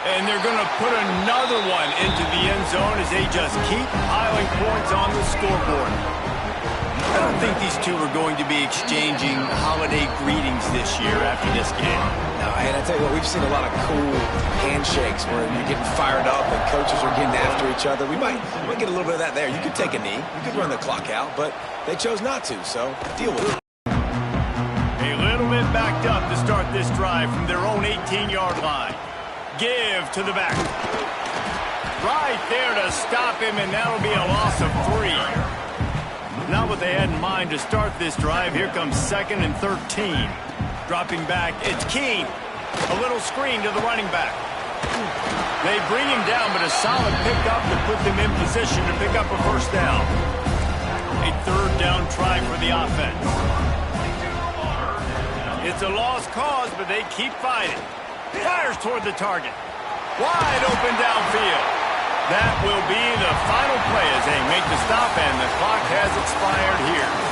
And they're going to put another one into the end zone as they just keep piling points on the scoreboard. I don't think these two are going to be exchanging holiday greetings this year after this game. No, and I tell you what, we've seen a lot of cool handshakes where you're getting fired up and coaches are getting after each other. We might get a little bit of that there. You could take a knee. You could run the clock out, but they chose not to, so deal with it. A little bit backed up to start this drive from their own 18-yard line. Give to the back. Right there to stop him, and that'll be a loss of 3. Not what they had in mind to start this drive. Here comes 2nd and 13. Dropping back, it's Keene. A little screen to the running back. They bring him down, but a solid pickup to put them in position to pick up a first down. A 3rd down try for the offense. It's a lost cause, but they keep fighting. Fires toward the target. Wide open downfield. That will be the final play as they make the stop, and the clock has expired here.